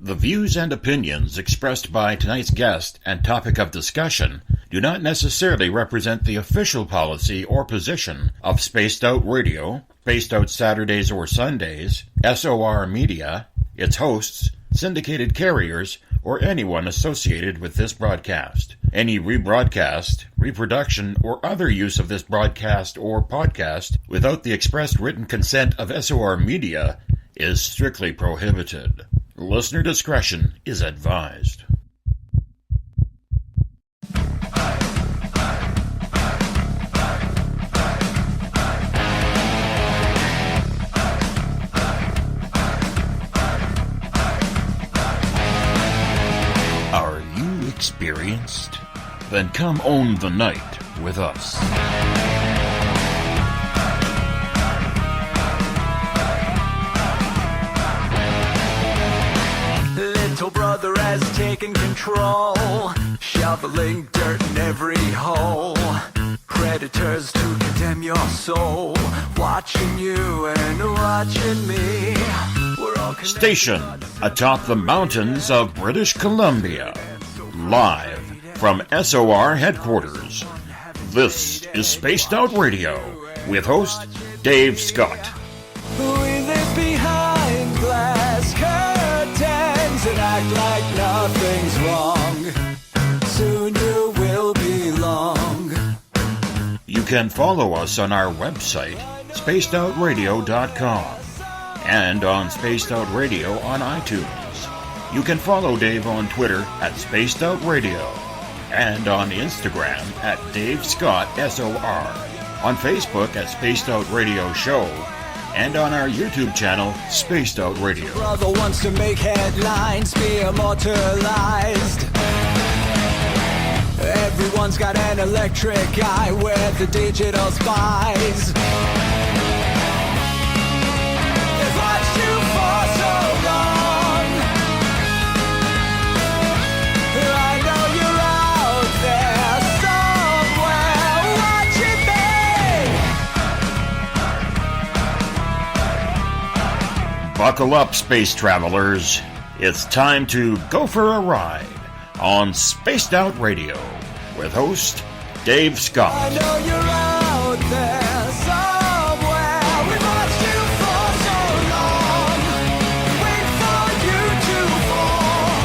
The views and opinions expressed by tonight's guest and topic of discussion do not necessarily represent the official policy or position of Spaced Out Radio, Spaced Out Saturdays or Sundays, SOR Media, its hosts, syndicated carriers, or anyone associated with this broadcast. Any rebroadcast, reproduction, or other use of this broadcast or podcast without the express written consent of SOR Media is strictly prohibited. Listener discretion is advised. Are you experienced? Then come own the night with us. Little brother has taken control, shoveling dirt in every hole. Predators to condemn your soul, watching you and watching me. We're all stationed atop the mountains of British Columbia, live from SOR headquarters. This is Spaced Out Radio with host Dave Scott. We live behind glass curtains and act like nothing's wrong. Soon you will belong. You can follow us on our website, spacedoutradio.com, and on Spaced Out Radio on iTunes. You can follow Dave on Twitter at Spaced Out Radio, and on Instagram at Dave Scott SOR, on Facebook at Spaced Out Radio Show, and on our YouTube channel, Spaced Out Radio. Brother wants to make headlines, be immortalized. Everyone's got an electric eye with the digital spies. They've watched you for so long. I know you're out there somewhere watching me. Buckle up, space travelers. It's time to go for a ride on Spaced Out Radio with host Dave Scott. I know you're out there somewhere. We've watched you for so long. Wait for you to fall.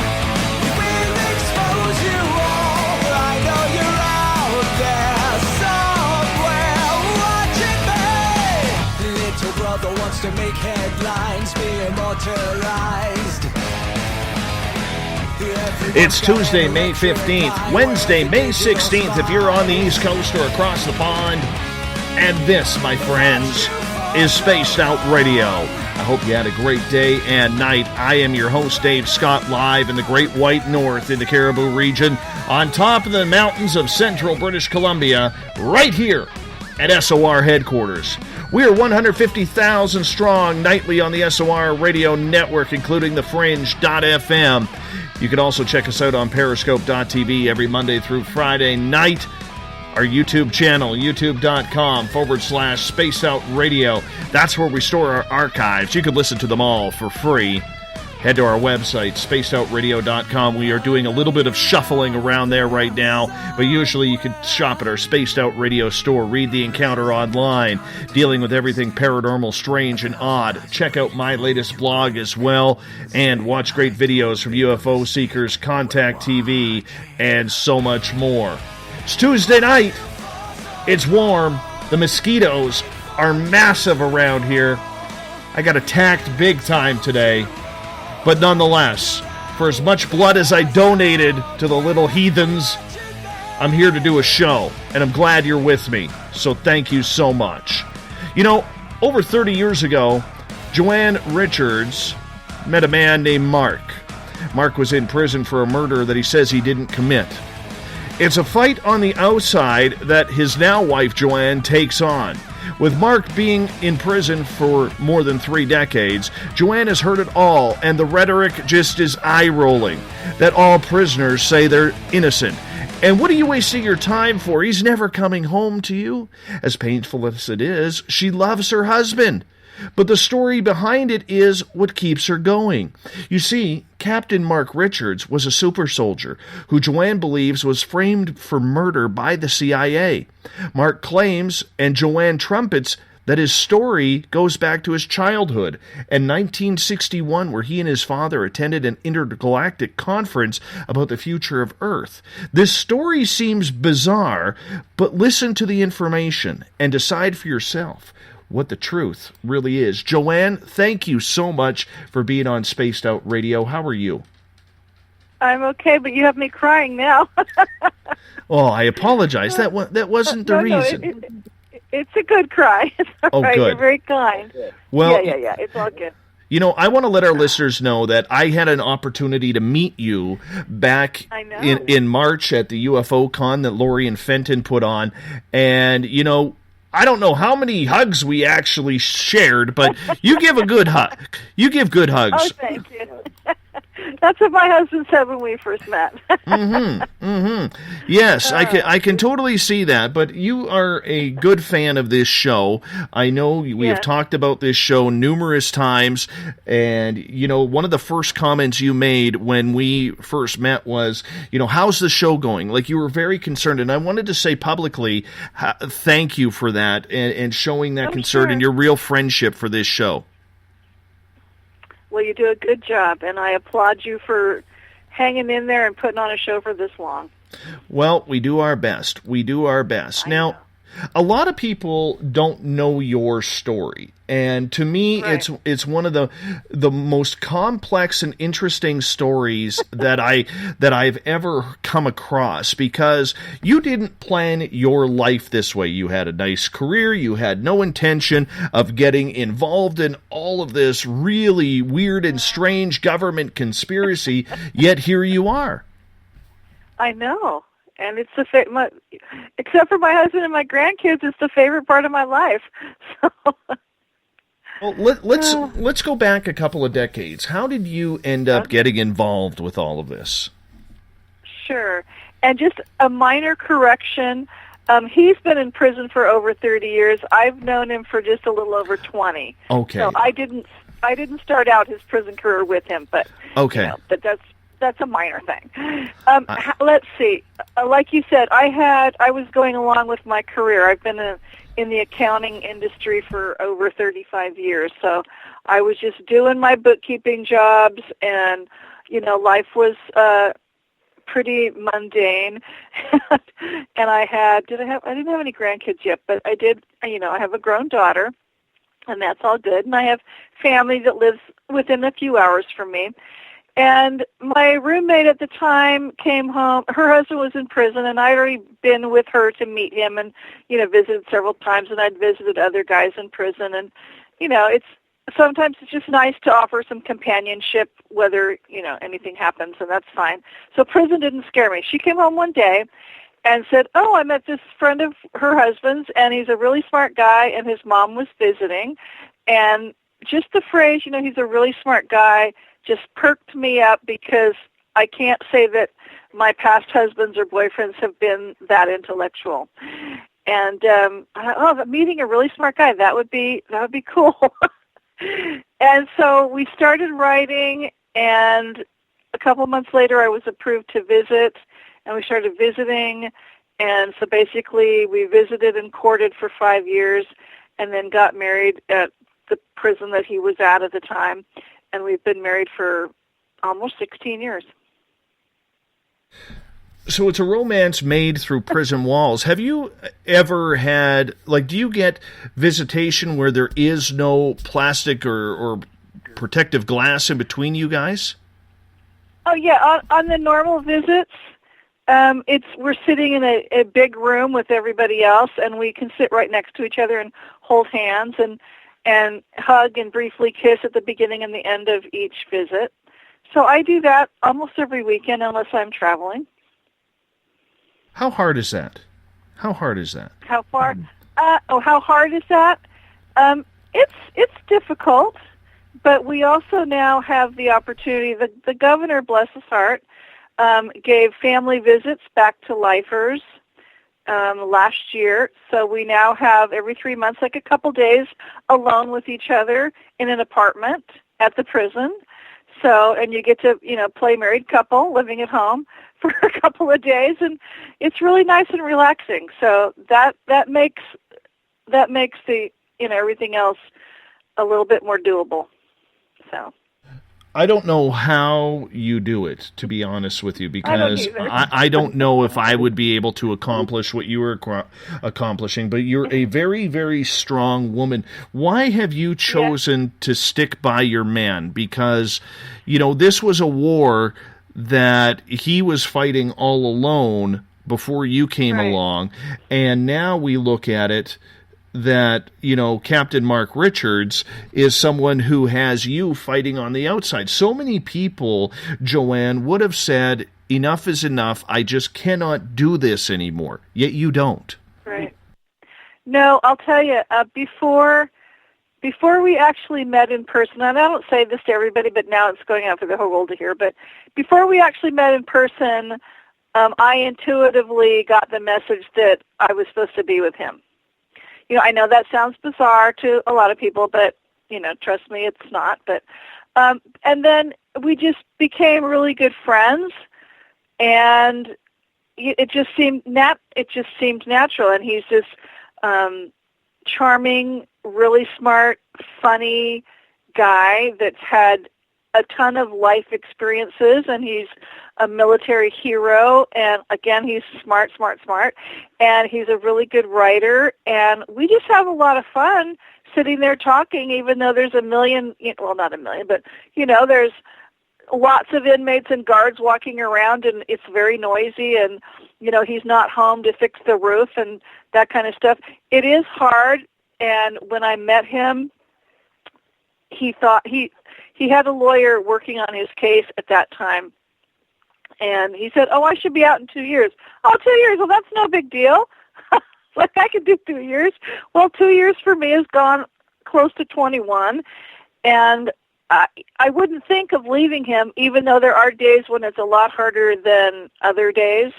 We'll expose you all. I know you're out there somewhere watching me. Little brother wants to make headlines, be immortalized. It's Tuesday, May 15th, Wednesday, May 16th, if you're on the East Coast or across the pond. And this, my friends, is Spaced Out Radio. I hope you had a great day and night. I am your host, Dave Scott, live in the Great White North in the Caribou region, on top of the mountains of central British Columbia, right here at SOR headquarters. We are 150,000 strong nightly on the SOR radio network, including the Fringe.fm. You can also check us out on Periscope.tv every Monday through Friday night. Our YouTube channel, youtube.com/Spaced Out Radio. That's where we store our archives. You can listen to them all for free. Head to our website, spacedoutradio.com. We are doing a little bit of shuffling around there right now, but usually you can shop at our Spaced Out Radio store, read The Encounter online, dealing with everything paranormal, strange, and odd. Check out my latest blog as well, and watch great videos from UFO seekers, Contact TV, and so much more. It's Tuesday night. It's warm. The mosquitoes are massive around here. I got attacked big time today. But nonetheless, for as much blood as I donated to the little heathens, I'm here to do a show, and I'm glad you're with me, so thank you so much. You know, over 30 years ago, Joanne Richards met a man named Mark. Mark was in prison for a murder that he says he didn't commit. It's a fight on the outside that his now wife Joanne takes on. With Mark being in prison for more than 3 decades, Joanne has heard it all, and the rhetoric just is eye-rolling, that all prisoners say they're innocent. And what are you wasting your time for? He's never coming home to you. As painful as it is, she loves her husband. but the story behind it is what keeps her going. You see, Captain Mark Richards was a super soldier who Joanne believes was framed for murder by the CIA. Mark claims, and Joanne trumpets, that his story goes back to his childhood and 1961, where he and his father attended an intergalactic conference about the future of Earth. This story seems bizarre, but listen to the information and decide for yourself what the truth really is. Joanne, thank you so much for being on Spaced Out Radio. How are you? I'm okay, but you have me crying now. Oh, I apologize. That wasn't the reason. It's a good cry. It's all right. Good. You're very kind. Well, yeah. It's all good. You know, I want to let our listeners know that I had an opportunity to meet you back in March at the UFO con that Lori and Fenton put on. And, you know, I don't know how many hugs we actually shared, but you give a good hug. You give good hugs. Oh, thank you. That's what my husband said when we first met. Yes, I can totally see that, but you are a good fan of this show. I know we have talked about this show numerous times, and, you know, one of the first comments you made when we first met was, you know, how's the show going? Like, you were very concerned, and I wanted to say publicly thank you for that and showing that concern and your real friendship for this show. Well, you do a good job, and I applaud you for hanging in there and putting on a show for this long. Well, we do our best. Now, a lot of people don't know your story, and to me, it's one of the most complex and interesting stories that I've ever come across, because you didn't plan your life this way. You had a nice career. You had no intention of getting involved in all of this really weird and strange government conspiracy. Yet here you are. I know. And it's except for my husband and my grandkids, it's the favorite part of my life. So. Well, let's go back a couple of decades. How did you end up getting involved with all of this? Sure. And just a minor correction. He's been in prison for over 30 years. I've known him for just a little over 20. Okay. So I didn't start out his prison career with him, but okay. You know, but that's a minor thing. Let's see. Like you said, I was going along with my career. I've been in the accounting industry for over 35 years, so I was just doing my bookkeeping jobs, and you know, life was pretty mundane. And I didn't have any grandkids yet, but I did. You know, I have a grown daughter, and that's all good. And I have family that lives within a few hours from me. And my roommate at the time came home. Her husband was in prison, and I'd already been with her to meet him and, you know, visited several times, and I'd visited other guys in prison. And, you know, sometimes it's just nice to offer some companionship, whether, you know, anything happens, and that's fine. So prison didn't scare me. She came home one day and said, oh, I met this friend of her husband's, and he's a really smart guy, and his mom was visiting. And just the phrase, you know, he's a really smart guy, just perked me up, because I can't say that my past husbands or boyfriends have been that intellectual. And meeting a really smart guy, that would be cool. And so we started writing, and a couple months later I was approved to visit, and we started visiting. And so basically we visited and courted for 5 years, and then got married at the prison that he was at the time. And we've been married for almost 16 years. So it's a romance made through prison walls. Have you ever had, like, do you get visitation where there is no plastic or protective glass in between you guys? Oh, yeah. On the normal visits, we're sitting in a big room with everybody else, and we can sit right next to each other and hold hands and hug and briefly kiss at the beginning and the end of each visit. So I do that almost every weekend unless I'm traveling. How hard is that? How far? How hard is that? It's difficult, but we also now have the opportunity. The governor, bless his heart, gave family visits back to lifers. last year. So we now have every 3 months, like a couple days alone with each other in an apartment at the prison. So, and you get to, play married couple living at home for a couple of days, and it's really nice and relaxing. So that makes the, everything else a little bit more doable. So. I don't know how you do it, to be honest with you, because I don't know if I would be able to accomplish what you were accomplishing, but you're a very, very strong woman. Why have you chosen to stick by your man? Because, this was a war that he was fighting all alone before you came along, and now we look at it that, Captain Mark Richards is someone who has you fighting on the outside. So many people, Joanne, would have said, enough is enough, I just cannot do this anymore. Yet you don't. Right. No, I'll tell you, before we actually met in person, and I don't say this to everybody, but now it's going out for the whole world to hear, but before we actually met in person, I intuitively got the message that I was supposed to be with him. I know that sounds bizarre to a lot of people, but, trust me, it's not. But, and then we just became really good friends, and it just seemed natural. And he's this charming, really smart, funny guy that's had a ton of life experiences, and he's a military hero, and again, he's smart, and he's a really good writer, and we just have a lot of fun sitting there talking, even though there's a million, well, not a million, but, there's lots of inmates and guards walking around, and it's very noisy, and, he's not home to fix the roof and that kind of stuff. It is hard, and when I met him, he thought he had a lawyer working on his case at that time, and he said, I should be out in 2 years. 2 years? Well, that's no big deal. Like, I could do 2 years. Well, 2 years for me has gone close to 21, and I wouldn't think of leaving him, even though there are days when it's a lot harder than other days.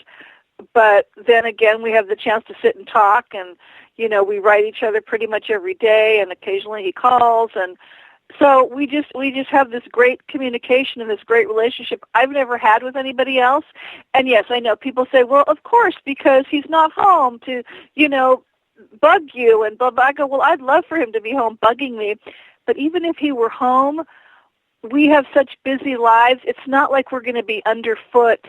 But then again, we have the chance to sit and talk, and, we write each other pretty much every day, and occasionally he calls, and so we just have this great communication and this great relationship I've never had with anybody else. And yes, I know people say, well, of course, because he's not home to, bug you and blah, blah. I go, well, I'd love for him to be home bugging me. But even if he were home, we have such busy lives. It's not like we're going to be underfoot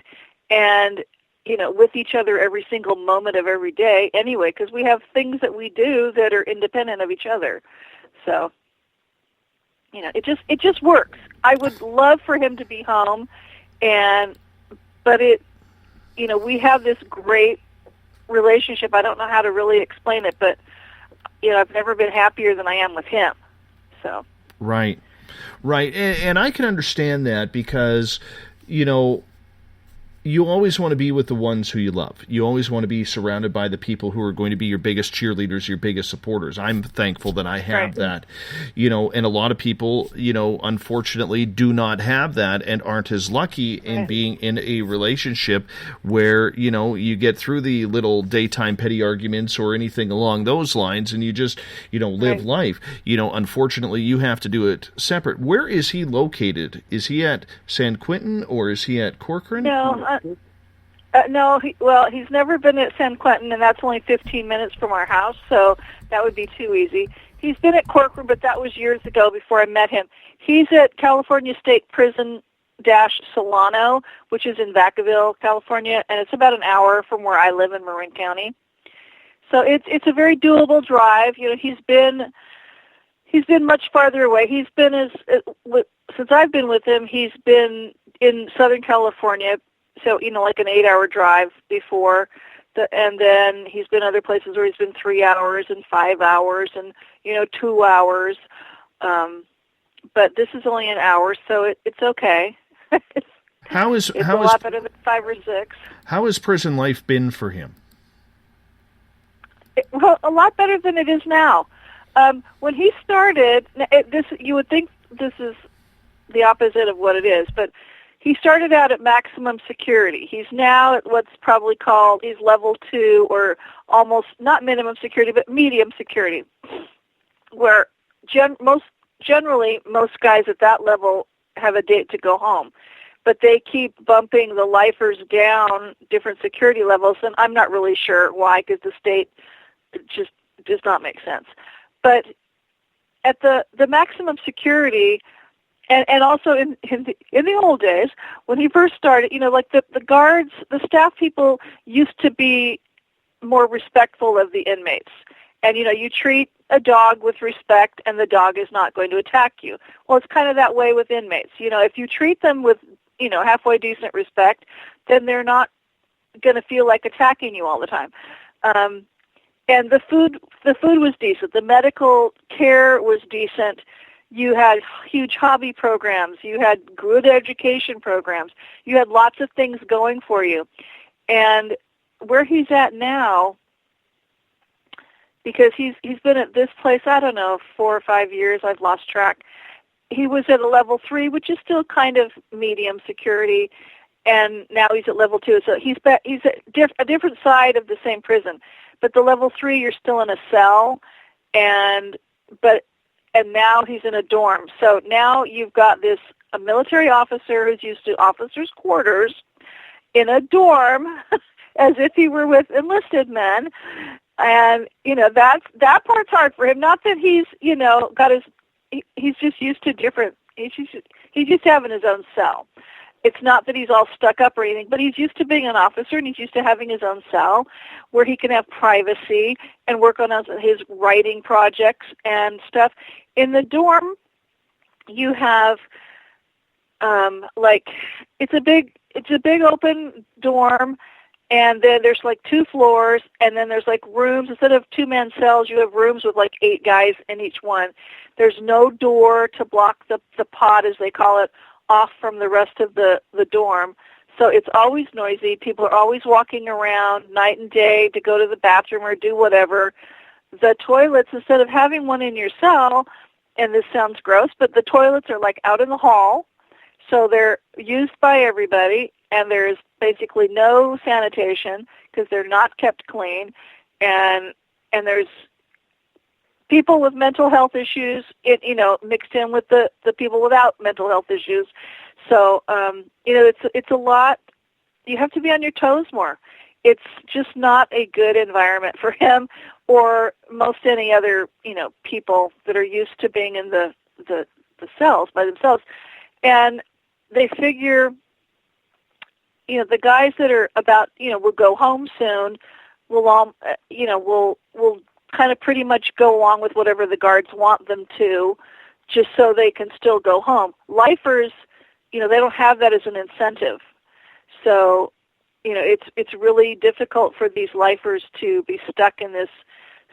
and, with each other every single moment of every day anyway, because we have things that we do that are independent of each other. So, it just works. I would love for him to be home, but we have this great relationship. I don't know how to really explain it, but, I've never been happier than I am with him. So. Right. And I can understand that because, you always want to be with the ones who you love. You always want to be surrounded by the people who are going to be your biggest cheerleaders, your biggest supporters. I'm thankful that I have that, and a lot of people, unfortunately do not have that and aren't as lucky in being in a relationship where, you get through the little daytime petty arguments or anything along those lines and you just, live life. Unfortunately, you have to do it separate. Where is he located? Is he at San Quentin or is he at Corcoran? No, he's never been at San Quentin, and that's only 15 minutes from our house, so that would be too easy. He's been at Corcoran, but that was years ago before I met him. He's at California State Prison Solano, which is in Vacaville, California, and it's about an hour from where I live in Marin County. So it's a very doable drive. He's been much farther away. He's been since I've been with him, he's been in Southern California. So, like an 8-hour drive before, and then he's been other places where he's been 3 hours and 5 hours and, 2 hours. But this is only an hour, so it's okay. it's a lot better than 5 or 6. How has prison life been for him? Well, a lot better than it is now. When he started, you would think this is the opposite of what it is, but he started out at maximum security. He's now at what's probably called, he's level 2, or almost, not minimum security, but medium security, where generally most guys at that level have a date to go home. But they keep bumping the lifers down different security levels, and I'm not really sure why, because the state just does not make sense. But at the maximum security, and also in the old days, when he first started, like the guards, the staff people used to be more respectful of the inmates. And, you treat a dog with respect, and the dog is not going to attack you. Well, it's kind of that way with inmates. If you treat them with, halfway decent respect, then they're not going to feel like attacking you all the time. And the food was decent. The medical care was decent. You had huge hobby programs. You had good education programs. You had lots of things going for you. And where he's at now, because he's been at this place, I don't know, 4 or 5 years, I've lost track. He was at a level 3, which is still kind of medium security, and now he's at level 2. So he's at a different side of the same prison. But the level 3, you're still in a cell, and now he's in a dorm. So now you've got a military officer who's used to officers' quarters in a dorm, as if he were with enlisted men. And, that part's hard for him. Not that he's, he's just used to he's used to having his own cell. It's not that he's all stuck up or anything, but he's used to being an officer, and he's used to having his own cell where he can have privacy and work on his writing projects and stuff. In the dorm, you have, it's a big open dorm, and then there's 2 floors, and then there's rooms. Instead of 2-man cells, you have rooms with 8 guys in each one. There's no door to block the pod, as they call it, off from the rest of the dorm. So it's always noisy. People are always walking around night and day to go to the bathroom or do whatever. The toilets, instead of having one in your cell, and this sounds gross, but the toilets are out in the hall. So they're used by everybody, and there's basically no sanitation because they're not kept clean, and there's people with mental health issues, mixed in with the people without mental health issues. So, it's a lot. You have to be on your toes more. It's just not a good environment for him or most any other, people that are used to being in the cells by themselves. And they figure, the guys that are about, will go home soon, will all, will kind of pretty much go along with whatever the guards want them to, just so they can still go home. Lifers, they don't have that as an incentive. So, it's really difficult for these lifers to be stuck in this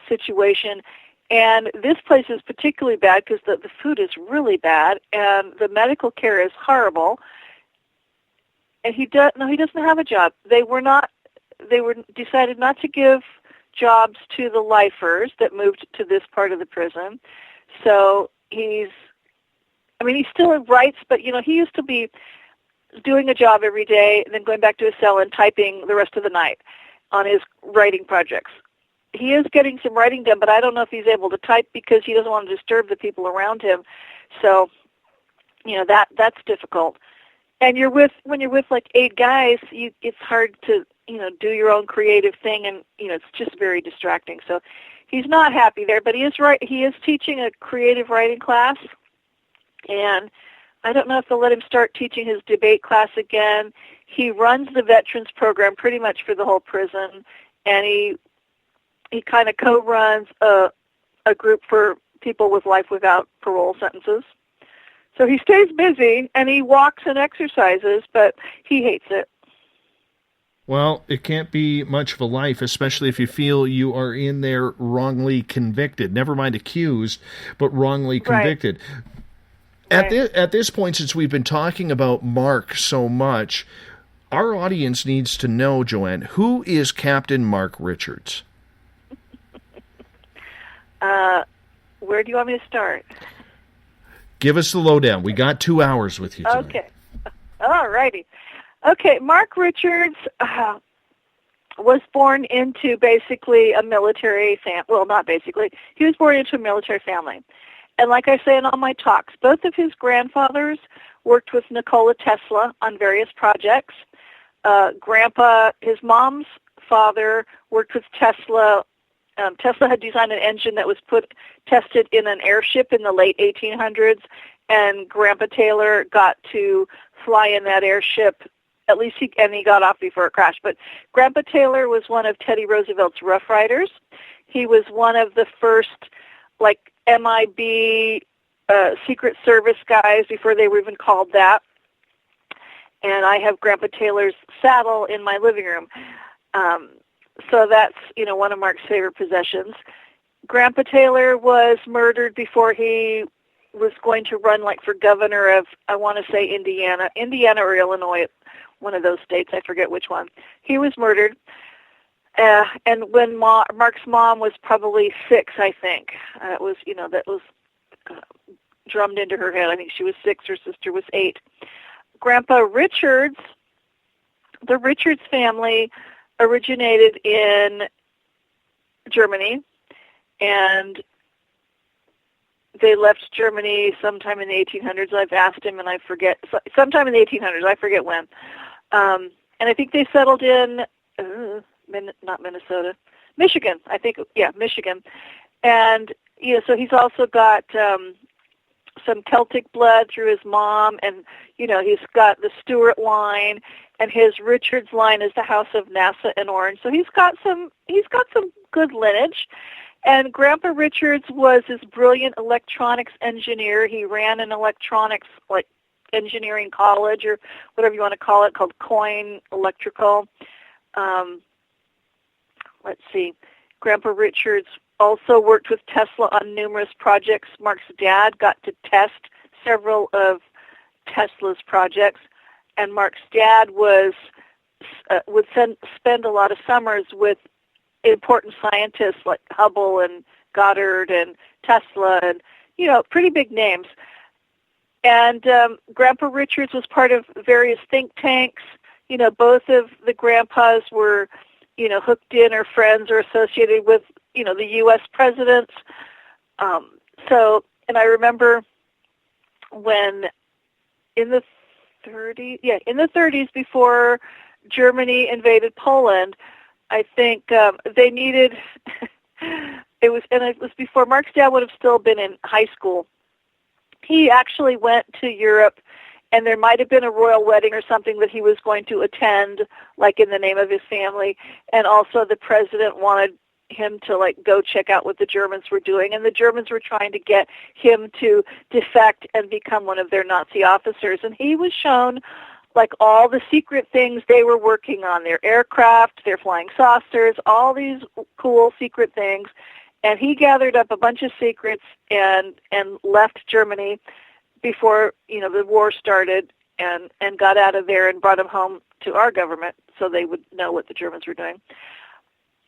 situation. And this place is particularly bad because the food is really bad, and the medical care is horrible. And he doesn't have a job. They decided not to give jobs to the lifers that moved to this part of the prison. So he still writes, but, he used to be doing a job every day and then going back to his cell and typing the rest of the night on his writing projects. He is getting some writing done, but I don't know if he's able to type because he doesn't want to disturb the people around him. So, that's difficult. And when you're with 8 guys, it's hard to, do your own creative thing, and, it's just very distracting. So he's not happy there, but he is teaching a creative writing class, and I don't know if they'll let him start teaching his debate class again. He runs the veterans program pretty much for the whole prison, and he kind of co-runs a group for people with life without parole sentences. So he stays busy, and he walks and exercises, but he hates it. Well, it can't be much of a life, especially if you feel you are in there wrongly convicted. Never mind accused, but wrongly convicted. Right. At this point, since we've been talking about Mark so much, our audience needs to know, Joanne, who is Captain Mark Richards? Where do you want me to start? Give us the lowdown. We got 2 hours with you tonight. All righty. Okay, Mark Richards was born into basically a military family. Well, not basically. He was born into a military family. And like I say in all my talks, both of his grandfathers worked with Nikola Tesla on various projects. Grandpa, his mom's father, worked with Tesla. Tesla had designed an engine that was tested in an airship in the late 1800s, and Grandpa Taylor got to fly in that airship. At least he got off before it crashed. But Grandpa Taylor was one of Teddy Roosevelt's Rough Riders. He was one of the first, like, MIB Secret Service guys before they were even called that. And I have Grandpa Taylor's saddle in my living room. So that's, one of Mark's favorite possessions. Grandpa Taylor was murdered before he was going to run, like, for governor of, I want to say Indiana or Illinois, one of those states, I forget which one. He was murdered. And when Mark's mom was probably 6, I think, that was drummed into her head. I think she was 6, her sister was 8. Grandpa Richards, the Richards family originated in Germany, and they left Germany sometime in the 1800s. I've asked him, and I forget. Sometime in the 1800s, I forget when. And I think they settled in, not Minnesota, Michigan. I think, Michigan. And, so he's also got some Celtic blood through his mom, and, he's got the Stewart line, and his Richards line is the House of Nassau and Orange. So he's got some good lineage. And Grandpa Richards was this brilliant electronics engineer. He ran an electronics, like, engineering college or whatever you want to call it, called Coyne Electrical. Let's see. Grandpa Richards also worked with Tesla on numerous projects. Mark's dad got to test several of Tesla's projects, and Mark's dad would spend a lot of summers with important scientists like Hubble and Goddard and Tesla and, pretty big names. And Grandpa Richards was part of various think tanks. Both of the grandpas were, hooked in or friends or associated with, the U.S. presidents. And I remember when in the 30s before Germany invaded Poland, I think they needed, it was before Mark's dad would have still been in high school. He actually went to Europe, and there might have been a royal wedding or something that he was going to attend, like in the name of his family, and also the president wanted him to, like, go check out what the Germans were doing, and the Germans were trying to get him to defect and become one of their Nazi officers, and he was shown, like, all the secret things they were working on, their aircraft, their flying saucers, all these cool secret things. And he gathered up a bunch of secrets and left Germany before, the war started and got out of there and brought them home to our government so they would know what the Germans were doing.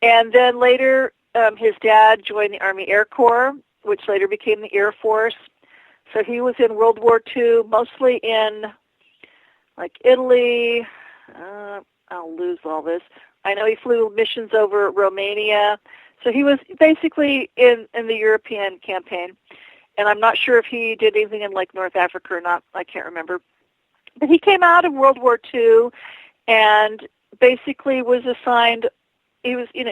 And then later, his dad joined the Army Air Corps, which later became the Air Force. So he was in World War II, mostly in, like, Italy. I'll lose all this. I know he flew missions over Romania. So he was basically in the European campaign. And I'm not sure if he did anything in, like, North Africa or not. I can't remember. But he came out of World War II and basically was assigned, he was in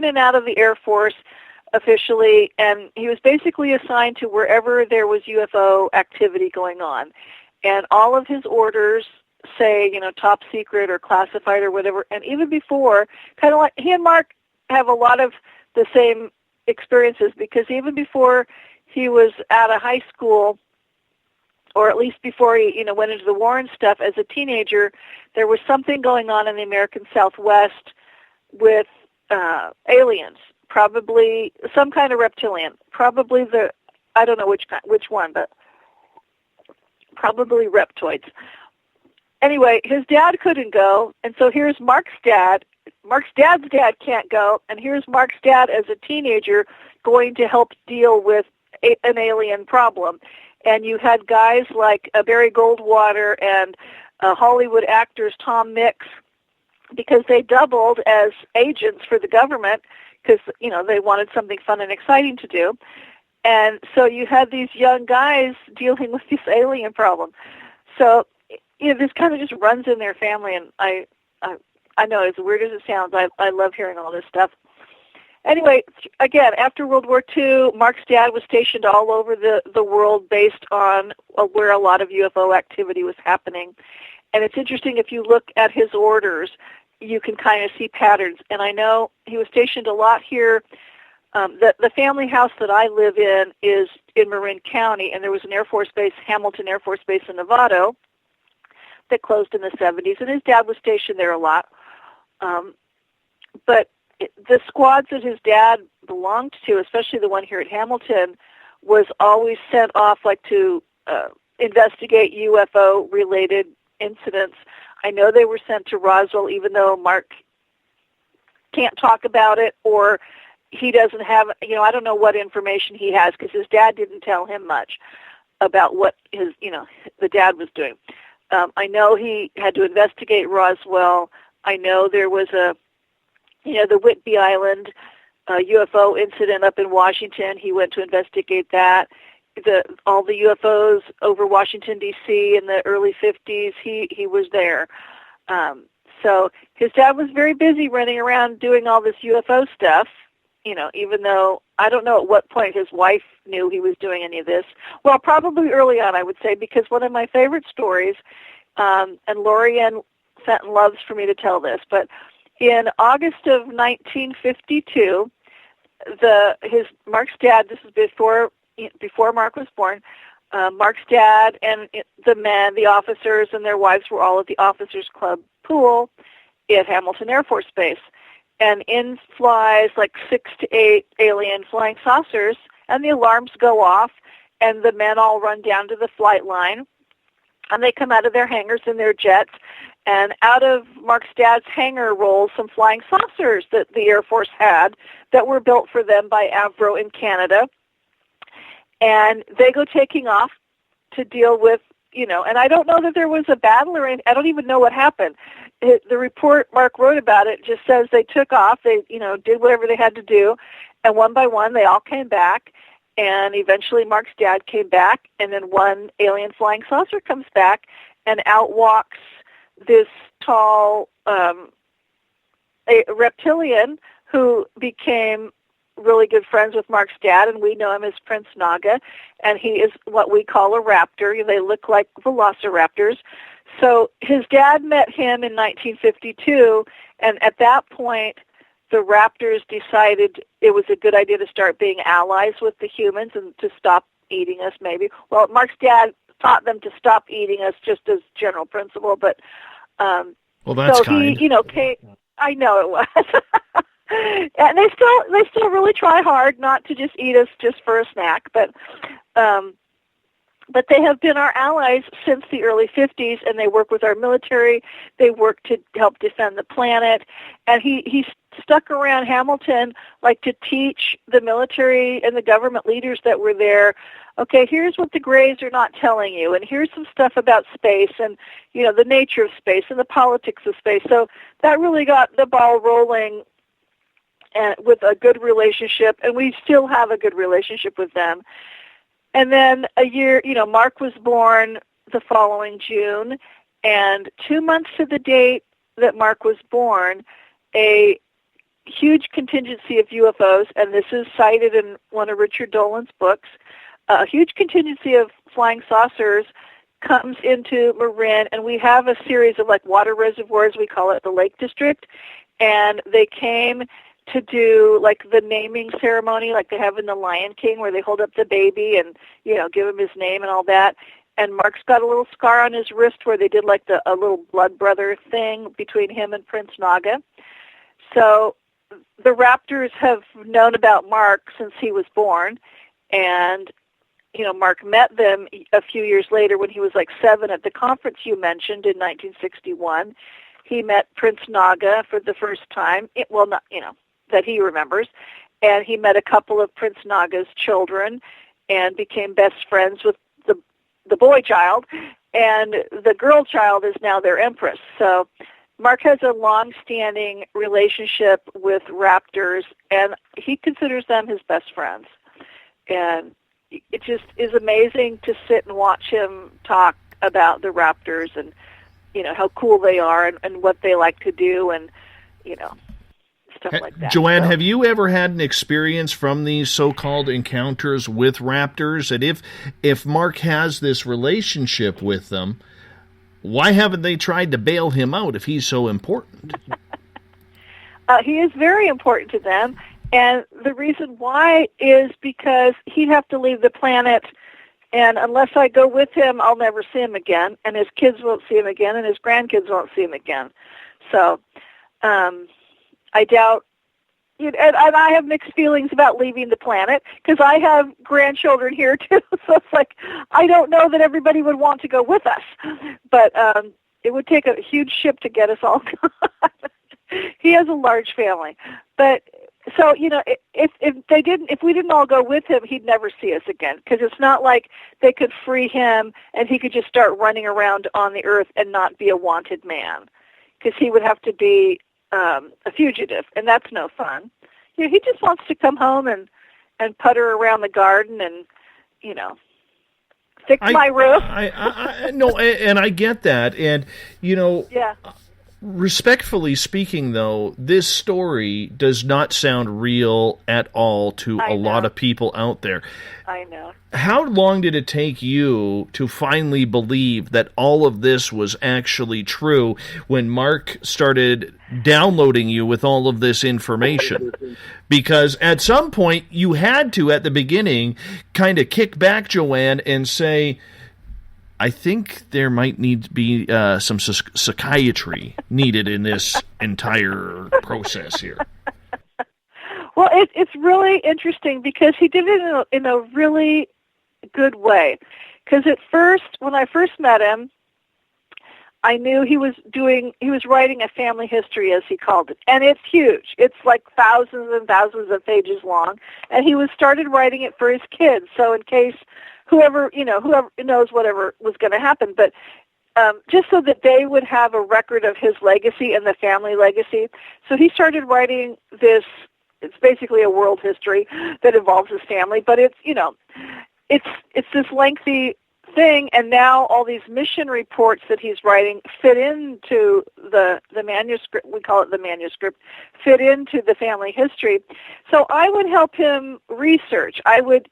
and out of the Air Force officially, and he was basically assigned to wherever there was UFO activity going on. And all of his orders say, top secret or classified or whatever. And even before, kind of like he and Mark have a lot of the same experiences, because even before he was out of high school, or at least before he went into the war and stuff, as a teenager, there was something going on in the American Southwest with aliens, probably some kind of reptilian, probably I don't know which one, but probably reptoids. Anyway, his dad couldn't go, and so here's Mark's dad. Mark's dad's dad can't go, and here's Mark's dad as a teenager going to help deal with an alien problem. And you had guys like Barry Goldwater and Hollywood actors Tom Mix, because they doubled as agents for the government because, they wanted something fun and exciting to do. And so you had these young guys dealing with this alien problem. So, this kind of just runs in their family, and I know, as weird as it sounds, I love hearing all this stuff. Anyway, again, after World War II, Mark's dad was stationed all over the world based on where a lot of UFO activity was happening. And it's interesting, if you look at his orders, you can kind of see patterns. And I know he was stationed a lot here. The family house that I live in is in Marin County, and there was an Air Force base, Hamilton Air Force Base in Novato, that closed in the 70s, and his dad was stationed there a lot. But the squads that his dad belonged to, especially the one here at Hamilton, was always sent off to investigate UFO-related incidents. I know they were sent to Roswell, even though Mark can't talk about it, or he doesn't have, I don't know what information he has, because his dad didn't tell him much about what the dad was doing. I know he had to investigate Roswell. I know there was the Whidbey Island UFO incident up in Washington. He went to investigate that. All the UFOs over Washington, D.C. in the early 50s, he was there. So his dad was very busy running around doing all this UFO stuff, even though I don't know at what point his wife knew he was doing any of this. Well, probably early on, I would say, because one of my favorite stories, and Lorianne Fenton loves for me to tell this, but in August of 1952, Mark's dad, this is before Mark was born, Mark's dad and the men, the officers, and their wives were all at the Officers Club pool at Hamilton Air Force Base. And in flies 6 to 8 alien flying saucers, and the alarms go off, and the men all run down to the flight line, and they come out of their hangars in their jets, and out of Mark's dad's hangar rolls some flying saucers that the Air Force had that were built for them by Avro in Canada. And they go taking off to deal with, and I don't know that there was a battle or anything. I don't even know what happened. The report Mark wrote about it just says they took off. They, did whatever they had to do. And one by one, they all came back. And eventually Mark's dad came back. And then one alien flying saucer comes back, and out walks this tall a reptilian who became really good friends with Mark's dad, and we know him as Prince Naga, and he is what we call a raptor. They look like velociraptors. So his dad met him in 1952, and at that point, the raptors decided it was a good idea to start being allies with the humans and to stop eating us, maybe. Well, Mark's dad taught them to stop eating us just as general principle, but well, that's so kind. he, I know it was. And they still really try hard not to just eat us just for a snack, but they have been our allies since the early 50s, and they work with our military. They work to help defend the planet, and he stuck around Hamilton to teach the military and the government leaders that were there, okay, here's what the Greys are not telling you, and here's some stuff about space and, the nature of space and the politics of space. So that really got the ball rolling, and with a good relationship, and we still have a good relationship with them. And then a year, Mark was born the following June, and 2 months to the date that Mark was born, a huge contingency of UFOs, and this is cited in one of Richard Dolan's books, a huge contingency of flying saucers comes into Marin, and we have a series of water reservoirs, we call it the Lake District, and they came to do the naming ceremony like they have in The Lion King, where they hold up the baby and, give him his name and all that. And Mark's got a little scar on his wrist where they did a little blood brother thing between him and Prince Naga. So the Raptors have known about Mark since he was born, and, Mark met them a few years later when he was 7 at the conference you mentioned in 1961. He met Prince Naga for the first time. That he remembers, and he met a couple of Prince Naga's children and became best friends with the boy child, and the girl child is now their empress. So Mark has a long-standing relationship with raptors, and he considers them his best friends. And it just is amazing to sit and watch him talk about the raptors and, how cool they are and what they like to do and, stuff like that. Joanne, So, have you ever had an experience from these so-called encounters with raptors? And if Mark has this relationship with them, why haven't they tried to bail him out if he's so important? he is very important to them, and the reason why is because he'd have to leave the planet, and unless I go with him, I'll never see him again, and his kids won't see him again, and his grandkids won't see him again. So I doubt, and I have mixed feelings about leaving the planet, because I have grandchildren here too, so it's like, I don't know that everybody would want to go with us, but it would take a huge ship to get us all gone. He has a large family, but so if we didn't all go with him, he'd never see us again, because it's not like they could free him and he could just start running around on the earth and not be a wanted man, because he would have to be a fugitive, and that's no fun. He just wants to come home and putter around the garden and fix my roof. No, and I get that, and Yeah. Respectfully speaking, though, this story does not sound real at all to a lot of people out there. I know. How long did it take you to finally believe that all of this was actually true when Mark started downloading you with all of this information? Because at some point, you had to, at the beginning, kind of kick back, Joanne, and say, I think there might need to be some psychiatry needed in this entire process here. Well, it's really interesting because he did it in a really good way. Because at first, when I first met him, I knew he was writing a family history, as he called it, and it's huge. It's like thousands and thousands of pages long, and he started writing it for his kids. So in case whoever knows whatever was going to happen, but just so that they would have a record of his legacy and the family legacy. So he started writing this. It's basically a world history that involves his family, but it's this lengthy thing, and now all these mission reports that he's writing fit into the manuscript. We call it the manuscript, fit into the family history. So I would help him research.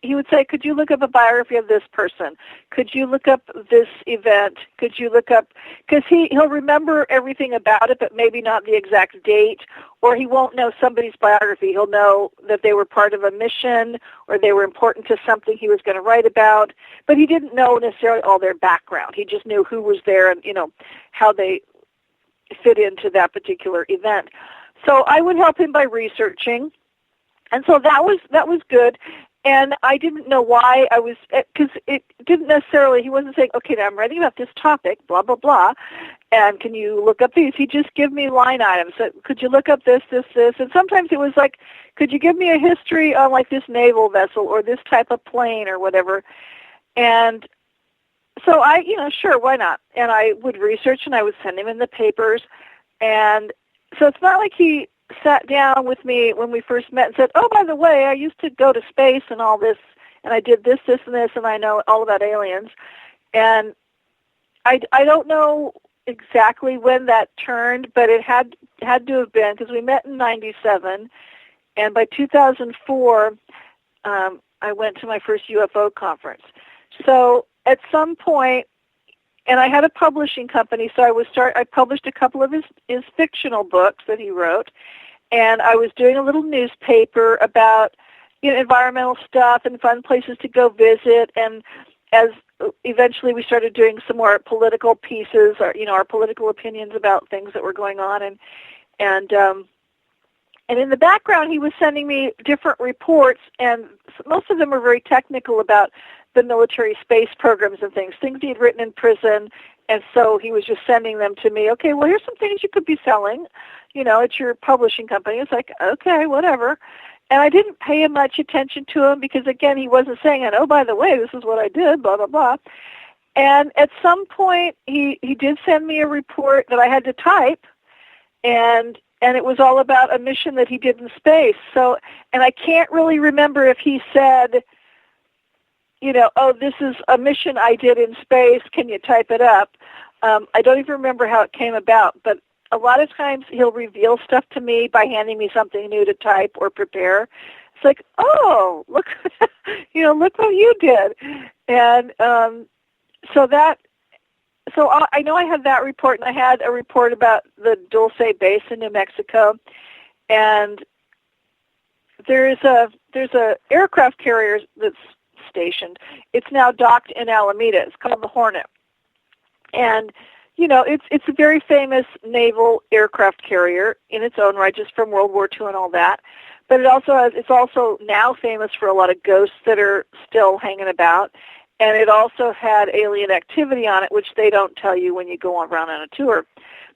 He would say, could you look up a biography of this person? Could you look up this event? Could you look up, because he'll remember everything about it, but maybe not the exact date, or he won't know somebody's biography. He'll know that they were part of a mission or they were important to something he was going to write about, but he didn't know necessarily all their background. He just knew who was there and, how they fit into that particular event. So I would help him by researching, and so that was good. And I didn't know why because it didn't necessarily, he wasn't saying, okay, now I'm writing about this topic, blah, blah, blah, and can you look up these? He'd just give me line items. So, could you look up this, this, this? And sometimes it was like, could you give me a history on like this naval vessel or this type of plane or whatever? And so I, sure, why not? And I would research and I would send him in the papers. And so it's not like he sat down with me when we first met and said, oh, by the way, I used to go to space and all this, and I did this, this, and this, and I know all about aliens. And I don't know exactly when that turned, but it had to have been, because we met in 97, and by 2004, I went to my first UFO conference. So at some point, and I had a publishing company, so I published a couple of his fictional books that he wrote, and I was doing a little newspaper about environmental stuff and fun places to go visit, and as eventually we started doing some more political pieces, or our political opinions about things that were going on, and in the background he was sending me different reports, and most of them were very technical about the military space programs and things he had written in prison, and so he was just sending them to me. Okay, well, here's some things you could be selling, at your publishing company. It's like, okay, whatever. And I didn't pay much attention to him because, again, he wasn't saying, oh, by the way, this is what I did, blah, blah, blah. And at some point, he did send me a report that I had to type, and it was all about a mission that he did in space. So, and I can't really remember if he said, oh, this is a mission I did in space, can you type it up? I don't even remember how it came about, but a lot of times he'll reveal stuff to me by handing me something new to type or prepare. It's like, oh, look, look what you did. And so I know I had that report, and I had a report about the Dulce base in New Mexico, and there's a aircraft carrier that's stationed. It's now docked in Alameda. It's called the Hornet, and it's a very famous naval aircraft carrier in its own right, just from World War II and all that. But it's also now famous for a lot of ghosts that are still hanging about. And it also had alien activity on it, which they don't tell you when you go around on a tour.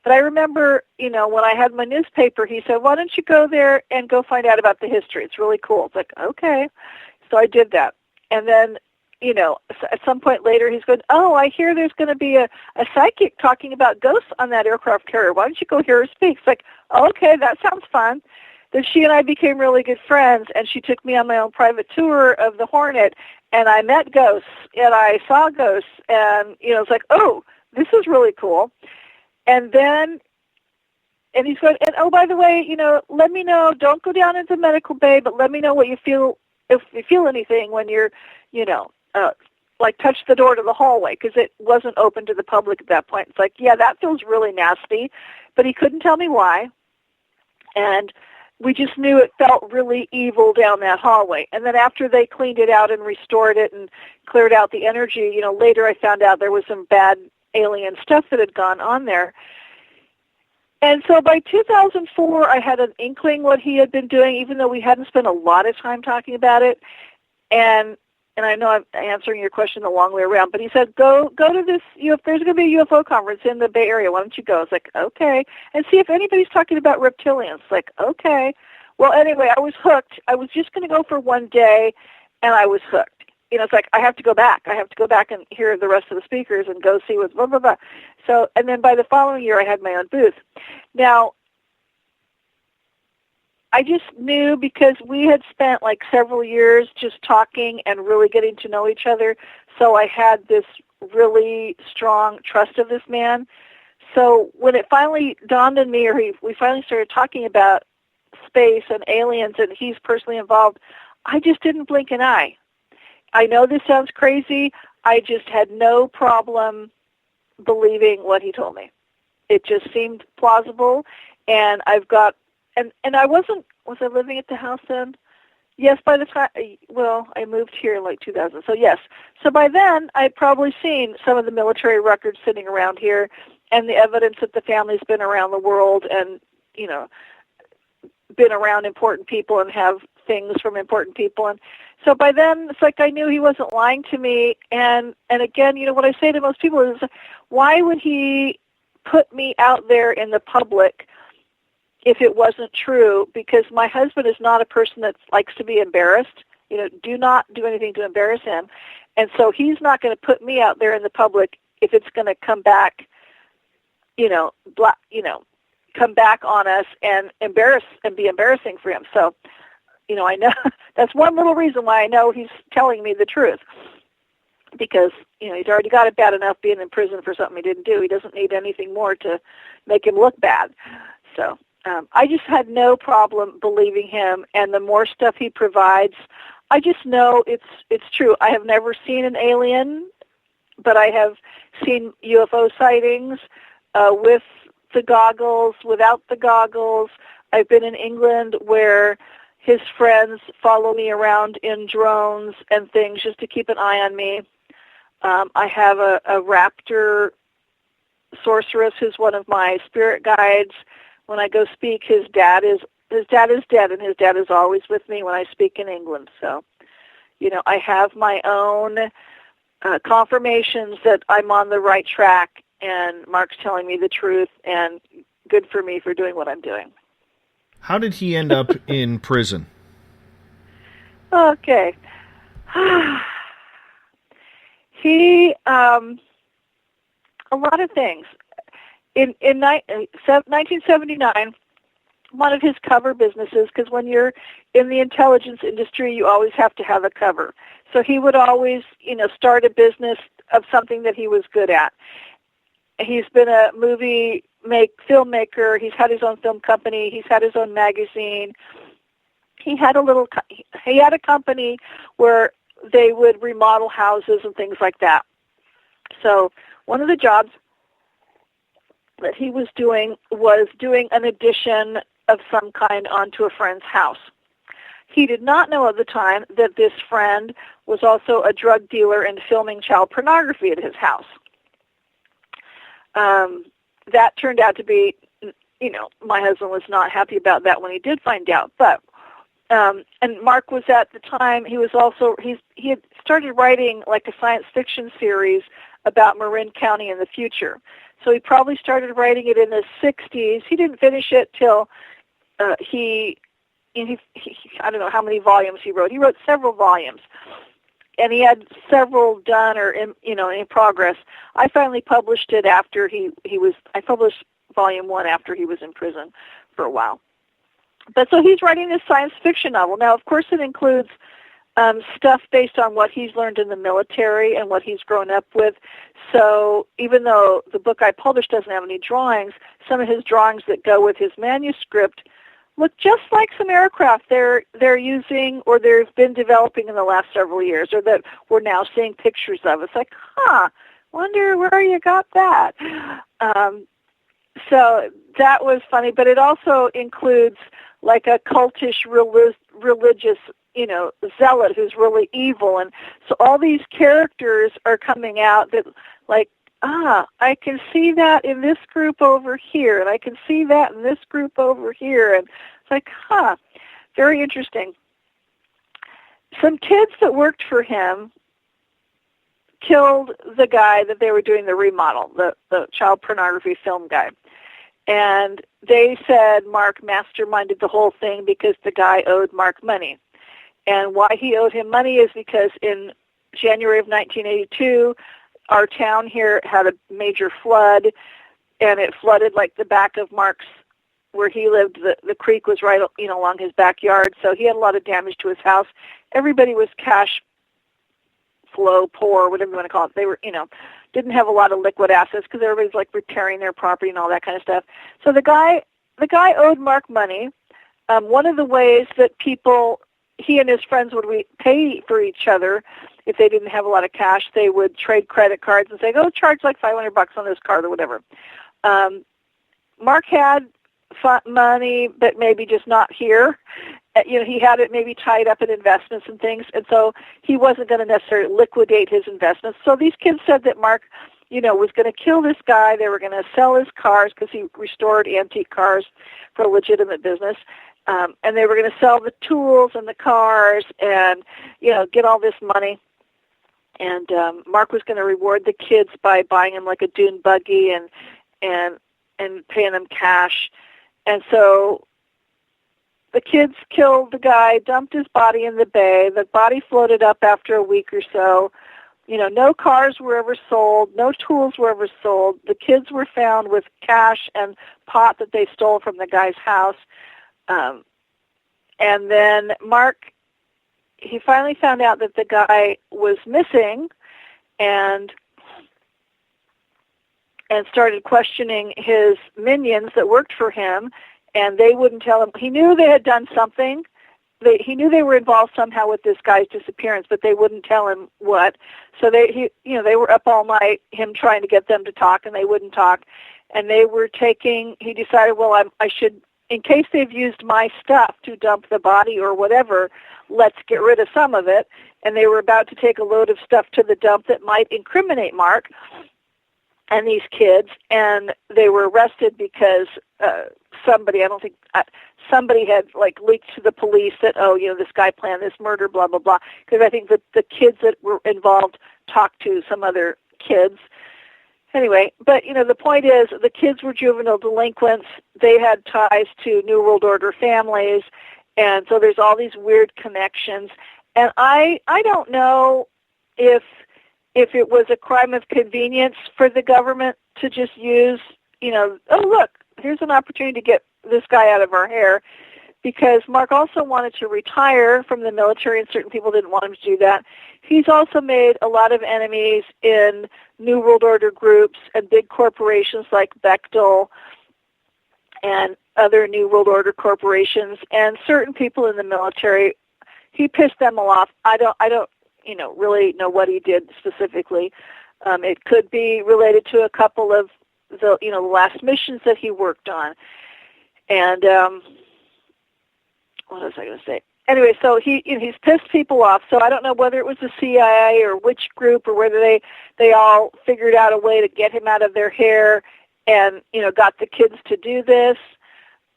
But I remember, when I had my newspaper, he said, why don't you go there and go find out about the history? It's really cool. It's like, okay. So I did that. And then, at some point later, he's going, oh, I hear there's going to be a psychic talking about ghosts on that aircraft carrier. Why don't you go hear her speak? It's like, okay, that sounds fun. Then she and I became really good friends, and she took me on my own private tour of the Hornet, and I met ghosts, and I saw ghosts, and, it's like, oh, this is really cool. And then, and he's going, and oh, by the way, let me know, don't go down into the medical bay, but let me know what you feel, if you feel anything when you're, touch the door to the hallway, because it wasn't open to the public at that point. It's like, yeah, that feels really nasty, but he couldn't tell me why. And we just knew it felt really evil down that hallway. And then after they cleaned it out and restored it and cleared out the energy, later I found out there was some bad alien stuff that had gone on there. And so by 2004, I had an inkling what he had been doing, even though we hadn't spent a lot of time talking about it. And I know I'm answering your question the long way around, but he said, go to this, there's going to be a UFO conference in the Bay Area. Why don't you go? It's like, okay. And see if anybody's talking about reptilians. It's like, okay. Well, anyway, I was hooked. I was just going to go for one day, and I was hooked. It's like, I have to go back. I have to go back and hear the rest of the speakers and go see what's blah, blah, blah. So, and then by the following year, I had my own booth. Now, I just knew because we had spent several years just talking and really getting to know each other, so I had this really strong trust of this man. So when it finally dawned on me, or we finally started talking about space and aliens and he's personally involved, I just didn't blink an eye. I know this sounds crazy. I just had no problem believing what he told me. It just seemed plausible, and I've got And I was I living at the house then? Yes, by the time, I moved here in 2000. So yes. So by then, I'd probably seen some of the military records sitting around here and the evidence that the family's been around the world and, been around important people and have things from important people. And so by then, it's like I knew he wasn't lying to me. And again, what I say to most people is, why would he put me out there in the public if it wasn't true? Because my husband is not a person that likes to be embarrassed. Do not do anything to embarrass him. And so he's not going to put me out there in the public if it's going to come back, come back on us and be embarrassing for him. So, I know that's one little reason why I know he's telling me the truth. Because, he's already got it bad enough being in prison for something he didn't do. He doesn't need anything more to make him look bad. So I just had no problem believing him, and the more stuff he provides, I just know it's true. I have never seen an alien, but I have seen UFO sightings with the goggles, without the goggles. I've been in England where his friends follow me around in drones and things just to keep an eye on me. I have a raptor sorceress who's one of my spirit guides. When I go speak, his dad is dead, and his dad is always with me when I speak in England. So, I have my own confirmations that I'm on the right track, and Mark's telling me the truth, and good for me for doing what I'm doing. How did he end up in prison? Okay. He a lot of things. In 1979, one of his cover businesses, because when you're in the intelligence industry, you always have to have a cover. So he would always, start a business of something that he was good at. He's been a filmmaker. He's had his own film company. He's had his own magazine. He had a company where they would remodel houses and things like that. So one of the jobs that he was doing an addition of some kind onto a friend's house. He did not know at the time that this friend was also a drug dealer and filming child pornography at his house. That turned out to be, my husband was not happy about that when he did find out. But and Mark was at the time, he had started writing like a science fiction series about Marin County in the future. So he probably started writing it in the 60s. He didn't finish it till he I don't know how many volumes he wrote. He wrote several volumes, and he had several done or in progress. I finally published it after I published volume 1 after he was in prison for a while. But so he's writing this science fiction novel. Now, of course, it includes stuff based on what he's learned in the military and what he's grown up with. So even though the book I published doesn't have any drawings, some of his drawings that go with his manuscript look just like some aircraft they're using or they've been developing in the last several years, or that we're now seeing pictures of. It's like, wonder where you got that. So that was funny, but it also includes like a cultish religious zealot who's really evil. And so all these characters are coming out that like, I can see that in this group over here, and I can see that in this group over here. And it's like, very interesting. Some kids that worked for him killed the guy that they were doing the remodel, the child pornography film guy. And they said Mark masterminded the whole thing because the guy owed Mark money. And why he owed him money is because in January of 1982, our town here had a major flood, and it flooded like the back of Mark's, where he lived. The creek was right, along his backyard, so he had a lot of damage to his house. Everybody was cash flow poor, whatever you want to call it. They were, didn't have a lot of liquid assets because everybody's like repairing their property and all that kind of stuff. So the guy owed Mark money. One of the ways that he and his friends would pay for each other if they didn't have a lot of cash, they would trade credit cards and say, charge like $500 on this card or whatever. Mark had money, but maybe just not here. He had it maybe tied up in investments and things, and so he wasn't going to necessarily liquidate his investments. So these kids said that Mark, was going to kill this guy. They were going to sell his cars because he restored antique cars for a legitimate business. And they were going to sell the tools and the cars and, get all this money. And Mark was going to reward the kids by buying them like a dune buggy and paying them cash. And so the kids killed the guy, dumped his body in the bay. The body floated up after a week or so. No cars were ever sold. No tools were ever sold. The kids were found with cash and pot that they stole from the guy's house. And then Mark, he finally found out that the guy was missing and started questioning his minions that worked for him, and they wouldn't tell him. He knew they had done something. He knew they were involved somehow with this guy's disappearance, but they wouldn't tell him what. So they were up all night, him trying to get them to talk, and they wouldn't talk. And he decided, I should, in case they've used my stuff to dump the body or whatever, let's get rid of some of it. And they were about to take a load of stuff to the dump that might incriminate Mark and these kids, and they were arrested because somebody had leaked to the police that, this guy planned this murder, blah, blah, blah, because I think that the kids that were involved talked to some other kids. Anyway, but, the point is the kids were juvenile delinquents. They had ties to New World Order families, and so there's all these weird connections. And I don't know if if it was a crime of convenience for the government to just use, oh, look, here's an opportunity to get this guy out of our hair, because Mark also wanted to retire from the military, and certain people didn't want him to do that. He's also made a lot of enemies in New World Order groups and big corporations like Bechtel and other New World Order corporations, and certain people in the military. He pissed them off. I don't really know what he did specifically. It could be related to a couple of the last missions that he worked on. And what was I going to say? Anyway, so he's pissed people off. So I don't know whether it was the CIA or which group, or whether they all figured out a way to get him out of their hair and got the kids to do this.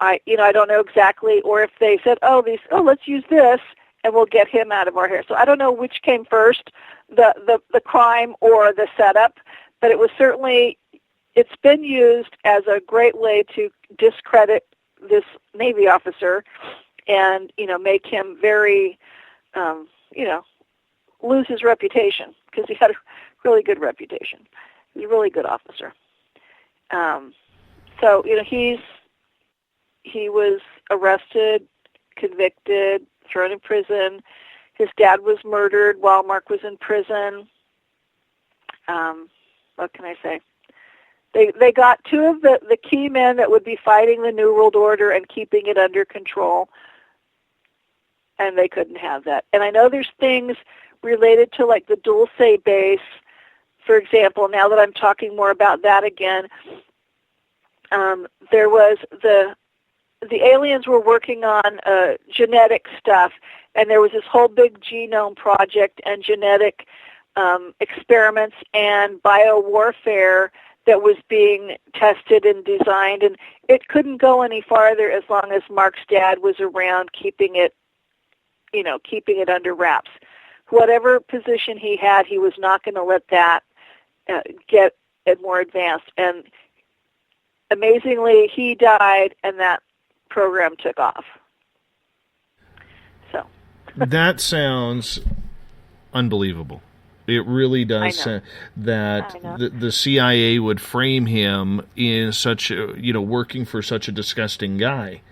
I don't know exactly, or if they said, let's use this and we'll get him out of our hair. So I don't know which came first, the crime or the setup, but it was certainly, it's been used as a great way to discredit this Navy officer and, make him very, lose his reputation, because he had a really good reputation. He was a really good officer. So, he was arrested, convicted, thrown in prison. His dad was murdered while Mark was in prison. What can I say? They got two of the key men that would be fighting the New World Order and keeping it under control, and they couldn't have that. And I know there's things related to like the Dulce base, for example. Now that I'm talking more about that again, there was the aliens were working on genetic stuff, and there was this whole big genome project and genetic experiments and biowarfare that was being tested and designed, and it couldn't go any farther as long as Mark's dad was around keeping it under wraps. Whatever position he had, he was not going to let that get it more advanced. And amazingly, he died, and that program took off. So that sounds unbelievable. It really does that the CIA would frame him in such working for such a disgusting guy,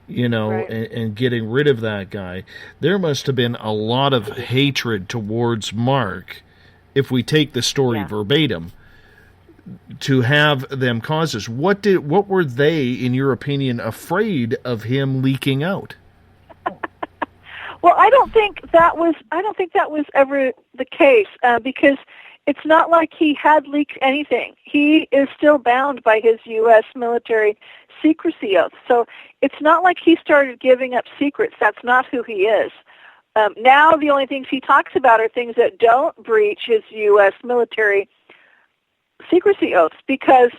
right. and getting rid of that guy. There must have been a lot of hatred towards Mark, if we take the story verbatim, to have them cause this. What were they, in your opinion, afraid of him leaking out? Well, I don't think that was ever the case, because it's not like he had leaked anything. He is still bound by his U.S. military secrecy oath. So it's not like he started giving up secrets. That's not who he is. Now the only things he talks about are things that don't breach his U.S. military secrecy oaths, because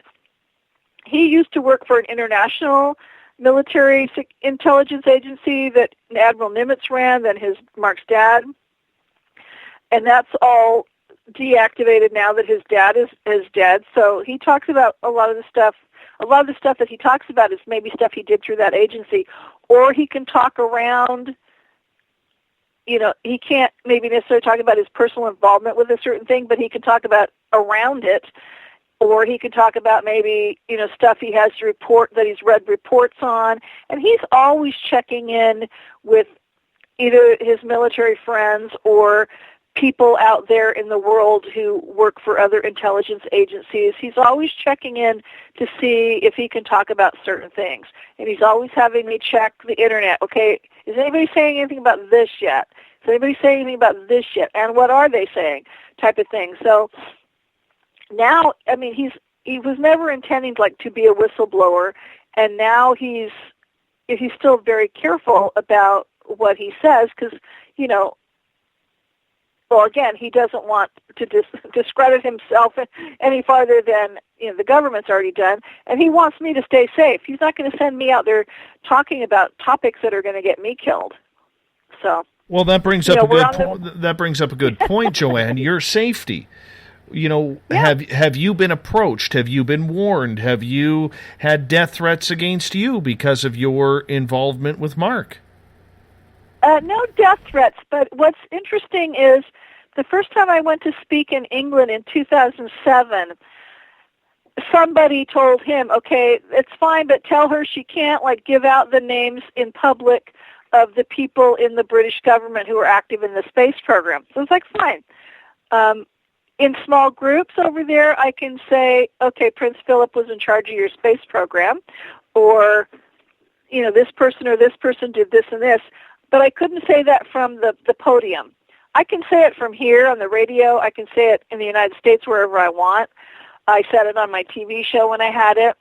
he used to work for an international military intelligence agency that Admiral Nimitz ran, then Mark's dad, and that's all deactivated now that his dad is dead. So he talks about a lot of the stuff that he talks about is maybe stuff he did through that agency, or he can talk around. He can't maybe necessarily talk about his personal involvement with a certain thing, but he can talk about around it. Or he could talk about maybe, stuff he has to report, that he's read reports on. And he's always checking in with either his military friends or people out there in the world who work for other intelligence agencies. He's always checking in to see if he can talk about certain things. And he's always having me check the Internet. Okay, is anybody saying anything about this yet? Is anybody saying anything about this yet? And what are they saying? Type of thing. So now, he was never intending to be a whistleblower, and now he's still very careful about what he says, because again, he doesn't want to discredit himself any farther than the government's already done, and he wants me to stay safe. He's not going to send me out there talking about topics that are going to get me killed. So, well, that brings up a good point, Joanne. Your safety. Have you been approached? Have you been warned? Have you had death threats against you because of your involvement with Mark? No death threats, but what's interesting is the first time I went to speak in England in 2007, somebody told him, okay, it's fine, but tell her she can't, like, give out the names in public of the people in the British government who are active in the space program. So it's like, fine. In small groups over there, I can say, okay, Prince Philip was in charge of your space program, or, you know, this person or this person did this and this. But I couldn't say that from the podium. I can say it from here on the radio. I can say it in the United States wherever I want. I said it on my TV show when I had it.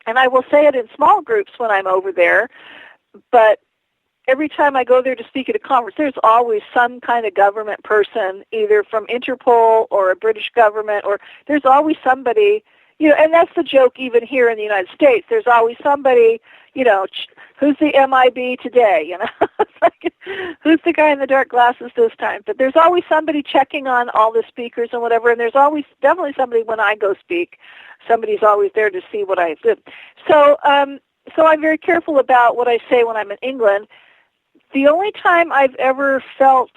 And I will say it in small groups when I'm over there. But every time I go there to speak at a conference, there's always some kind of government person, either from Interpol or a British government, or there's always somebody, you know, and that's the joke even here in the United States. There's always somebody, you know, who's the MIB today, you know? It's like, who's the guy in the dark glasses this time? But there's always somebody checking on all the speakers and whatever, and there's always definitely somebody when I go speak. Somebody's always there to see what I do. So I'm very careful about what I say when I'm in England. The only time I've ever felt,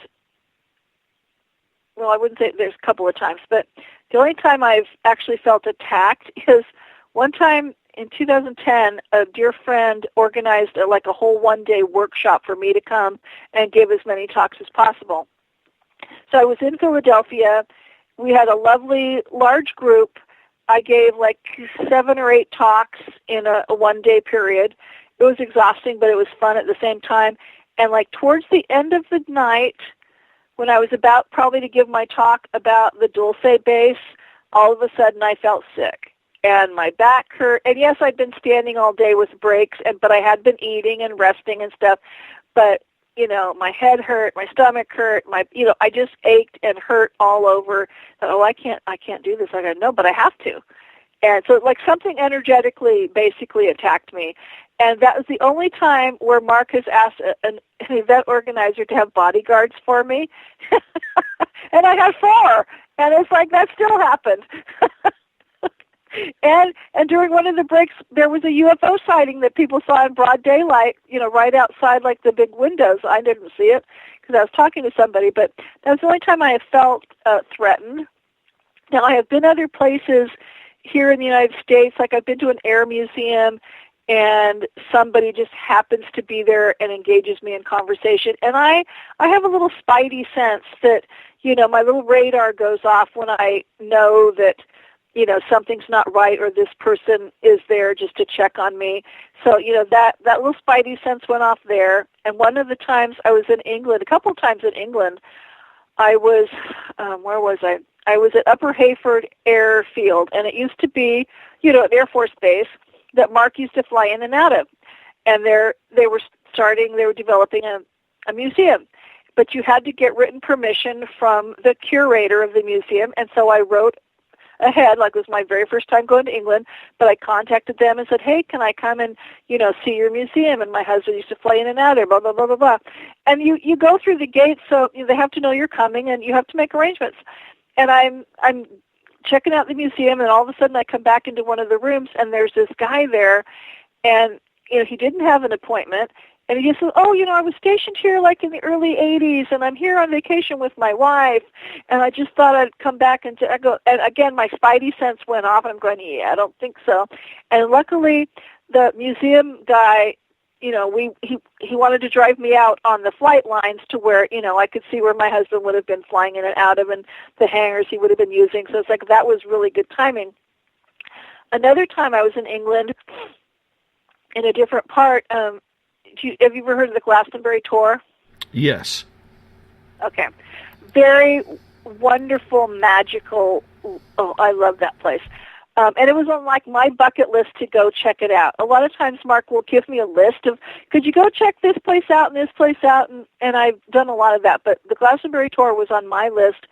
well, I wouldn't say there's a couple of times, but the only time I've actually felt attacked is one time in 2010, a dear friend organized a whole one-day workshop for me to come and give as many talks as possible. So I was in Philadelphia. We had a lovely, large group. I gave like 7 or 8 talks in a one-day period. It was exhausting, but it was fun at the same time. And like towards the end of the night, when I was about probably to give my talk about the Dulce base, all of a sudden I felt sick. And my back hurt. And yes, I'd been standing all day with breaks, but I had been eating and resting and stuff. But, you know, my head hurt, my stomach hurt, I just ached and hurt all over. Oh, I can't do this. I go, no, but I have to. And so like something energetically basically attacked me. And that was the only time where Mark has asked an event organizer to have bodyguards for me. And I had 4. And it's like that still happened. And during one of the breaks, there was a UFO sighting that people saw in broad daylight, you know, right outside like the big windows. I didn't see it because I was talking to somebody, but that was the only time I have felt threatened. Now, I have been other places here in the United States, like I've been to an air museum, and somebody just happens to be there and engages me in conversation. And I have a little spidey sense that, you know, my little radar goes off when I know that, you know, something's not right or this person is there just to check on me. So, you know, that little spidey sense went off there. And one of the times I was in England, a couple of times in England, I was, where was I? I was at Upper Hayford Airfield, and it used to be, you know, an Air Force base that Mark used to fly in and out of. And they were developing a museum. But you had to get written permission from the curator of the museum, and so I wrote ahead, like it was my very first time going to England, but I contacted them and said, hey, can I come and, you know, see your museum? And my husband used to fly in and out there, blah, blah, blah, blah, blah. And you go through the gates, so they have to know you're coming, and you have to make arrangements. And I'm checking out the museum, and all of a sudden I come back into one of the rooms, and there's this guy there, and, you know, he didn't have an appointment. And he just said, oh, you know, I was stationed here like in the early 80s, and I'm here on vacation with my wife, and I just thought I'd come back and go. And again, my spidey sense went off, and I'm going, yeah, I don't think so. And luckily, the museum guy, you know, he wanted to drive me out on the flight lines to where, you know, I could see where my husband would have been flying in and out of, and the hangars he would have been using. So it's like that was really good timing. Another time I was in England in a different part. Have you ever heard of the Glastonbury tour? Yes. Okay. Very wonderful, magical. Oh, I love that place. And it was on like my bucket list to go check it out. A lot of times Mark will give me a list of, could you go check this place out and this place out? And I've done a lot of that. But the Glastonbury tour was on my list.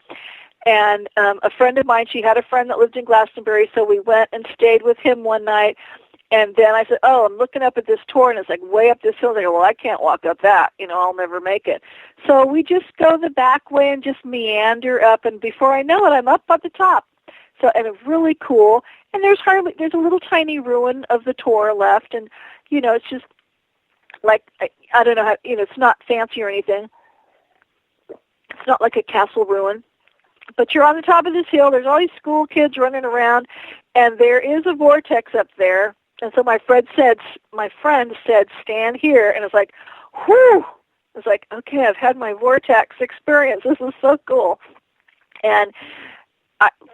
And a friend of mine, she had a friend that lived in Glastonbury, so we went and stayed with him one night. And then I said, oh, I'm looking up at this tour, and it's like way up this hill. They go, well, I can't walk up that. You know, I'll never make it. So we just go the back way and just meander up, and before I know it, I'm up at the top. So, and it's really cool. And there's a little tiny ruin of the tour left, and, you know, it's just like, I don't know how, you know, it's not fancy or anything. It's not like a castle ruin. But you're on the top of this hill. There's all these school kids running around, and there is a vortex up there. And so my friend said, stand here. And it's like, whew. It's like, okay, I've had my vortex experience. This is so cool. And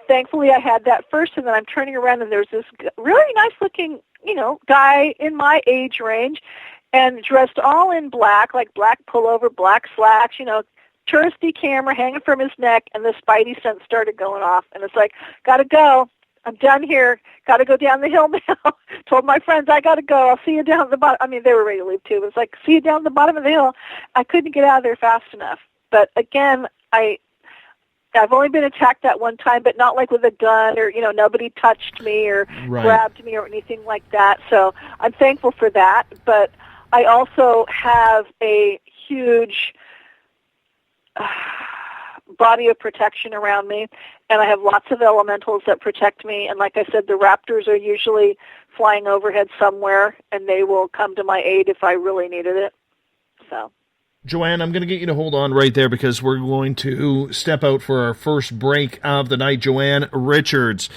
thankfully I had that first, and then I'm turning around, and there's this really nice-looking, guy in my age range, and dressed all in black, like black pullover, black slacks, touristy camera hanging from his neck, and the spidey sense started going off. And it's like, got to go. I'm done here. Got to go down the hill now. Told my friends, I got to go. I'll see you down at the bottom. I mean, they were ready to leave, too. It was like, see you down at the bottom of the hill. I couldn't get out of there fast enough. But, again, I've only been attacked that one time, but not like with a gun or, nobody touched me or grabbed me or anything like that. So I'm thankful for that. But I also have a huge body of protection around me, and I have lots of elementals that protect me. And like I said, the raptors are usually flying overhead somewhere, and they will come to my aid if I really needed it. So, Joanne, I'm going to get you to hold on right there because we're going to step out for our first break of the night. Joanne Richards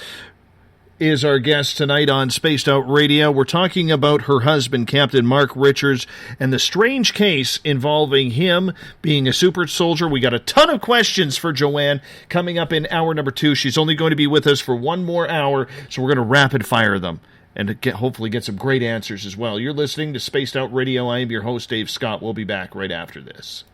is our guest tonight on Spaced Out Radio. We're talking about her husband, Captain Mark Richards, and the strange case involving him being a super soldier. We got a ton of questions for Joanne coming up in hour number 2. She's only going to be with us for one more hour, so we're going to rapid fire them and hopefully get some great answers as well. You're listening to Spaced Out Radio. I am your host, Dave Scott. We'll be back right after this.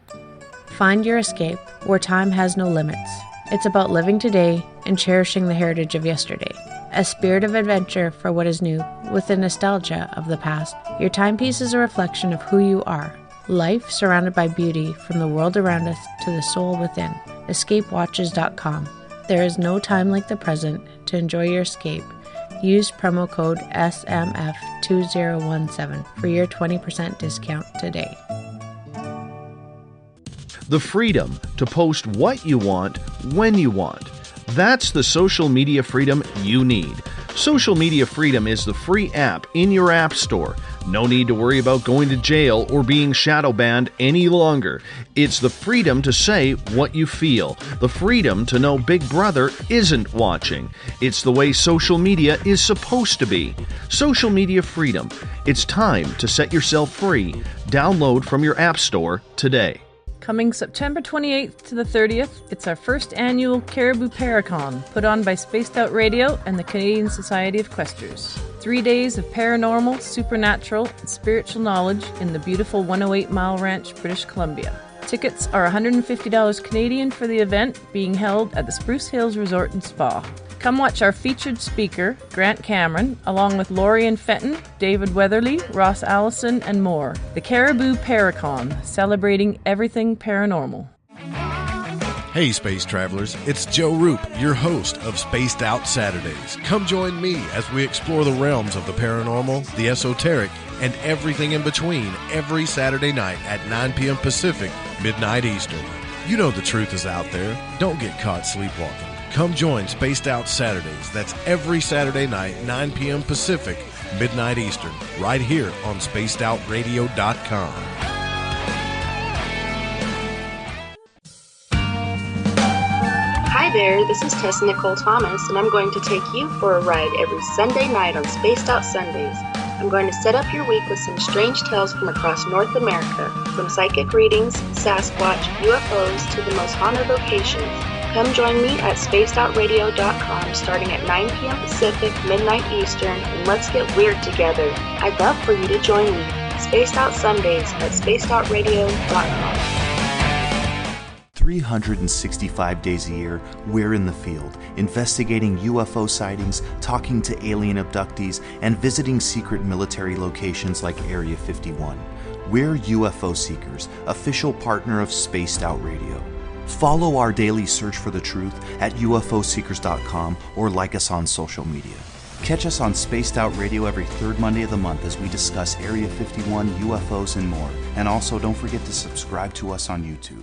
Find your escape where time has no limits. It's about living today and cherishing the heritage of yesterday. A spirit of adventure for what is new, with the nostalgia of the past. Your timepiece is a reflection of who you are. Life surrounded by beauty from the world around us to the soul within. EscapeWatches.com. There is no time like the present to enjoy your escape. Use promo code SMF2017 for your 20% discount today. The freedom to post what you want, when you want. That's the social media freedom you need. Social Media Freedom is the free app in your app store. No need to worry about going to jail or being shadow banned any longer. It's the freedom to say what you feel. The freedom to know Big Brother isn't watching. It's the way social media is supposed to be. Social Media Freedom. It's time to set yourself free. Download from your app store today. Coming September 28th to the 30th, it's our first annual Caribou Paracon, put on by Spaced Out Radio and the Canadian Society of Questers. 3 days of paranormal, supernatural, and spiritual knowledge in the beautiful 108 Mile Ranch, British Columbia. Tickets are $150 Canadian for the event, being held at the Spruce Hills Resort and Spa. Come watch our featured speaker, Grant Cameron, along with Lorian Fenton, David Weatherly, Ross Allison, and more. The Caribou Paracon, celebrating everything paranormal. Hey Space Travelers, it's Joe Roop, your host of Spaced Out Saturdays. Come join me as we explore the realms of the paranormal, the esoteric, and everything in between every Saturday night at 9 p.m. Pacific, midnight Eastern. You know the truth is out there. Don't get caught sleepwalking. Come join Spaced Out Saturdays. That's every Saturday night, 9 p.m. Pacific, midnight Eastern, right here on SpacedOutRadio.com. Hi there, this is Tessa Nicole Thomas, and I'm going to take you for a ride every Sunday night on Spaced Out Sundays. I'm going to set up your week with some strange tales from across North America, from psychic readings, Sasquatch, UFOs, to the most haunted locations. Come join me at SpacedOutRadio.com starting at 9 p.m. Pacific, midnight Eastern, and let's get weird together. I'd love for you to join me. Spaced Out Sundays at SpacedOutRadio.com. 365 days a year, we're in the field, investigating UFO sightings, talking to alien abductees, and visiting secret military locations like Area 51. We're UFO Seekers, official partner of Spaced Out Radio. Follow our daily search for the truth at ufoseekers.com or like us on social media. Catch us on Spaced Out Radio every third Monday of the month as we discuss Area 51, UFOs, and more. And also don't forget to subscribe to us on YouTube.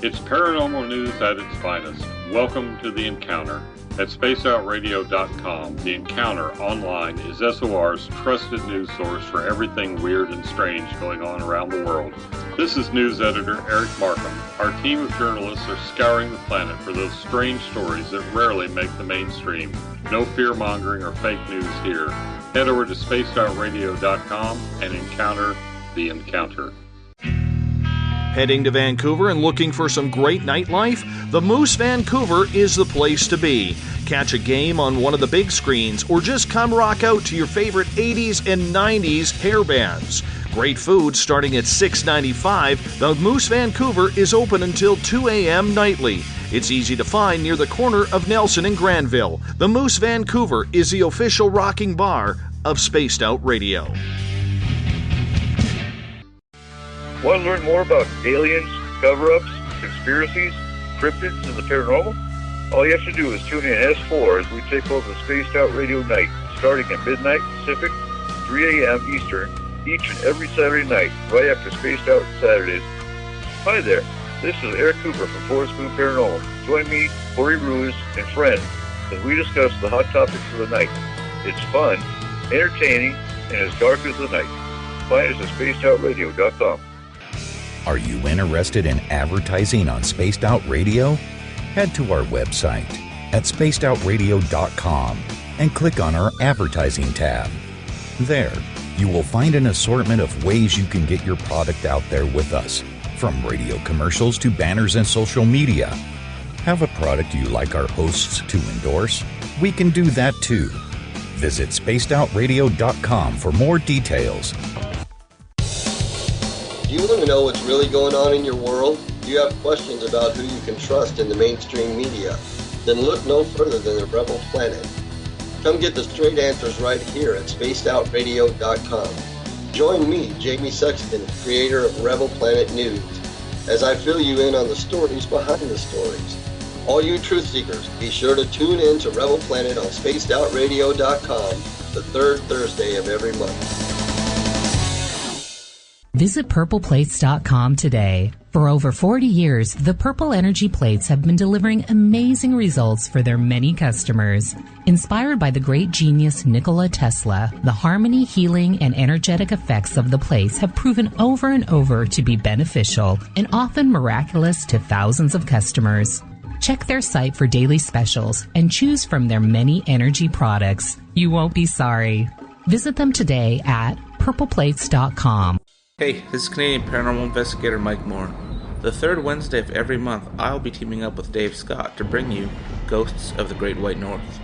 It's paranormal news at its finest. Welcome to The Encounter. At spaceoutradio.com, The Encounter online is SOR's trusted news source for everything weird and strange going on around the world. This is news editor Eric Markham. Our team of journalists are scouring the planet for those strange stories that rarely make the mainstream. No fear-mongering or fake news here. Head over to spaceoutradio.com and encounter The Encounter. Heading to Vancouver and looking for some great nightlife? The Moose Vancouver is the place to be. Catch a game on one of the big screens or just come rock out to your favorite 80s and 90s hair bands. Great food starting at $6.95. The Moose Vancouver is open until 2 a.m. nightly. It's easy to find near the corner of Nelson and Granville. The Moose Vancouver is the official rocking bar of Spaced Out Radio. Want to learn more about aliens, cover-ups, conspiracies, cryptids, and the paranormal? All you have to do is tune in S4 as we take over Spaced Out Radio Night, starting at midnight Pacific, 3 a.m. Eastern, each and every Saturday night, right after Spaced Out Saturdays. Hi there, this is Eric Cooper from Forest Moon Paranormal. Join me, Corey Ruiz, and friends as we discuss the hot topics of the night. It's fun, entertaining, and as dark as the night. Find us at spacedoutradio.com. Are you interested in advertising on Spaced Out Radio? Head to our website at spacedoutradio.com and click on our advertising tab. There, you will find an assortment of ways you can get your product out there with us, from radio commercials to banners and social media. Have a product you like our hosts to endorse? We can do that too. Visit spacedoutradio.com for more details. Do you want to know what's really going on in your world? Do you have questions about who you can trust in the mainstream media? Then look no further than the Rebel Planet. Come get the straight answers right here at spacedoutradio.com. Join me, Jamie Sexton, creator of Rebel Planet News, as I fill you in on the stories behind the stories. All you truth seekers, be sure to tune in to Rebel Planet on spacedoutradio.com the third Thursday of every month. Visit purpleplates.com today. For over 40 years, the Purple Energy Plates have been delivering amazing results for their many customers. Inspired by the great genius Nikola Tesla, the harmony, healing, and energetic effects of the plates have proven over and over to be beneficial and often miraculous to thousands of customers. Check their site for daily specials and choose from their many energy products. You won't be sorry. Visit them today at purpleplates.com. Hey, this is Canadian Paranormal Investigator Mike Moore. The third Wednesday of every month, I'll be teaming up with Dave Scott to bring you Ghosts of the Great White North.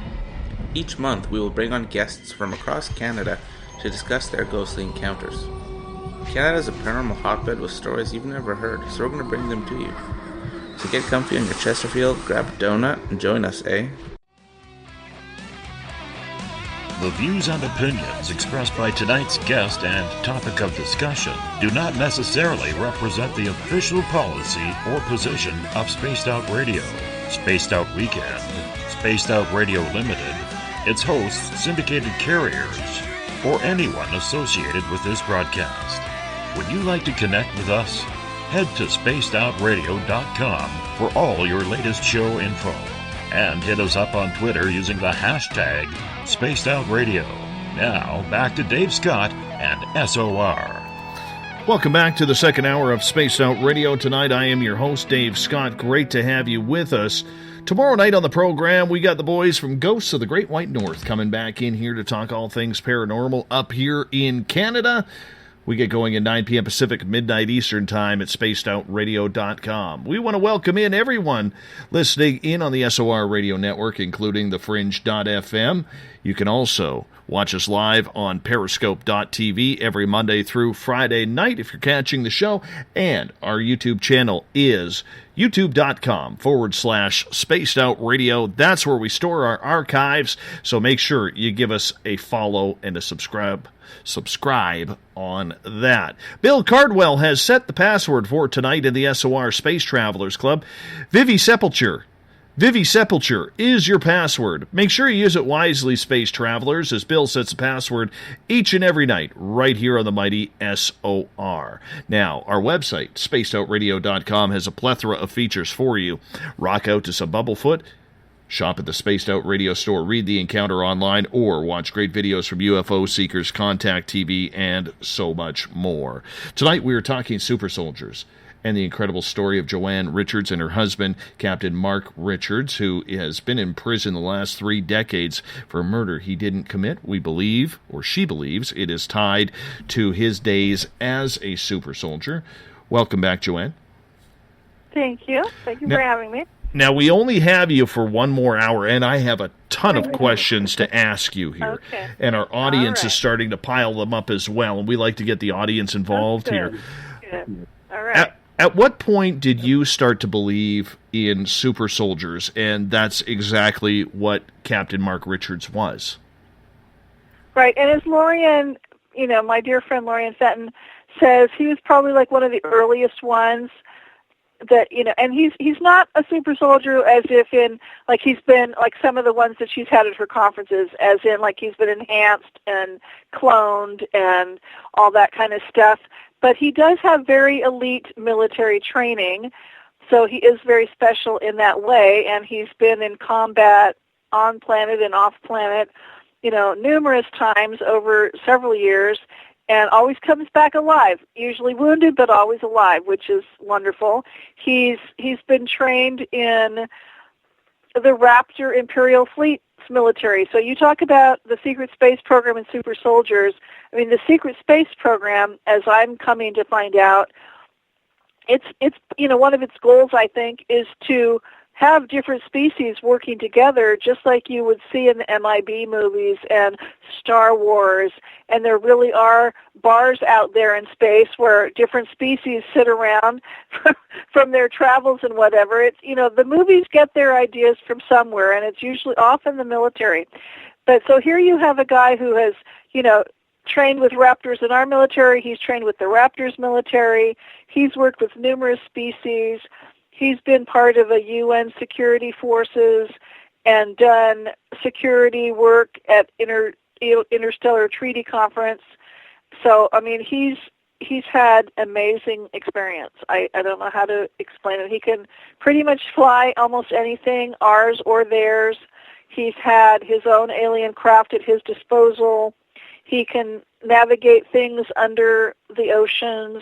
Each month, we will bring on guests from across Canada to discuss their ghostly encounters. Canada is a paranormal hotbed with stories you've never heard, so we're going to bring them to you. So get comfy on your Chesterfield, grab a donut, and join us, eh? The views and opinions expressed by tonight's guest and topic of discussion do not necessarily represent the official policy or position of Spaced Out Radio, Spaced Out Weekend, Spaced Out Radio Limited, its hosts, syndicated carriers, or anyone associated with this broadcast. Would you like to connect with us? Head to spacedoutradio.com for all your latest show info. And hit us up on Twitter using the hashtag SpacedOutRadio. Now, back to Dave Scott and SOR. Welcome back to the second hour of Spaced Out Radio. Tonight, I am your host, Dave Scott. Great to have you with us. Tomorrow night on the program, we got the boys from Ghosts of the Great White North coming back in here to talk all things paranormal up here in Canada. We get going at 9 p.m. Pacific, midnight Eastern Time at spacedoutradio.com. We want to welcome in everyone listening in on the SOR Radio Network, including the Fringe.fm. You can also watch us live on Periscope.tv every Monday through Friday night if you're catching the show. And our YouTube channel is youtube.com/Spaced Out Radio. That's where we store our archives. So make sure you give us a follow and a subscribe on that. Bill Cardwell has set the password for tonight in the SOR Space Travelers Club. Vivi Sepulture Vivisepulture is your password. Make sure you use it wisely, space travelers, as Bill sets the password each and every night right here on the mighty SOR. Now, our website, spacedoutradio.com, has a plethora of features for you. Rock out to some Bumblefoot, shop at the Spaced Out Radio store, read The Encounter online, or watch great videos from UFO Seekers, Contact TV, and so much more. Tonight we are talking super soldiers and the incredible story of Joanne Richards and her husband, Captain Mark Richards, who has been in prison the last 3 decades for a murder he didn't commit. We believe, or she believes, it is tied to his days as a super soldier. Welcome back, Joanne. Thank you. Thank you for having me. Now, we only have you for 1 more hour, and I have a ton of questions to ask you here. Okay. And our audience is starting to pile them up as well, and we like to get the audience involved here. Good. All right. At what point did you start to believe in super soldiers? And that's exactly what Captain Mark Richards was. Right. And as Lorian, my dear friend Lorian Fenton says, he was probably like one of the earliest ones that, and he's not a super soldier as if in, like he's been, like some of the ones that she's had at her conferences, as in like he's been enhanced and cloned and all that kind of stuff. But he does have very elite military training, so he is very special in that way, and he's been in combat on planet and off planet, numerous times over several years, and always comes back alive, usually wounded, but always alive, which is wonderful. He's been trained in the Raptor Imperial Fleet military. So you talk about the secret space program and super soldiers. I mean, the secret space program, as I'm coming to find out, it's one of its goals, I think, is to have different species working together, just like you would see in the MIB movies and Star Wars. And there really are bars out there in space where different species sit around from their travels and whatever. It's, the movies get their ideas from somewhere, and it's usually often the military. But so here you have a guy who has, trained with raptors in our military. He's trained with the Raptors military. He's worked with numerous species. He's been part of a UN security forces and done security work at Interstellar Treaty Conference. So, I mean, he's had amazing experience. I don't know how to explain it. He can pretty much fly almost anything, ours or theirs. He's had his own alien craft at his disposal. He can navigate things under the oceans,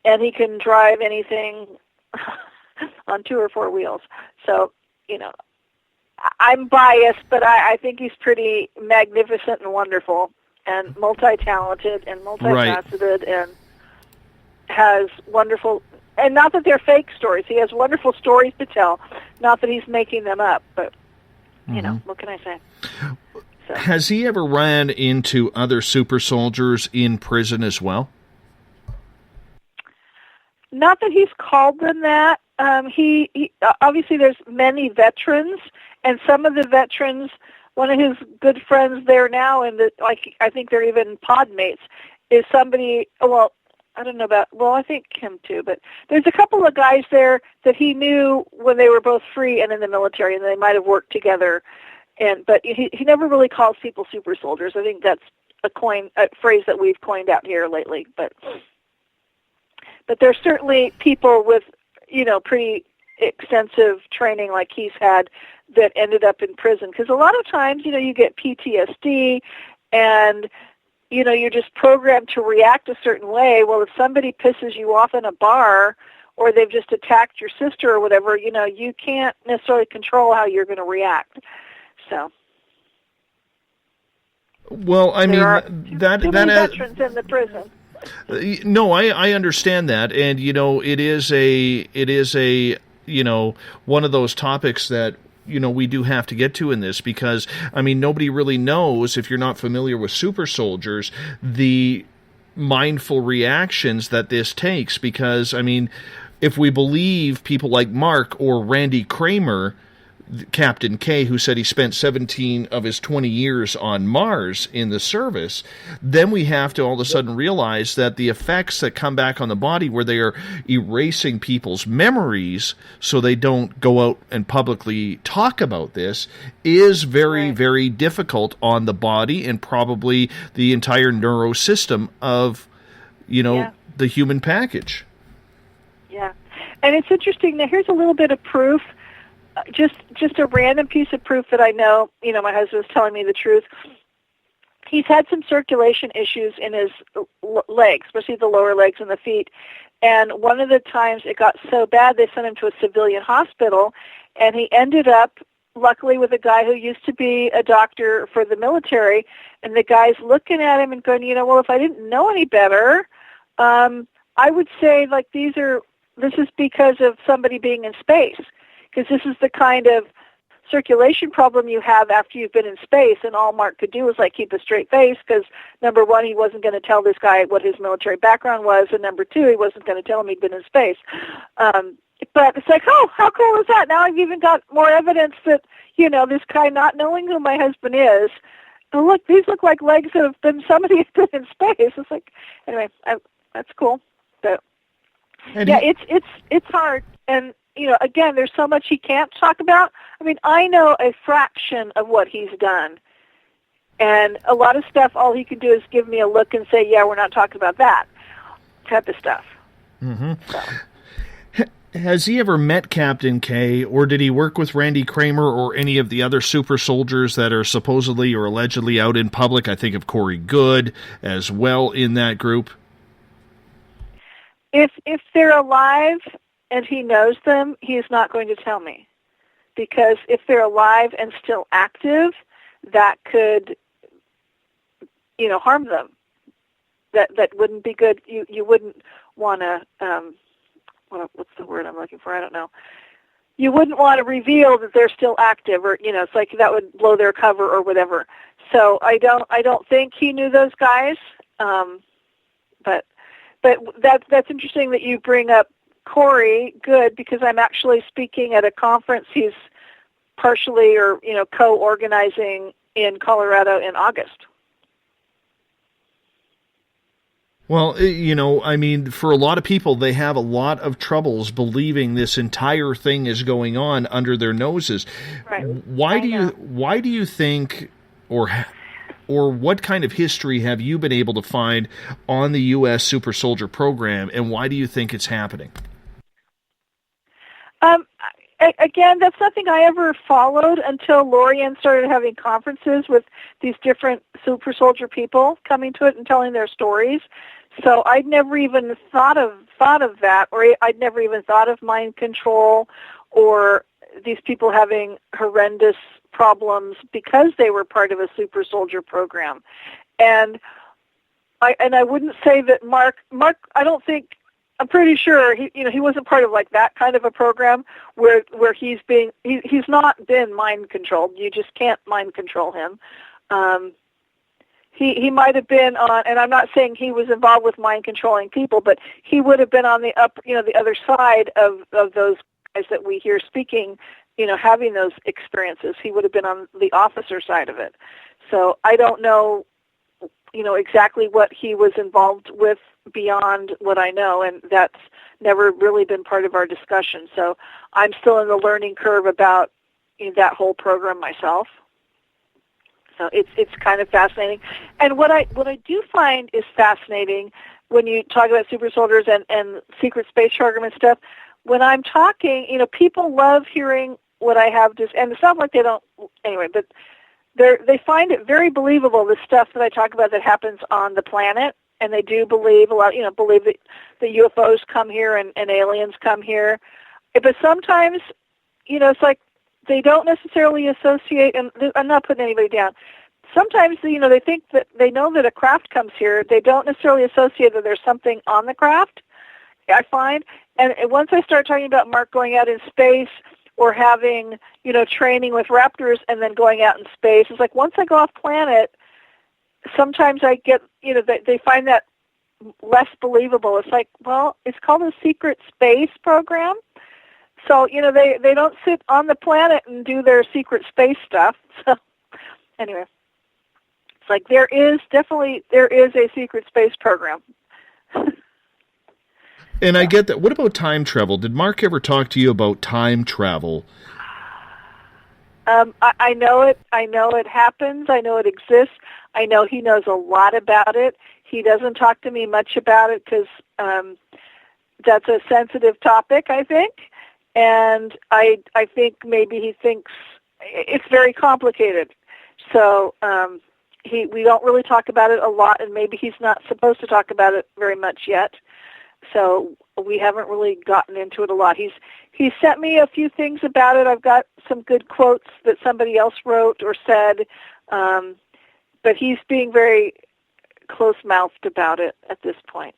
and he can drive anything on 2 or 4 wheels. So, I'm biased, but I think he's pretty magnificent and wonderful and multi-talented and multifaceted and has wonderful, and not that they're fake stories. He has wonderful stories to tell, not that he's making them up, but, what can I say? So. Has he ever ran into other super soldiers in prison as well? Not that he's called them that. He obviously there's many veterans, and some of the veterans, one of his good friends there now, and I think they're even pod mates, is somebody. Well, I don't know about. Well, I think him too. But there's a couple of guys there that he knew when they were both free and in the military, and they might have worked together. But he never really calls people super soldiers. I think that's a phrase that we've coined out here lately. But there's certainly people with, pretty extensive training like he's had that ended up in prison. Because a lot of times, you get PTSD and, you're just programmed to react a certain way. Well, if somebody pisses you off in a bar or they've just attacked your sister or whatever, you can't necessarily control how you're going to react. So. Well, I mean, that veterans in the prison. No, I understand that, and it is a one of those topics that we do have to get to in this, because I mean nobody really knows, if you're not familiar with super soldiers, the mindful reactions that this takes. Because I mean, if we believe people like Mark or Randy Kramer, Captain K, who said he spent 17 of his 20 years on Mars in the service, then we have to all of a sudden realize that the effects that come back on the body, where they are erasing people's memories so they don't go out and publicly talk about this, is very, very difficult on the body and probably the entire neurosystem of, the human package. Yeah. And it's interesting. Now, here's a little bit of proof. Just a random piece of proof that I know, my husband was telling me the truth. He's had some circulation issues in his legs, especially the lower legs and the feet. And one of the times it got so bad, they sent him to a civilian hospital, and he ended up, luckily, with a guy who used to be a doctor for the military. And the guy's looking at him and going, well, if I didn't know any better, I would say, this is because of somebody being in space. Because this is the kind of circulation problem you have after you've been in space, and all Mark could do was keep a straight face, because number one, he wasn't going to tell this guy what his military background was, and number two, he wasn't going to tell him he'd been in space. But it's how cool is that? Now I've even got more evidence that, this guy not knowing who my husband is, oh, look, these look like legs that have been, somebody has been in space. It's anyway, that's cool. But it's hard. And again, there's so much he can't talk about. I mean, I know a fraction of what he's done. And a lot of stuff, all he can do is give me a look and say, yeah, we're not talking about that type of stuff. Mm-hmm. So. Has he ever met Captain K, or did he work with Randy Kramer or any of the other super soldiers that are supposedly or allegedly out in public? I think of Corey Good as well in that group. If they're alive and he knows them, he is not going to tell me. Because if they're alive and still active, that could, harm them. That wouldn't be good. You wouldn't want to, what's the word I'm looking for? I don't know. You wouldn't want to reveal that they're still active, or, it's like that would blow their cover or whatever. So I don't think he knew those guys. But that's interesting that you bring up Corey Good, because I'm actually speaking at a conference he's partially or co-organizing in Colorado in August. Well, I mean, for a lot of people, they have a lot of troubles believing this entire thing is going on under their noses. Right. Why do you think, or what kind of history have you been able to find on the U.S. Super Soldier program, and why do you think it's happening? Again, that's nothing I ever followed until Lorian started having conferences with these different super soldier people coming to it and telling their stories. So I'd never even thought of that, or I'd never even thought of mind control or these people having horrendous problems because they were part of a super soldier program. And I wouldn't say that Mark, I'm pretty sure he wasn't part of that kind of a program where he's not been mind controlled. You just can't mind control him. He might have been on, and I'm not saying he was involved with mind controlling people, but he would have been on the other side of those guys that we hear speaking, having those experiences. He would have been on the officer side of it. So I don't know, exactly what he was involved with beyond what I know, and that's never really been part of our discussion. So I'm still in the learning curve about that whole program myself. So it's kind of fascinating. And what I do find is fascinating when you talk about super soldiers and secret space program and stuff, when I'm talking, people love hearing what I have to, and it's not like they don't anyway, but they find it very believable, the stuff that I talk about that happens on the planet. And they do believe believe that the UFOs come here and aliens come here. But sometimes, it's like they don't necessarily associate, and I'm not putting anybody down. Sometimes, they think that they know that a craft comes here. They don't necessarily associate that there's something on the craft, I find. And once I start talking about Mark going out in space or having, training with raptors and then going out in space, it's like once I go off planet, sometimes I get, they find that less believable. It's like, well, it's called a secret space program. So, they don't sit on the planet and do their secret space stuff. So, anyway, it's like there is a secret space program. And I get that. What about time travel? Did Mark ever talk to you about time travel? I know it. I know it happens. I know it exists. I know he knows a lot about it. He doesn't talk to me much about it because that's a sensitive topic, I think. And I think maybe he thinks it's very complicated. So we don't really talk about it a lot, and maybe he's not supposed to talk about it very much yet. So we haven't really gotten into it a lot. He sent me a few things about it. I've got some good quotes that somebody else wrote or said, but he's being very close-mouthed about it at this point.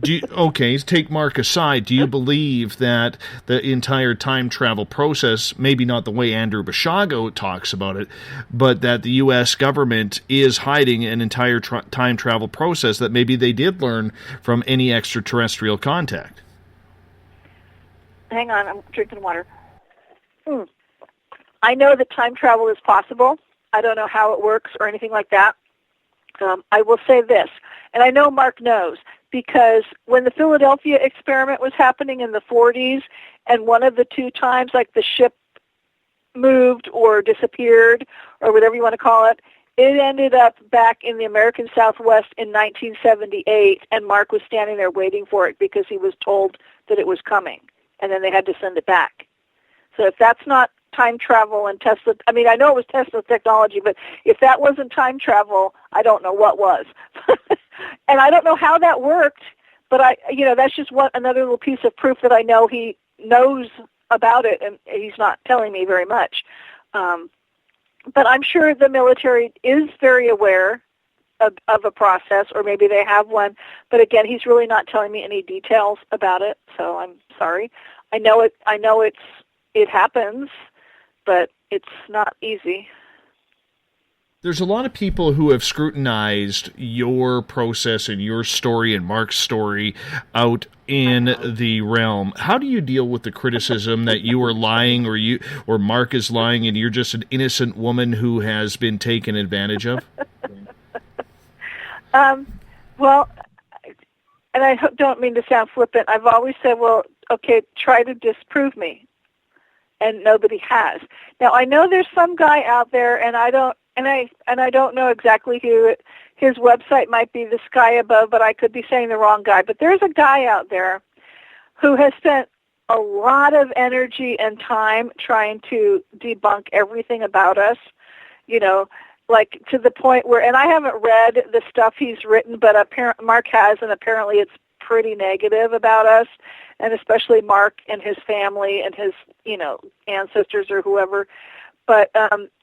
Okay, take Mark aside. Do you believe that the entire time travel process, maybe not the way Andrew Bashago talks about it, but that the U.S. government is hiding an entire time travel process that maybe they did learn from any extraterrestrial contact? Hang on, I'm drinking water. I know that time travel is possible. I don't know how it works or anything like that. I will say this, and I know Mark knows, because when the Philadelphia experiment was happening in the 40s, and one of the two times, like the ship moved or disappeared, or whatever you want to call it, it ended up back in the American Southwest in 1978, and Mark was standing there waiting for it because he was told that it was coming, and then they had to send it back. So if that's not time travel and Tesla, I mean, I know it was Tesla technology, but if that wasn't time travel, I don't know what was. And I don't know how that worked, but that's just another little piece of proof that I know he knows about it, and he's not telling me very much. But I'm sure the military is very aware of a process, or maybe they have one. But again, he's really not telling me any details about it, so I'm sorry. I know it happens, but it's not easy. There's a lot of people who have scrutinized your process and your story and Mark's story out in the realm. How do you deal with the criticism that you are lying, or Mark is lying, and you're just an innocent woman who has been taken advantage of? Well, and I don't mean to sound flippant. I've always said, well, okay, try to disprove me, and nobody has. Now I know there's some guy out there, and I don't know exactly who. His website might be The Sky Above, but I could be saying the wrong guy. But there's a guy out there who has spent a lot of energy and time trying to debunk everything about us, like to the point where, and I haven't read the stuff he's written, but Mark has, and apparently it's pretty negative about us, and especially Mark and his family and his, ancestors or whoever. But,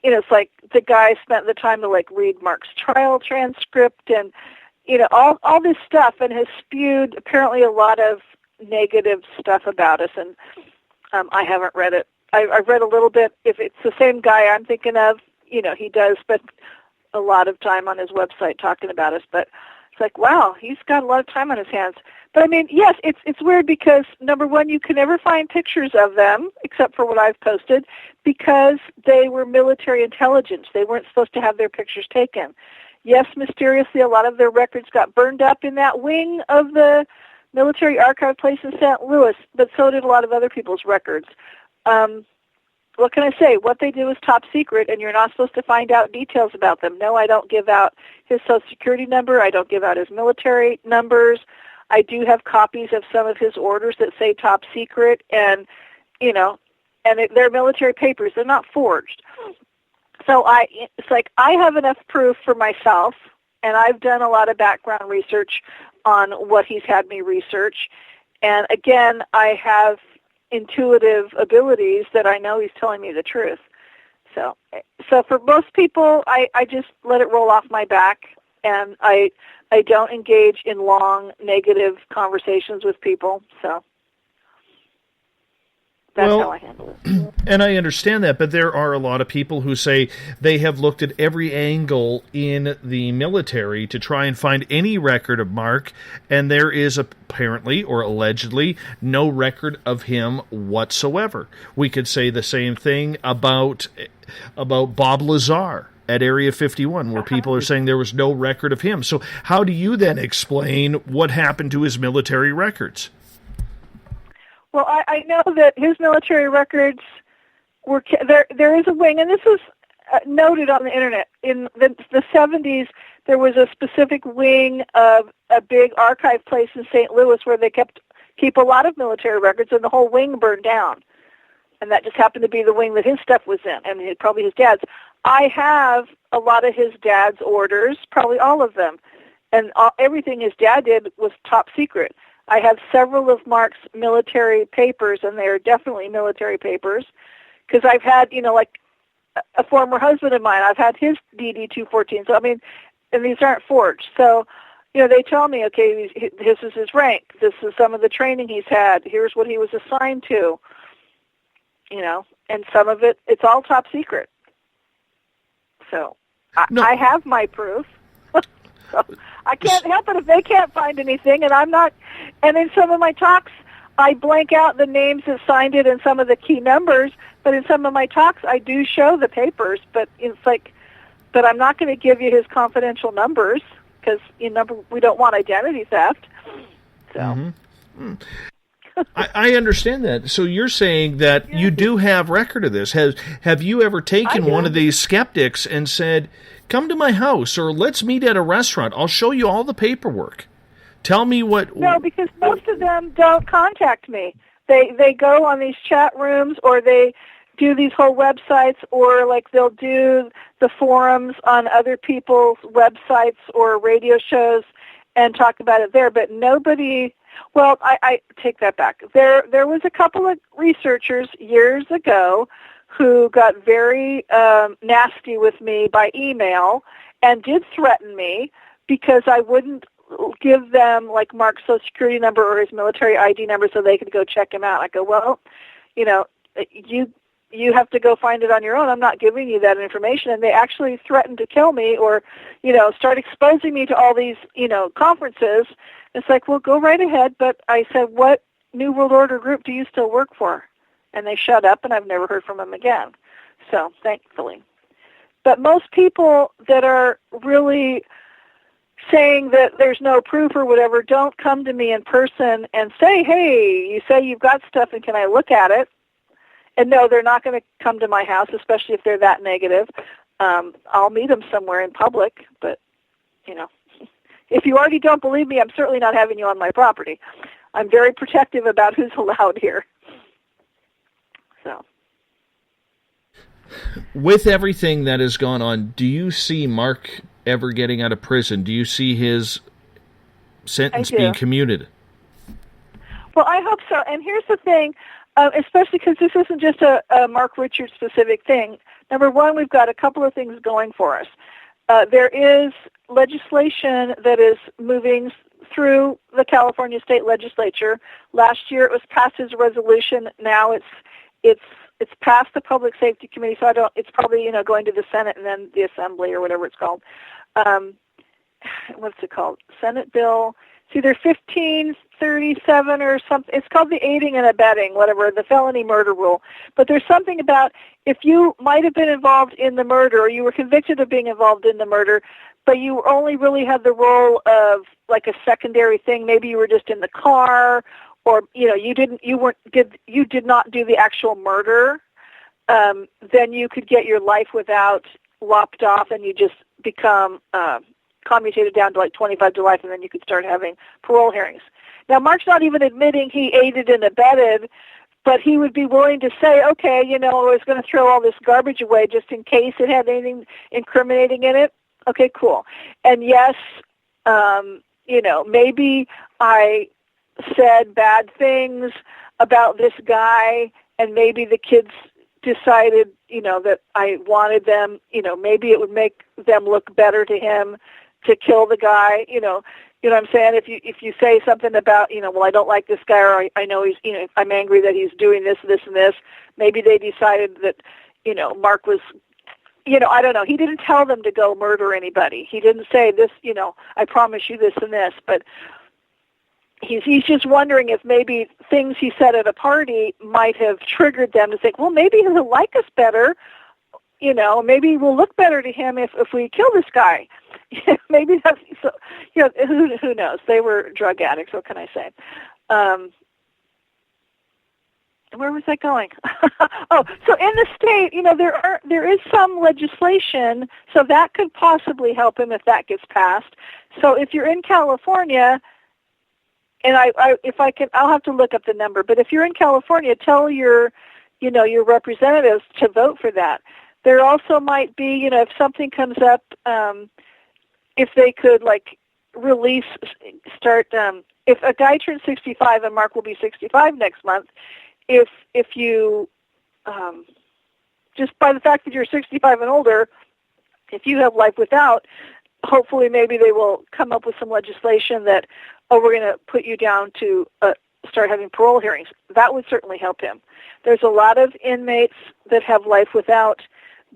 it's like the guy spent the time to, read Mark's trial transcript and, all this stuff, and has spewed apparently a lot of negative stuff about us, and I haven't read it. I've read a little bit. If it's the same guy I'm thinking of, he does spend a lot of time on his website talking about us, but it's like, wow, he's got a lot of time on his hands. But I mean, yes, it's weird because, number one, you can never find pictures of them, except for what I've posted, because they were military intelligence. They weren't supposed to have their pictures taken. Yes, mysteriously, a lot of their records got burned up in that wing of the military archive place in St. Louis, but so did a lot of other people's records. What can I say? What they do is top secret, and you're not supposed to find out details about them. No, I don't give out his Social Security number. I don't give out his military numbers. I do have copies of some of his orders that say top secret, and, they're military papers. They're not forged. So it's like I have enough proof for myself, and I've done a lot of background research on what he's had me research. And, again, I have intuitive abilities that I know he's telling me the truth. So for most people, I just let it roll off my back, and I don't engage in long negative conversations with people. So That's Well, how I handle it. And I understand that, but there are a lot of people who say they have looked at every angle in the military to try and find any record of Mark, and there is apparently, or allegedly, no record of him whatsoever. We could say the same thing about Bob Lazar at Area 51, where people are saying there was no record of him. So how do you then explain what happened to his military records? Well, I know that his military records were there. There is a wing, and this was noted on the internet. In the 70s, there was a specific wing of a big archive place in St. Louis where they keep a lot of military records, and the whole wing burned down. And that just happened to be the wing that his stuff was in, and probably his dad's. I have a lot of his dad's orders, probably all of them, and everything his dad did was top secret. I have several of Mark's military papers, and they are definitely military papers, because I've had, like a former husband of mine, I've had his DD-214. So, I mean, and these aren't forged. So, they tell me, okay, this is his rank. This is some of the training he's had. Here's what he was assigned to, and some of it, it's all top secret. So, I have my proof. So I can't help it if they can't find anything, and I'm not. And in some of my talks, I blank out the names that signed it and some of the key numbers. But in some of my talks, I do show the papers. But it's but I'm not going to give you his confidential numbers because we don't want identity theft. So. Mm-hmm. I understand that. So you're saying that you do have record of this. Have you ever taken one of these skeptics and said, come to my house or let's meet at a restaurant. I'll show you all the paperwork. Tell me what... No, because most of them don't contact me. They go on these chat rooms or they do these whole websites or they'll do the forums on other people's websites or radio shows and talk about it there. But nobody... Well, I take that back. There was a couple of researchers years ago who got very nasty with me by email and did threaten me because I wouldn't give them Mark's Social Security number or his military ID number so they could go check him out. I go, well, you have to go find it on your own. I'm not giving you that information. And they actually threatened to kill me or, start exposing me to all these, conferences. It's well, go right ahead. But I said, what New World Order group do you still work for? And they shut up, and I've never heard from them again. So, thankfully. But most people that are really saying that there's no proof or whatever don't come to me in person and say, hey, you say you've got stuff, and can I look at it? And no, they're not going to come to my house, especially if they're that negative. I'll meet them somewhere in public, but, if you already don't believe me, I'm certainly not having you on my property. I'm very protective about who's allowed here. So, with everything that has gone on, do you see Mark ever getting out of prison? Do you see his sentence being commuted? Well, I hope so. And here's the thing, especially because this isn't just a Mark Richards specific thing. Number one, we've got a couple of things going for us. There is legislation that is moving through the California State Legislature. Last year it was passed as a resolution. Now it's passed the Public Safety Committee, so it's probably going to the Senate and then the Assembly or whatever it's called. What's it called? Senate bill. It's either 1537 or something. It's called the aiding and abetting, whatever, the felony murder rule. But there's something about if you might have been involved in the murder or you were convicted of being involved in the murder, but you only really had the role of a secondary thing. Maybe you were just in the car, or you did not do the actual murder. Then you could get your life without lopped off, and you just become commutated down to 25 to life, and then you could start having parole hearings. Now, Mark's not even admitting he aided and abetted, but he would be willing to say, okay, I was going to throw all this garbage away just in case it had anything incriminating in it. Okay, cool. And yes, maybe I said bad things about this guy, and maybe the kids decided, that I wanted them, maybe it would make them look better to him to kill the guy. You know what I'm saying? If you say something about, well, I don't like this guy, or I know he's, I'm angry that he's doing this, this, and this. Maybe they decided that, Mark was, I don't know. He didn't tell them to go murder anybody. He didn't say this, I promise you this and this. But he's just wondering if maybe things he said at a party might have triggered them to think, well, maybe he'll like us better. Maybe we'll look better to him if we kill this guy. Maybe that's, so, who knows? They were drug addicts. What can I say? Where was I going? Oh, so in the state, there is some legislation, so that could possibly help him if that gets passed. So if you're in California, and I'll have to look up the number, but if you're in California, tell your representatives to vote for that. There also might be, if something comes up, if they could if a guy turns 65, and Mark will be 65 next month, if you, just by the fact that you're 65 and older, if you have life without, hopefully maybe they will come up with some legislation that, we're going to put you down to start having parole hearings. That would certainly help him. There's a lot of inmates that have life without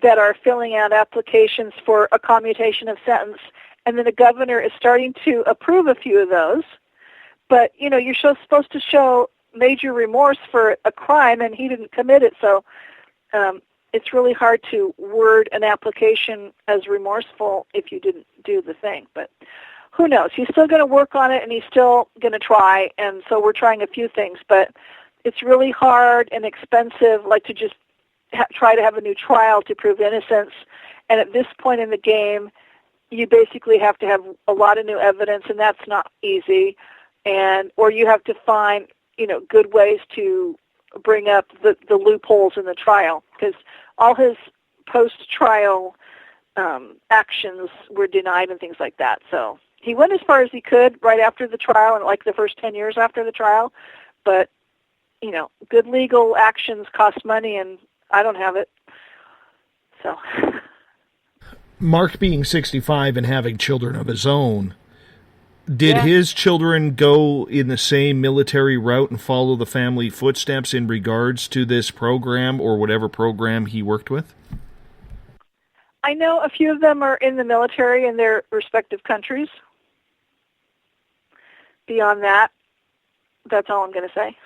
that are filling out applications for a commutation of sentence, and then the governor is starting to approve a few of those. But, you're supposed to show major remorse for a crime, and he didn't commit it, so it's really hard to word an application as remorseful if you didn't do the thing. But who knows? He's still going to work on it, and he's still going to try, and so we're trying a few things. But it's really hard and expensive, to just try to have a new trial to prove innocence. And at this point in the game, you basically have to have a lot of new evidence, and that's not easy. Or you have to find, good ways to bring up the loopholes in the trial, because all his post-trial actions were denied and things like that. So he went as far as he could right after the trial, and the first 10 years after the trial. But, good legal actions cost money, and I don't have it. So Mark being 65 and having children of his own, did his children go in the same military route and follow the family footsteps in regards to this program or whatever program he worked with? I know a few of them are in the military in their respective countries. Beyond that, that's all I'm going to say.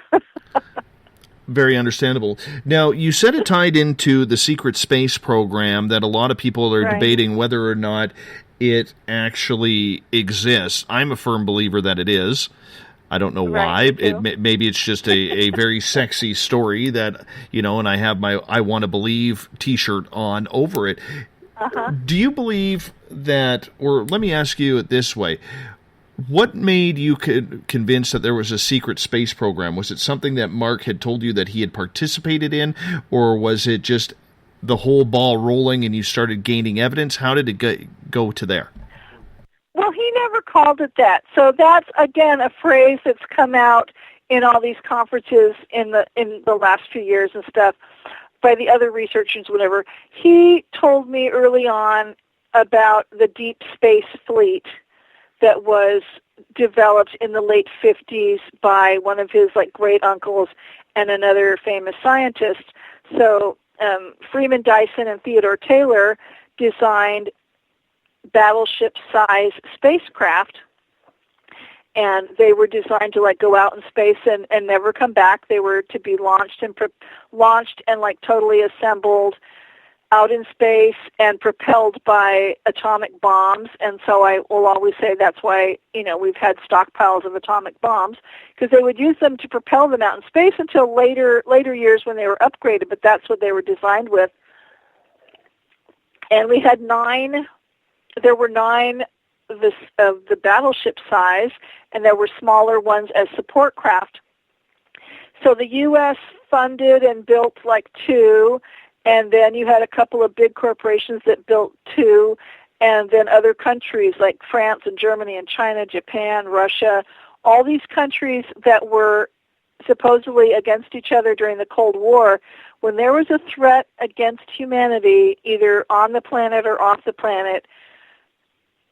Very understandable. Now, you said it tied into the secret space program that a lot of people are debating whether or not it actually exists. I'm a firm believer that it is. I don't know why. Maybe it's just a very sexy story that, and I have my I Want to Believe t-shirt on over it. Do you believe that, or let me ask you it this way, what made you convinced that there was a secret space program? Was it something that Mark had told you that he had participated in, or was it just the whole ball rolling and you started gaining evidence? How did it go to there? Well, he never called it that. So that's, again, a phrase that's come out in all these conferences in the last few years and stuff by the other researchers, whatever. He told me early on about the deep space fleet that was developed in the late 50s by one of his great uncles and another famous scientist. So Freeman Dyson and Theodore Taylor designed battleship-size spacecraft, and they were designed to go out in space and never come back. They were to be launched and totally assembled out in space and propelled by atomic bombs. And so I will always say that's why, we've had stockpiles of atomic bombs, because they would use them to propel them out in space until later years when they were upgraded, but that's what they were designed with. And we had 9 of the battleship size, and there were smaller ones as support craft. So the U.S. funded and built 2, and then you had a couple of big corporations that built 2, and then other countries like France and Germany and China, Japan, Russia, all these countries that were supposedly against each other during the Cold War. When there was a threat against humanity, either on the planet or off the planet,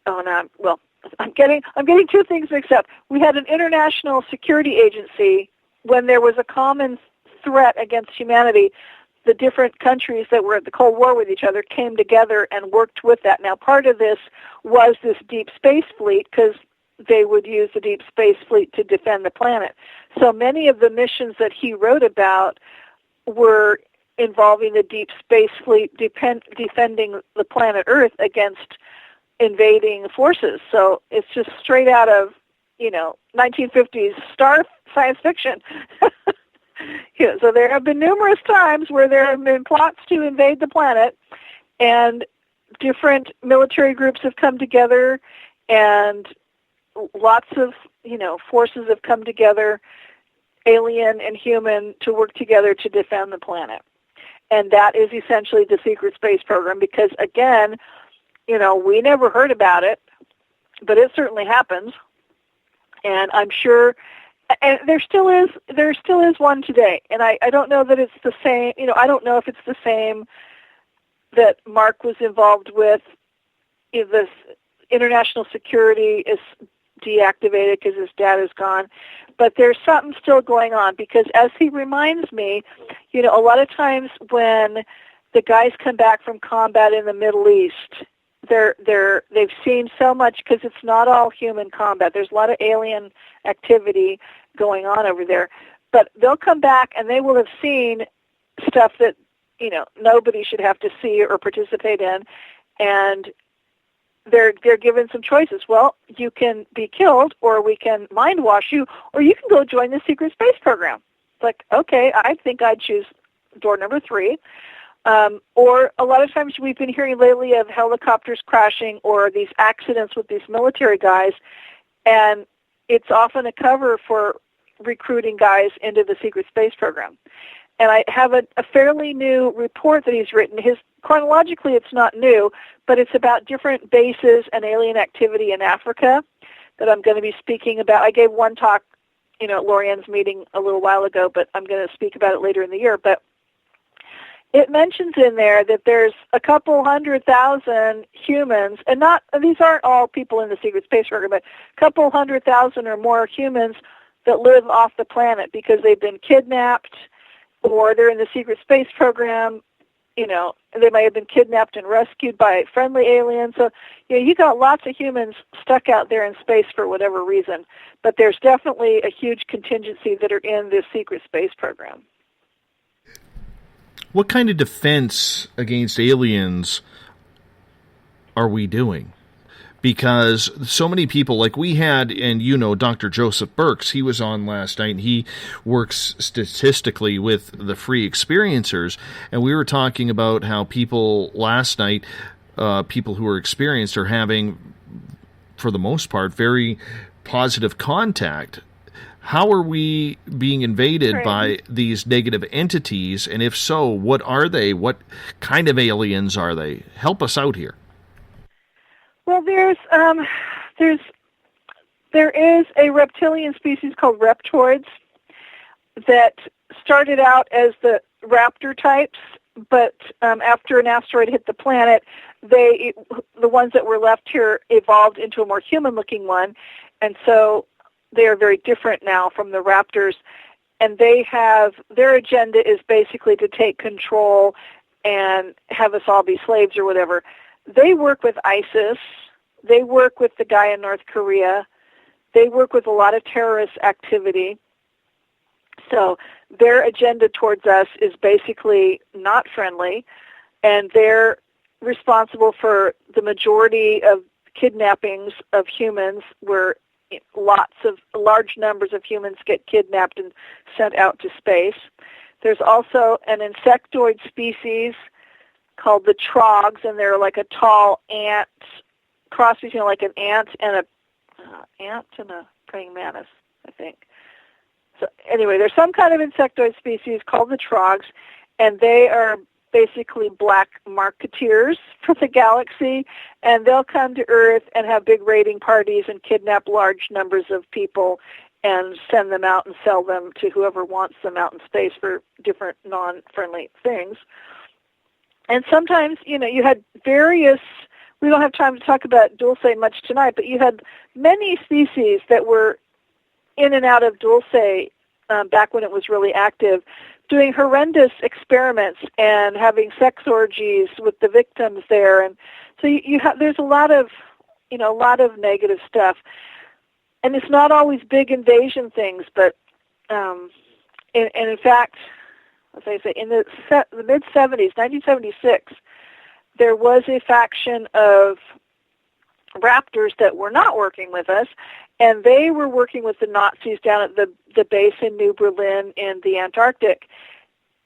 oh no, well, I'm getting two things mixed up. We had an international security agency when there was a common threat against humanity. The different countries that were at the Cold War with each other came together and worked with that. Now, part of this was this deep space fleet, because they would use the deep space fleet to defend the planet. So many of the missions that he wrote about were involving the deep space fleet defending the planet Earth against invading forces. So it's just straight out of, 1950s star science fiction. So there have been numerous times where there have been plots to invade the planet, and different military groups have come together, and lots of, forces have come together, alien and human, to work together to defend the planet. And that is essentially the secret space program, because, again, we never heard about it, but it certainly happens. And I'm sure, and there still is one today. And I don't know that it's the same, I don't know if it's the same that Mark was involved with. This international security is deactivated because his dad is gone. But there's something still going on, because as he reminds me, a lot of times when the guys come back from combat in the Middle East, they've seen so much, because it's not all human combat. There's a lot of alien activity going on over there. But they'll come back and they will have seen stuff that, nobody should have to see or participate in, and they're given some choices. Well, you can be killed, or we can mind wash you, or you can go join the secret space program. It's like, okay, I think I'd choose door number 3. Or a lot of times we've been hearing lately of helicopters crashing or these accidents with these military guys, and it's often a cover for recruiting guys into the secret space program. And I have a fairly new report that he's written. Chronologically, it's not new, but it's about different bases and alien activity in Africa that I'm going to be speaking about. I gave one talk, at Lorianne's meeting a little while ago, but I'm going to speak about it later in the year. But it mentions in there that there's a couple 100,000 humans, and these aren't all people in the secret space program, but a couple 100,000 or more humans that live off the planet because they've been kidnapped, or they're in the secret space program. They might have been kidnapped and rescued by friendly aliens. So, you got lots of humans stuck out there in space for whatever reason. But there's definitely a huge contingency that are in this secret space program. What kind of defense against aliens are we doing? Because so many people, like we had, and Dr. Joseph Burks, he was on last night, and he works statistically with the free experiencers, and we were talking about how people last night, people who are experienced, are having, for the most part, very positive contact. How are we being invaded by these negative entities, and if so, what are they? What kind of aliens are they? Help us out here. Well, there is a reptilian species called reptoids that started out as the raptor types, but after an asteroid hit the planet, the ones that were left here evolved into a more human-looking one, and so they are very different now from the raptors. And their agenda is basically to take control and have us all be slaves or whatever. They work with ISIS. They work with the guy in North Korea. They work with a lot of terrorist activity. So their agenda towards us is basically not friendly, and they're responsible for the majority of kidnappings of humans, where large numbers of humans get kidnapped and sent out to space. There's also an insectoid species called the trogs, and they're like a tall ant, cross between like an ant and a praying mantis, I think. So anyway, there's some kind of insectoid species called the trogs, and they are basically black marketeers for the galaxy, and they'll come to Earth and have big raiding parties and kidnap large numbers of people and send them out and sell them to whoever wants them out in space for different non-friendly things. And sometimes, you had various we don't have time to talk about dulce much tonight, but you had many species that were in and out of dulce back when it was really active, doing horrendous experiments and having sex orgies with the victims there. And so there's a lot of negative stuff. And it's not always big invasion things, but and in fact, as I say, in the mid-'70s, 1976, there was a faction of raptors that were not working with us, and they were working with the Nazis down at the base in New Berlin in the Antarctic.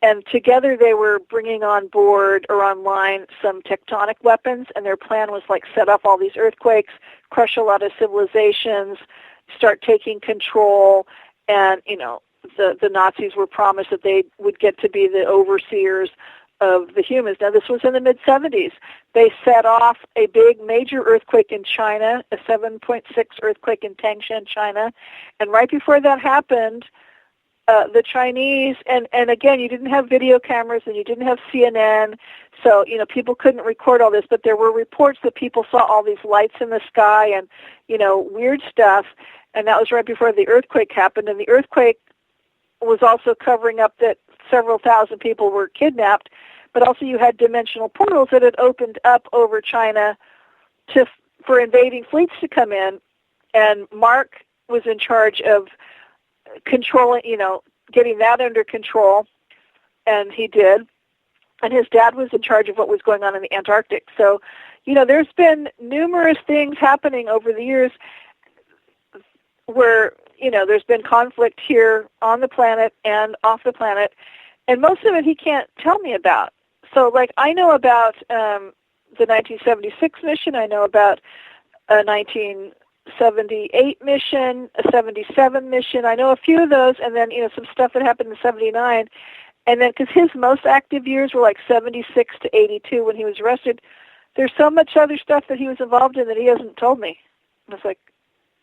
And together they were bringing on board or online some tectonic weapons, and their plan was like set off all these earthquakes, crush a lot of civilizations, start taking control, and, the Nazis were promised that they would get to be the overseers of the humans. Now, this was in the mid-'70s. They set off a big major earthquake in China, a 7.6 earthquake in Tangshan, China, and right before that happened, the Chinese, and again, you didn't have video cameras and you didn't have CNN, so, people couldn't record all this, but there were reports that people saw all these lights in the sky and, weird stuff, and that was right before the earthquake happened, and the earthquake was also covering up that several thousand people were kidnapped, but also you had dimensional portals that had opened up over China for invading fleets to come in, and Mark was in charge of controlling, getting that under control, and he did. And his dad was in charge of what was going on in the Antarctic. So, there's been numerous things happening over the years where, there's been conflict here on the planet and off the planet, and most of it he can't tell me about. So, I know about the 1976 mission, I know about a 1978 mission, a 77 mission. I know a few of those, and then, some stuff that happened in 79. And then, because his most active years were like 76 to 82 when he was arrested, there's so much other stuff that he was involved in that he hasn't told me. I was like,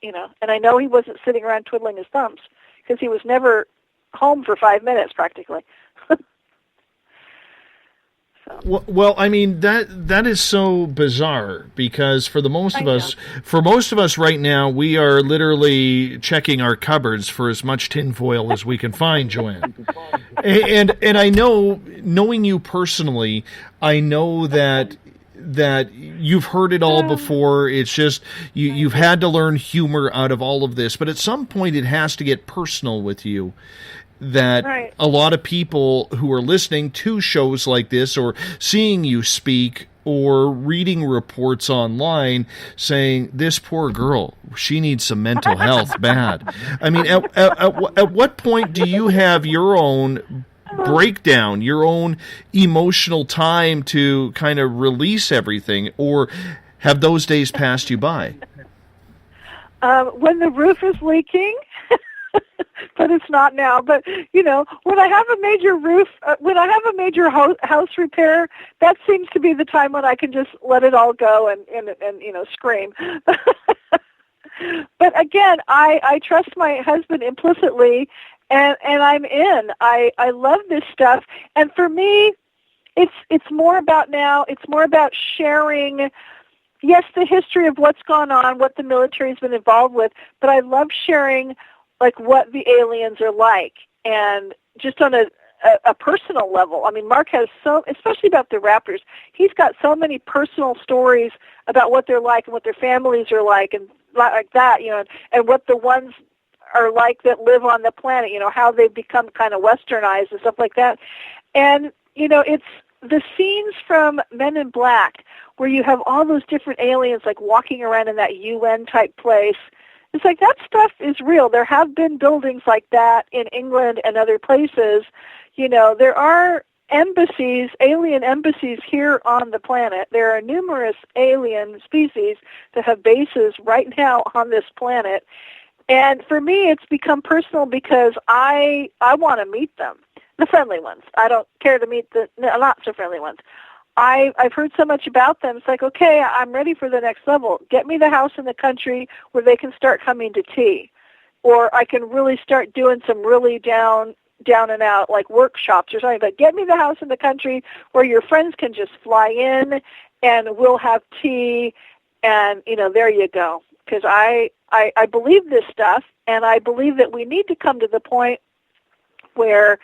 and I know he wasn't sitting around twiddling his thumbs because he was never home for 5 minutes practically. Well, I mean that is so bizarre because for most of us right now, we are literally checking our cupboards for as much tinfoil as we can find, Joanne. And I know, knowing you personally, I know that you've heard it all before. It's just you've had to learn humor out of all of this, but at some point it has to get personal with you. That a lot of people who are listening to shows like this or seeing you speak or reading reports online saying, this poor girl, she needs some mental health bad. I mean, at what point do you have your own breakdown, your own emotional time to kind of release everything, or have those days passed you by? When the roof is leaking. But it's not now. But, when I have a major house repair, that seems to be the time when I can just let it all go and scream. But again, I trust my husband implicitly, and I'm in. I love this stuff. And for me, it's more about now, it's more about sharing, yes, the history of what's gone on, what the military's been involved with, but I love sharing what the aliens are like, and just on a personal level. I mean, Mark has especially about the raptors, he's got so many personal stories about what they're like and what their families are like and like that, and what the ones are like that live on the planet, how they've become kind of westernized and stuff like that. And, it's the scenes from Men in Black where you have all those different aliens walking around in that UN type place. It's that stuff is real. There have been buildings like that in England and other places. There are embassies, alien embassies here on the planet. There are numerous alien species that have bases right now on this planet. And for me, it's become personal because I want to meet them, the friendly ones. I don't care to meet the not so friendly ones. I've heard so much about them. It's okay, I'm ready for the next level. Get me the house in the country where they can start coming to tea. Or I can really start doing some really down and out, workshops or something. But get me the house in the country where your friends can just fly in and we'll have tea, and, there you go. Because I believe this stuff, and I believe that we need to come to the point where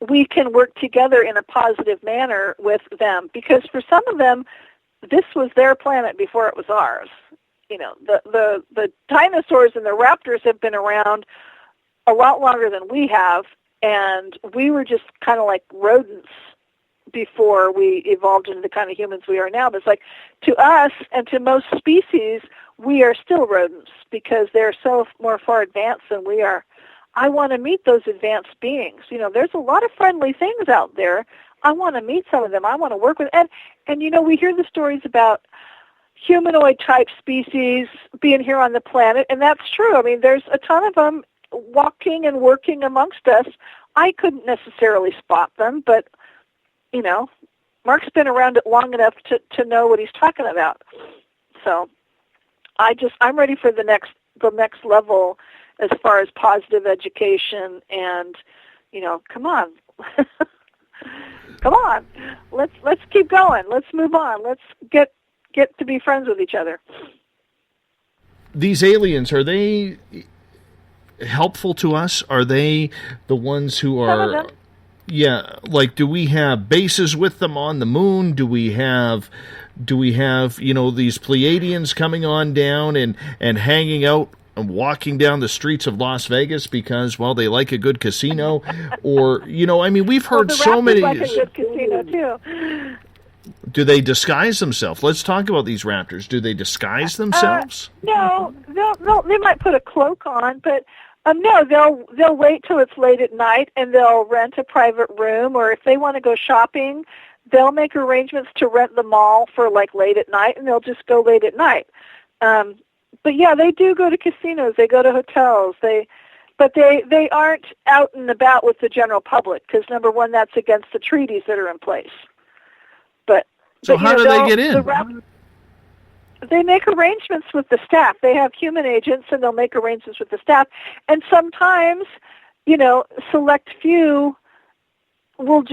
we can work together in a positive manner with them. Because for some of them, this was their planet before it was ours. The dinosaurs and the raptors have been around a lot longer than we have, and we were just kind of like rodents before we evolved into the kind of humans we are now. But it's like, to us and to most species, we are still rodents because they're so more far advanced than we are. I want to meet those advanced beings. There's a lot of friendly things out there. I want to meet some of them. I want to work with them. And we hear the stories about humanoid-type species being here on the planet, and that's true. I mean, there's a ton of them walking and working amongst us. I couldn't necessarily spot them, but, Mark's been around it long enough to know what he's talking about. So I'm ready for the next level as far as positive education and, come on. Come on. Let's keep going. Let's move on. Let's get to be friends with each other. These aliens, are they helpful to us? Are they the ones who are... Some of them. Yeah, like, do we have bases with them on the moon? Do we have these Pleiadians coming on down and hanging out and walking down the streets of Las Vegas because, well, they like a good casino? Or, we've heard so many... like a good casino, too. Do they disguise themselves? Let's talk about these raptors. Do they disguise themselves? No, they might put a cloak on, but no, they'll wait till it's late at night and they'll rent a private room, or if they want to go shopping, they'll make arrangements to rent the mall for like late at night, and they'll just go late at night. But yeah, they do go to casinos. They go to hotels. But they aren't out and about with the general public because, number one, that's against the treaties that are in place. So how do they get in? They make arrangements with the staff. They have human agents, and they'll make arrangements with the staff. And sometimes, select few will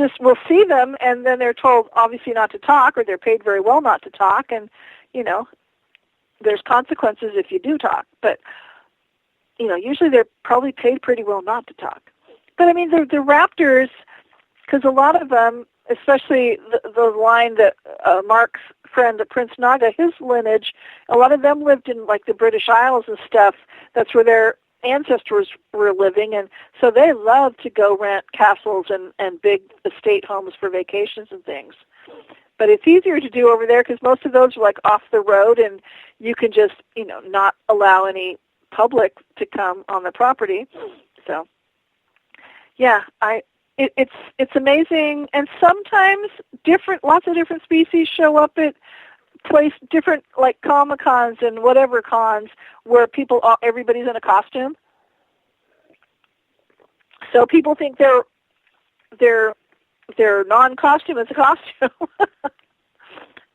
see them, and then they're told obviously not to talk, or they're paid very well not to talk, and there's consequences if you do talk. But usually they're probably paid pretty well not to talk. But I mean, the raptors, because a lot of them, especially the line that Mark's friend, Prince Naga, his lineage, a lot of them lived in like the British Isles and stuff. That's where their ancestors were living, and so they love to go rent castles and big estate homes for vacations and things. But it's easier to do over there because most of those are like off the road, and you can just not allow any public to come on the property. So yeah, It's amazing, and sometimes lots of different species show up at different like Comic-Cons and whatever cons where everybody's in a costume. So people think their non-costume is a costume.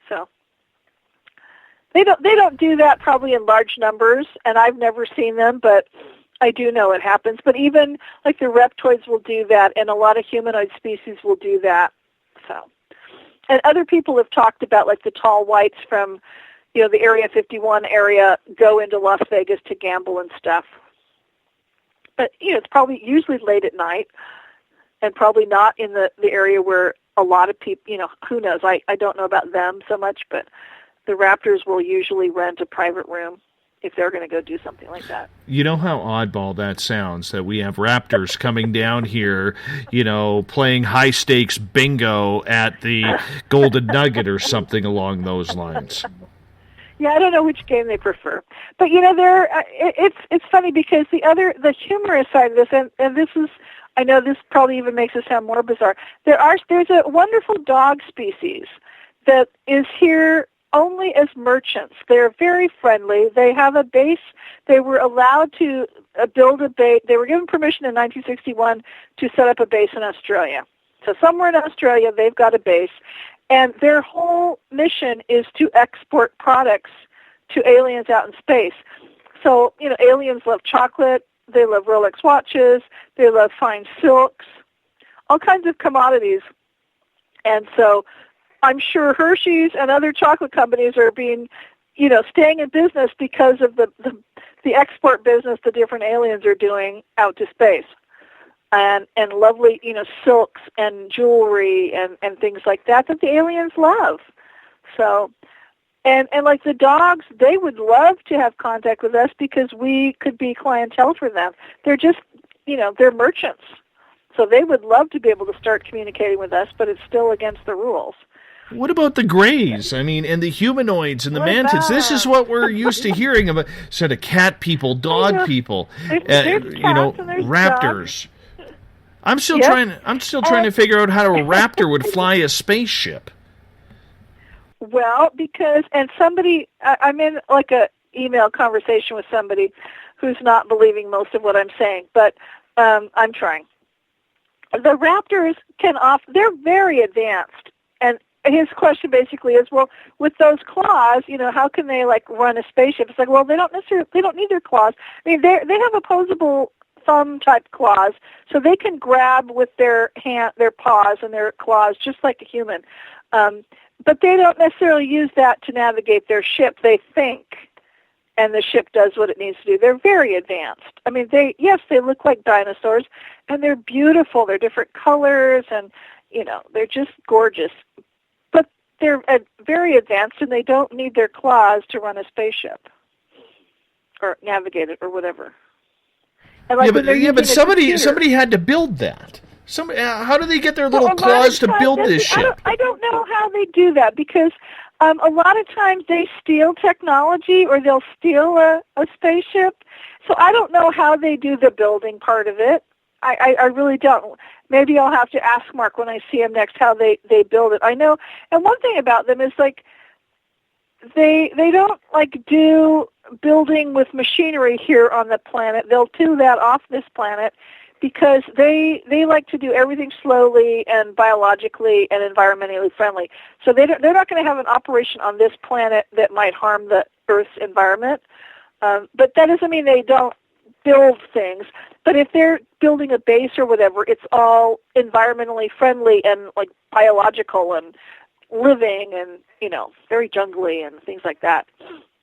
So they don't do that probably in large numbers, and I've never seen them, but I do know it happens. But even like the reptoids will do that, and a lot of humanoid species will do that. So, and other people have talked about like the tall whites from, the Area 51 area go into Las Vegas to gamble and stuff. But it's probably usually late at night, and probably not in the area where a lot of people. Who knows? I don't know about them so much, but the raptors will usually rent a private room if they're going to go do something like that. You know how oddball that sounds, that we have raptors coming down here, playing high-stakes bingo at the Golden Nugget or something along those lines. Yeah, I don't know which game they prefer. But, it's funny because the humorous side of this, and this is, I know this probably even makes it sound more bizarre, there's a wonderful dog species that is here only as merchants. They're very friendly. They have a base. They were allowed to build a base. They were given permission in 1961 to set up a base in Australia. So somewhere in Australia, they've got a base. And their whole mission is to export products to aliens out in space. So, aliens love chocolate. They love Rolex watches. They love fine silks, all kinds of commodities. And so I'm sure Hershey's and other chocolate companies are being, staying in business because of the export business the different aliens are doing out to space. And lovely, silks and jewelry and things like that the aliens love. So, and like the dogs, they would love to have contact with us because we could be clientele for them. They're just, they're merchants. So they would love to be able to start communicating with us, but it's still against the rules. What about the Greys? I mean, and the humanoids and the mantids. This is what we're used to hearing about. Sort of cat people, dog people, there's cats and there's raptors. dogs. I'm still trying to figure out how a raptor would fly a spaceship. Well, because I'm in like a email conversation with somebody who's not believing most of what I'm saying, but I'm trying. The raptors they're very advanced, and his question basically is, well, with those claws, how can they like run a spaceship? It's like, well, they don't need their claws. I mean, they have opposable thumb type claws, so they can grab with their paws and their claws just like a human. But they don't necessarily use that to navigate their ship. They think, and the ship does what it needs to do. They're very advanced. I mean, they look like dinosaurs, and they're beautiful. They're different colors, and they're just gorgeous. But they're very advanced, and they don't need their claws to run a spaceship or navigate it or whatever. And but somebody had to build that. How do they get their little claws to build this ship? I don't know how they do that because a lot of times they steal technology or they'll steal a spaceship. So I don't know how they do the building part of it. I really don't. Maybe I'll have to ask Mark when I see him next how they build it. I know, and one thing about them is like they don't like do building with machinery here on the planet. They'll do that off this planet because they like to do everything slowly and biologically and environmentally friendly. So they're not going to have an operation on this planet that might harm the Earth's environment. But that doesn't mean they don't build things. But if they're building a base or whatever, it's all environmentally friendly and like biological and living and, very jungly and things like that.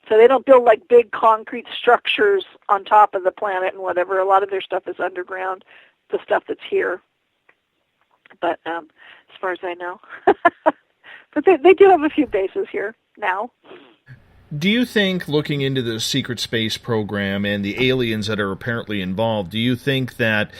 So they don't build like big concrete structures on top of the planet and whatever. A lot of their stuff is underground, the stuff that's here. But as far as I know. But they do have a few bases here now. Do you think, looking into the secret space program and the aliens that are apparently involved, do you think that,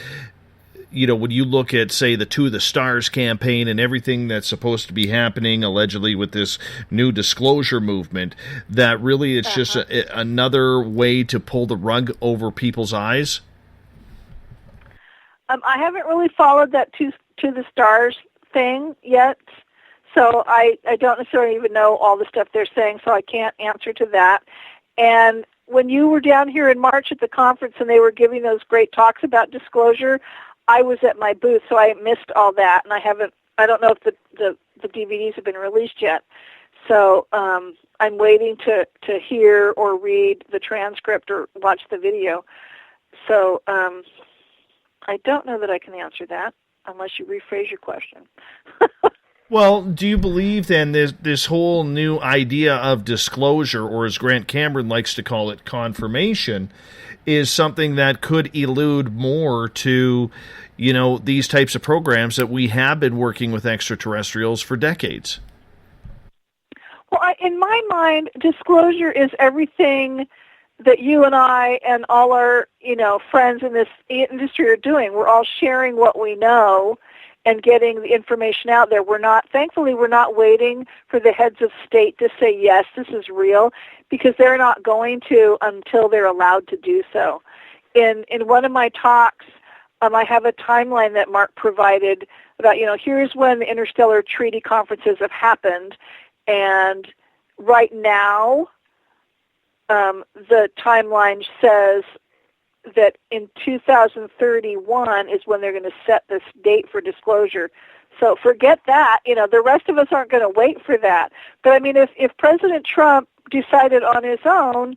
when you look at, say, the To the Stars campaign and everything that's supposed to be happening, allegedly, with this new disclosure movement, that really it's just another way to pull the rug over people's eyes? I haven't really followed that To the Stars thing yet, so I don't necessarily even know all the stuff they're saying, so I can't answer to that. And when you were down here in March at the conference and they were giving those great talks about disclosure, I was at my booth, so I missed all that, and I don't know if the DVDs have been released yet. So I'm waiting to hear or read the transcript or watch the video. So I don't know that I can answer that unless you rephrase your question. Well, do you believe then this whole new idea of disclosure, or as Grant Cameron likes to call it, confirmation, is something that could elude more to, these types of programs that we have been working with extraterrestrials for decades? Well, in my mind, disclosure is everything that you and I and all our, friends in this industry are doing. We're all sharing what we know and getting the information out there. Thankfully, we're not waiting for the heads of state to say, yes, this is real, because they're not going to until they're allowed to do so. In one of my talks, I have a timeline that Mark provided about, here's when the interstellar treaty conferences have happened, and right now, the timeline says that in 2031 is when they're going to set this date for disclosure. So forget that. The rest of us aren't going to wait for that. But I mean, if President Trump decided on his own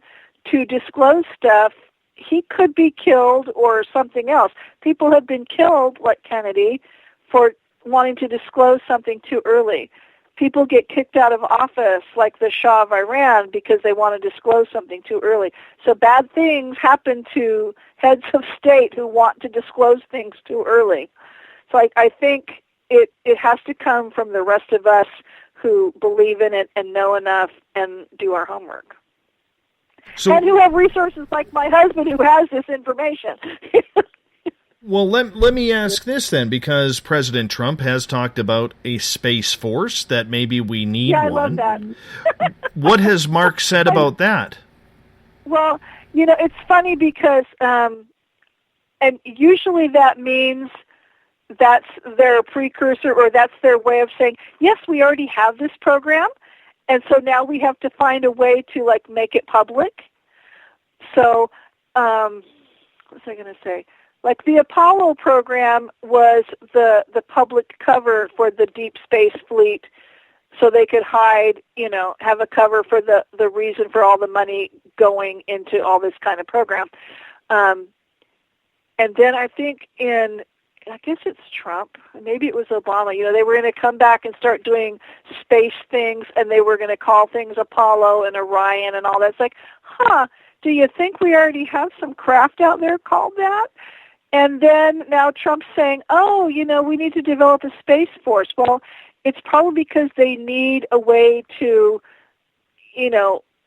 to disclose stuff, he could be killed or something else. People have been killed, like Kennedy, for wanting to disclose something too early. people get kicked out of office like the Shah of Iran because they want to disclose something too early. So bad things happen to heads of state who want to disclose things too early. So I think it has to come from the rest of us who believe in it and know enough and do our homework. So, and who have resources like my husband who has this information. well, let me ask this then, because President Trump has talked about a space force, that maybe we need one. Yeah, I love that. What has Mark said about that? Well, it's funny because, and usually that means that's their precursor, or that's their way of saying, yes, we already have this program, and so now we have to find a way to, like, make it public. So, what was I going to say? Like, the Apollo program was the public cover for the deep space fleet, so they could hide, have a cover for the reason for all the money going into all this kind of program. And then I think I guess it's Trump, maybe it was Obama, they were going to come back and start doing space things, and they were going to call things Apollo and Orion and all that. It's like, do you think we already have some craft out there called that? And then now Trump's saying, we need to develop a space force. Well, it's probably because they need a way to,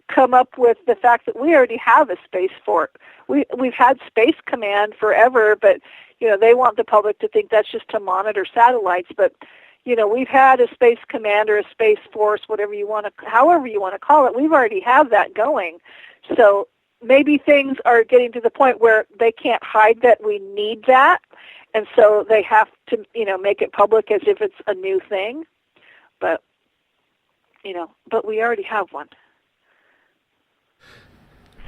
come up with the fact that we already have a space force. We've had Space Command forever, but they want the public to think that's just to monitor satellites. But we've had a Space Command or a Space Force, however you want to call it. We've already have that going. So maybe things are getting to the point where they can't hide that we need that, and so they have to, make it public as if it's a new thing. But we already have one.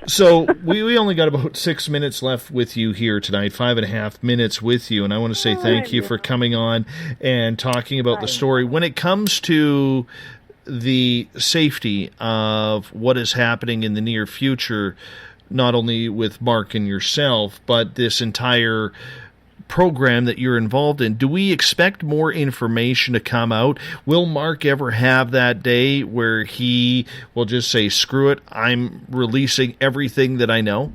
So we only got about 6 minutes left with you here tonight, 5.5 minutes with you, and I want to say thank you for coming on and talking about the story. When it comes to the safety of what is happening in the near future, not only with Mark and yourself, but this entire program that you're involved in, do we expect more information to come out? Will Mark ever have that day where he will just say, screw it, I'm releasing everything that I know?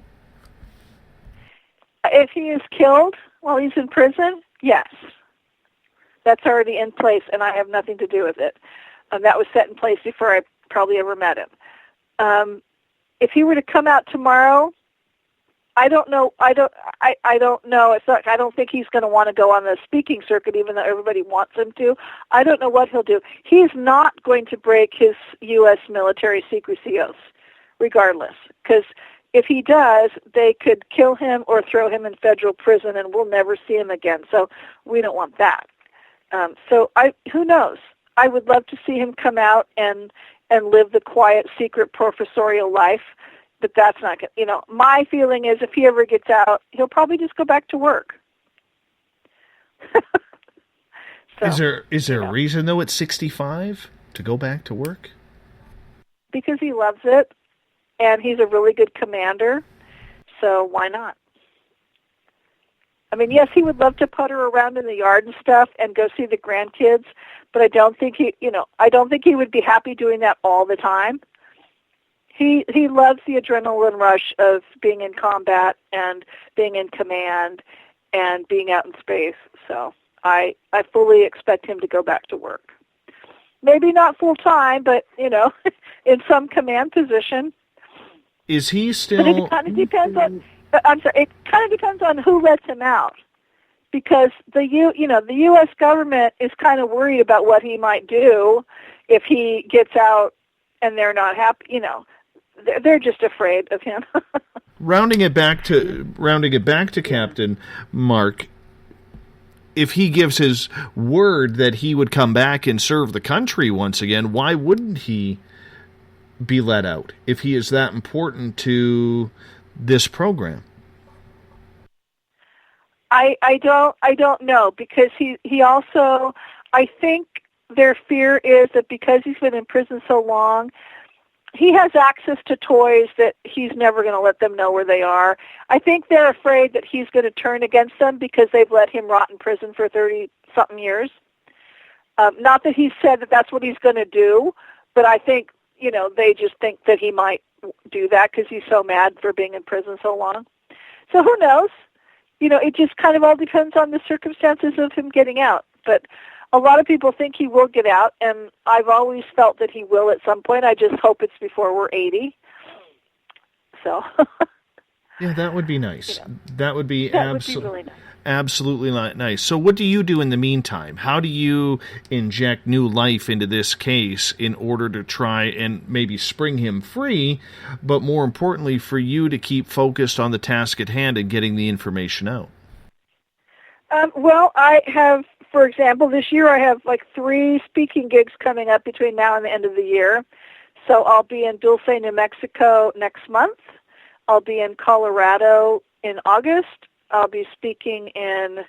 If he is killed while he's in prison, yes. That's already in place, and I have nothing to do with it. That was set in place before I probably ever met him. If he were to come out tomorrow, I don't know. I don't know. It's like, I don't think he's going to want to go on the speaking circuit, even though everybody wants him to. I don't know what he'll do. He's not going to break his U.S. military secrecy oaths, regardless, because if he does, they could kill him or throw him in federal prison, and we'll never see him again. So we don't want that. Who knows? I would love to see him come out and live the quiet, secret professorial life. But that's not good. My feeling is if he ever gets out, he'll probably just go back to work. Is there a reason, though, at 65 to go back to work? Because he loves it, and he's a really good commander, so why not? I mean, yes, he would love to putter around in the yard and stuff and go see the grandkids, but I don't think he would be happy doing that all the time. He loves the adrenaline rush of being in combat and being in command and being out in space. So I fully expect him to go back to work. Maybe not full time, but in some command position. Is he still? But it kind of depends on. It kind of depends on who lets him out, because the U.S. government is kind of worried about what he might do if he gets out and they're not happy. They're just afraid of him. Rounding it back to Captain Mark, if he gives his word that he would come back and serve the country once again, why wouldn't he be let out if he is that important to this program? I don't know, because he also, I think their fear is that because he's been in prison so long, he has access to toys that he's never going to let them know where they are. I think they're afraid that he's going to turn against them because they've let him rot in prison for 30-something years. Not that he said that that's what he's going to do, but I think, they just think that he might do that because he's so mad for being in prison so long. So who knows? It just kind of all depends on the circumstances of him getting out. But a lot of people think he will get out, and I've always felt that he will at some point. I just hope it's before we're 80. So. Yeah, that would be nice. That would be really nice. Absolutely nice. So what do you do in the meantime? How do you inject new life into this case in order to try and maybe spring him free, but more importantly for you to keep focused on the task at hand and getting the information out? Well, I have, for example, this year I have 3 speaking gigs coming up between now and the end of the year. So I'll be in Dulce, New Mexico next month. I'll be in Colorado in August. I'll be speaking in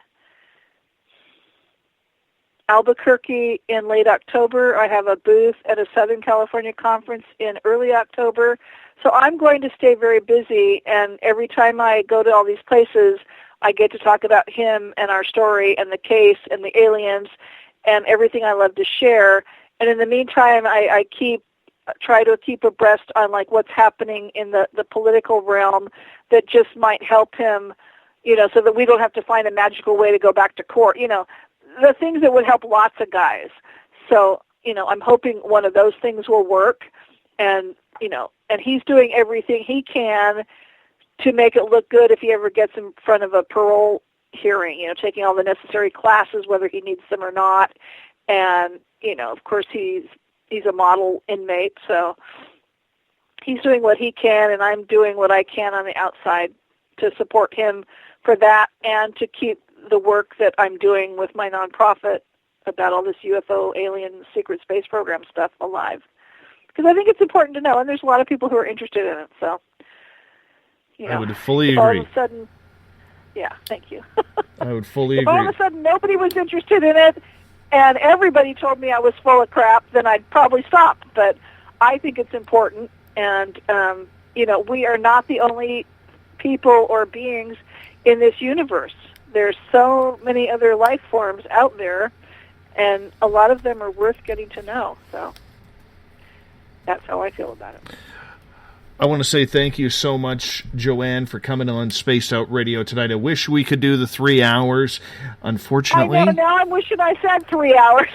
Albuquerque in late October. I have a booth at a Southern California conference in early October. So I'm going to stay very busy, and every time I go to all these places, I get to talk about him and our story and the case and the aliens and everything I love to share. And in the meantime, I try to keep abreast on what's happening in the political realm that just might help him, so that we don't have to find a magical way to go back to court, the things that would help lots of guys. So, I'm hoping one of those things will work, and he's doing everything he can to make it look good if he ever gets in front of a parole hearing, taking all the necessary classes, whether he needs them or not. And, of course he's a model inmate, so he's doing what he can, and I'm doing what I can on the outside to support him for that and to keep the work that I'm doing with my nonprofit about all this UFO, alien, secret space program stuff alive. Because I think it's important to know, and there's a lot of people who are interested in it, so, I would fully agree. All of a sudden, yeah, thank you. I would fully agree. If all of a sudden nobody was interested in it, and everybody told me I was full of crap, then I'd probably stop. But I think it's important, and, we are not the only people or beings in this universe. There's so many other life forms out there, and a lot of them are worth getting to know. So that's how I feel about it. I want to say thank you so much, Joanne, for coming on Spaced Out Radio tonight. I wish we could do the 3 hours. Unfortunately... I know, now I'm wishing I said 3 hours.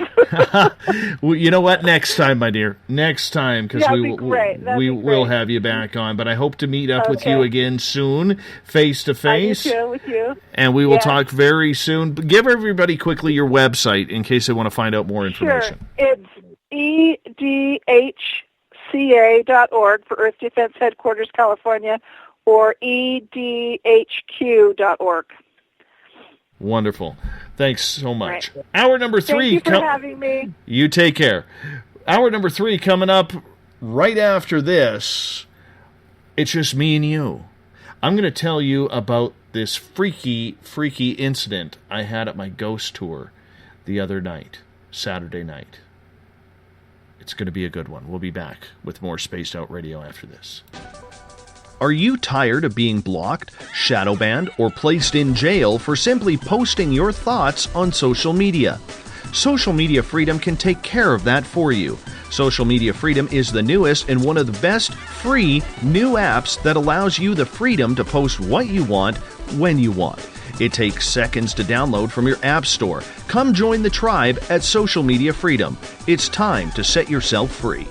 Well, you know what? Next time, my dear. Next time, because we will have you back on. But I hope to meet up with you again soon, face-to-face. I do too, with you. And we will talk very soon. Give everybody quickly your website in case they want to find out more information. Sure. It's EDHCA.org for Earth Defense Headquarters, California, or EDHQ.org. Wonderful. Thanks so much. Right. Hour number 3. Thank you for having me. You take care. Hour number 3 coming up right after this. It's just me and you. I'm going to tell you about this freaky incident I had at my ghost tour the other night, Saturday night. It's going to be a good one. We'll be back with more Spaced Out Radio after this. Are you tired of being blocked, shadow banned, or placed in jail for simply posting your thoughts on social media? Social Media Freedom can take care of that for you. Social Media Freedom is the newest and one of the best free new apps that allows you the freedom to post what you want when you want. It takes seconds to download from your app store. Come join the tribe at Social Media Freedom. It's time to set yourself free.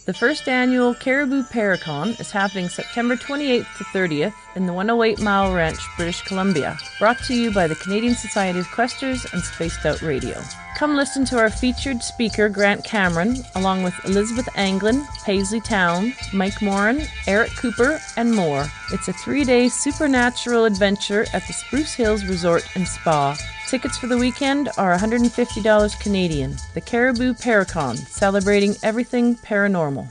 The first annual Caribou Paracon is happening September 28th to 30th in the 108 Mile Ranch, British Columbia. Brought to you by the Canadian Society of Questers and Spaced Out Radio. Come listen to our featured speaker, Grant Cameron, along with Elizabeth Anglin, Paisley Town, Mike Moran, Eric Cooper, and more. It's a 3-day supernatural adventure at the Spruce Hills Resort and Spa. Tickets for the weekend are $150 Canadian. The Caribou Paracon, celebrating everything paranormal.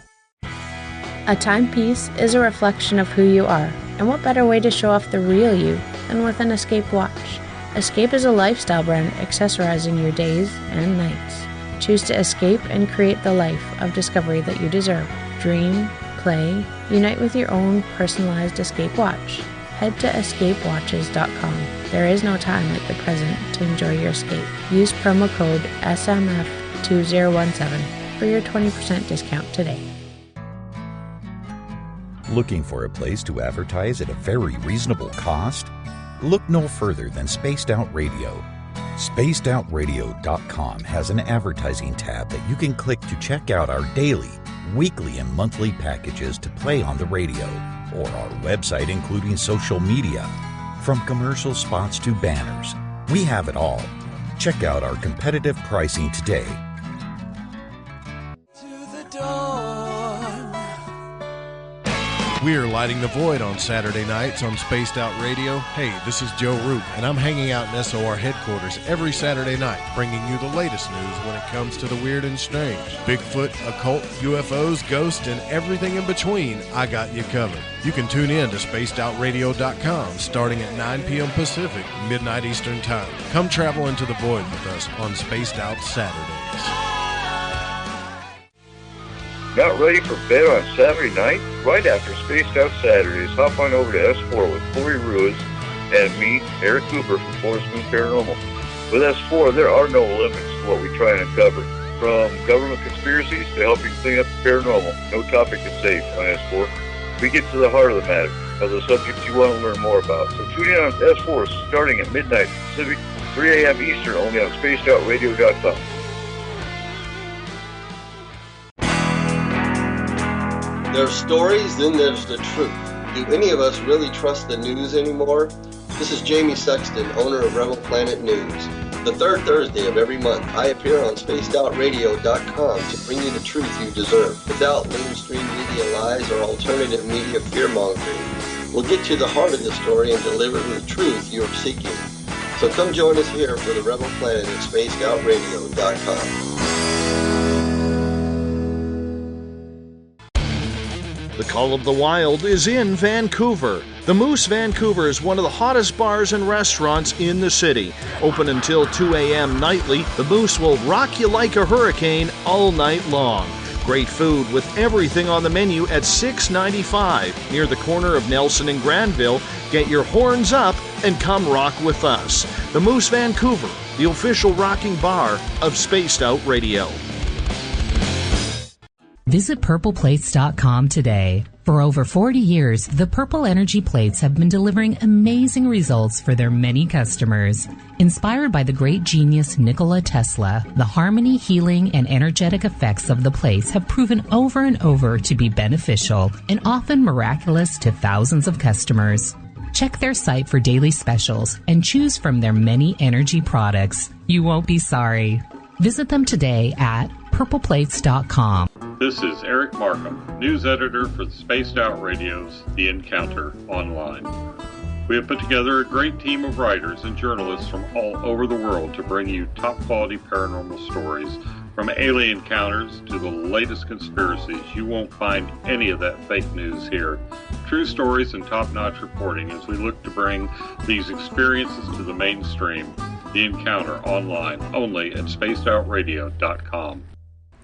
A timepiece is a reflection of who you are, and what better way to show off the real you than with an Escape watch? Escape is a lifestyle brand accessorizing your days and nights. Choose to escape and create the life of discovery that you deserve. Dream, play, unite with your own personalized Escape watch. Head to escapewatches.com. There is no time like the present to enjoy your escape. Use promo code SMF2017 for your 20% discount today. Looking for a place to advertise at a very reasonable cost? Look no further than Spaced Out Radio. SpacedOutRadio.com has an advertising tab that you can click to check out our daily, weekly, and monthly packages to play on the radio, or our website including social media. From commercial spots to banners, we have it all. Check out our competitive pricing today. We're lighting the void on Saturday nights on Spaced Out Radio. Hey, this is Joe Roop, and I'm hanging out in SOR headquarters every Saturday night, bringing you the latest news when it comes to the weird and strange. Bigfoot, occult, UFOs, ghosts, and everything in between, I got you covered. You can tune in to SpacedOutRadio.com starting at 9 p.m. Pacific, midnight Eastern Time. Come travel into the void with us on Spaced Out Saturdays. Not ready for bed on Saturday night? Right after Spaced Out Saturdays, hop on over to S4 with Corey Ruiz and me, Eric Cooper from Forest Moon Paranormal. With S4, there are no limits to what we try and uncover. From government conspiracies to helping clean up the paranormal, no topic is safe on S4. We get to the heart of the matter, of the subjects you want to learn more about. So tune in on S4 starting at midnight Pacific, 3 a.m. Eastern, only on SpacedOutRadio.com. There's stories, then there's the truth. Do any of us really trust the news anymore? This is Jamie Sexton, owner of Rebel Planet News. The third Thursday of every month, I appear on SpacedOutRadio.com to bring you the truth you deserve, without mainstream media lies or alternative media fear-mongering. We'll get to the heart of the story and deliver the truth you're seeking. So come join us here for the Rebel Planet at SpacedOutRadio.com. The Call of the Wild is in Vancouver. The Moose Vancouver is one of the hottest bars and restaurants in the city. Open until 2 a.m. nightly, the Moose will rock you like a hurricane all night long. Great food with everything on the menu at $6.95 near the corner of Nelson and Granville. Get your horns up and come rock with us. The Moose Vancouver, the official rocking bar of Spaced Out Radio. Visit purpleplates.com today. For over 40 years, the Purple Energy Plates have been delivering amazing results for their many customers. Inspired by the great genius Nikola Tesla, the harmony, healing, and energetic effects of the plates have proven over and over to be beneficial and often miraculous to thousands of customers. Check their site for daily specials and choose from their many energy products. You won't be sorry. Visit them today at purpleplates.com. This is Eric Markham, news editor for the Spaced Out Radio's The Encounter Online. We have put together a great team of writers and journalists from all over the world to bring you top-quality paranormal stories, from alien encounters to the latest conspiracies. You won't find any of that fake news here. True stories and top-notch reporting as we look to bring these experiences to the mainstream. The Encounter Online, only at SpacedOutRadio.com.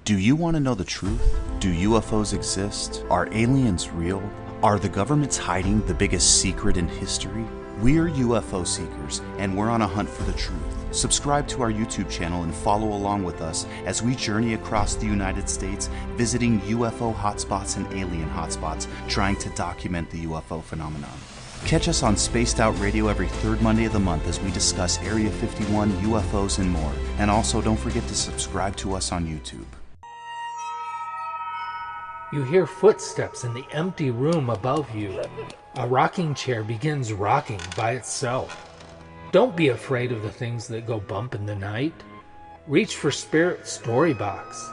Do you want to know the truth? Do UFOs exist? Are aliens real? Are the governments hiding the biggest secret in history? We're UFO seekers, and we're on a hunt for the truth. Subscribe to our YouTube channel and follow along with us as we journey across the United States, visiting UFO hotspots and alien hotspots, trying to document the UFO phenomenon. Catch us on Spaced Out Radio every third Monday of the month as we discuss Area 51, UFOs, and more. And also, don't forget to subscribe to us on YouTube. You hear footsteps in the empty room above you. A rocking chair begins rocking by itself. Don't be afraid of the things that go bump in the night. Reach for Spirit Storybox,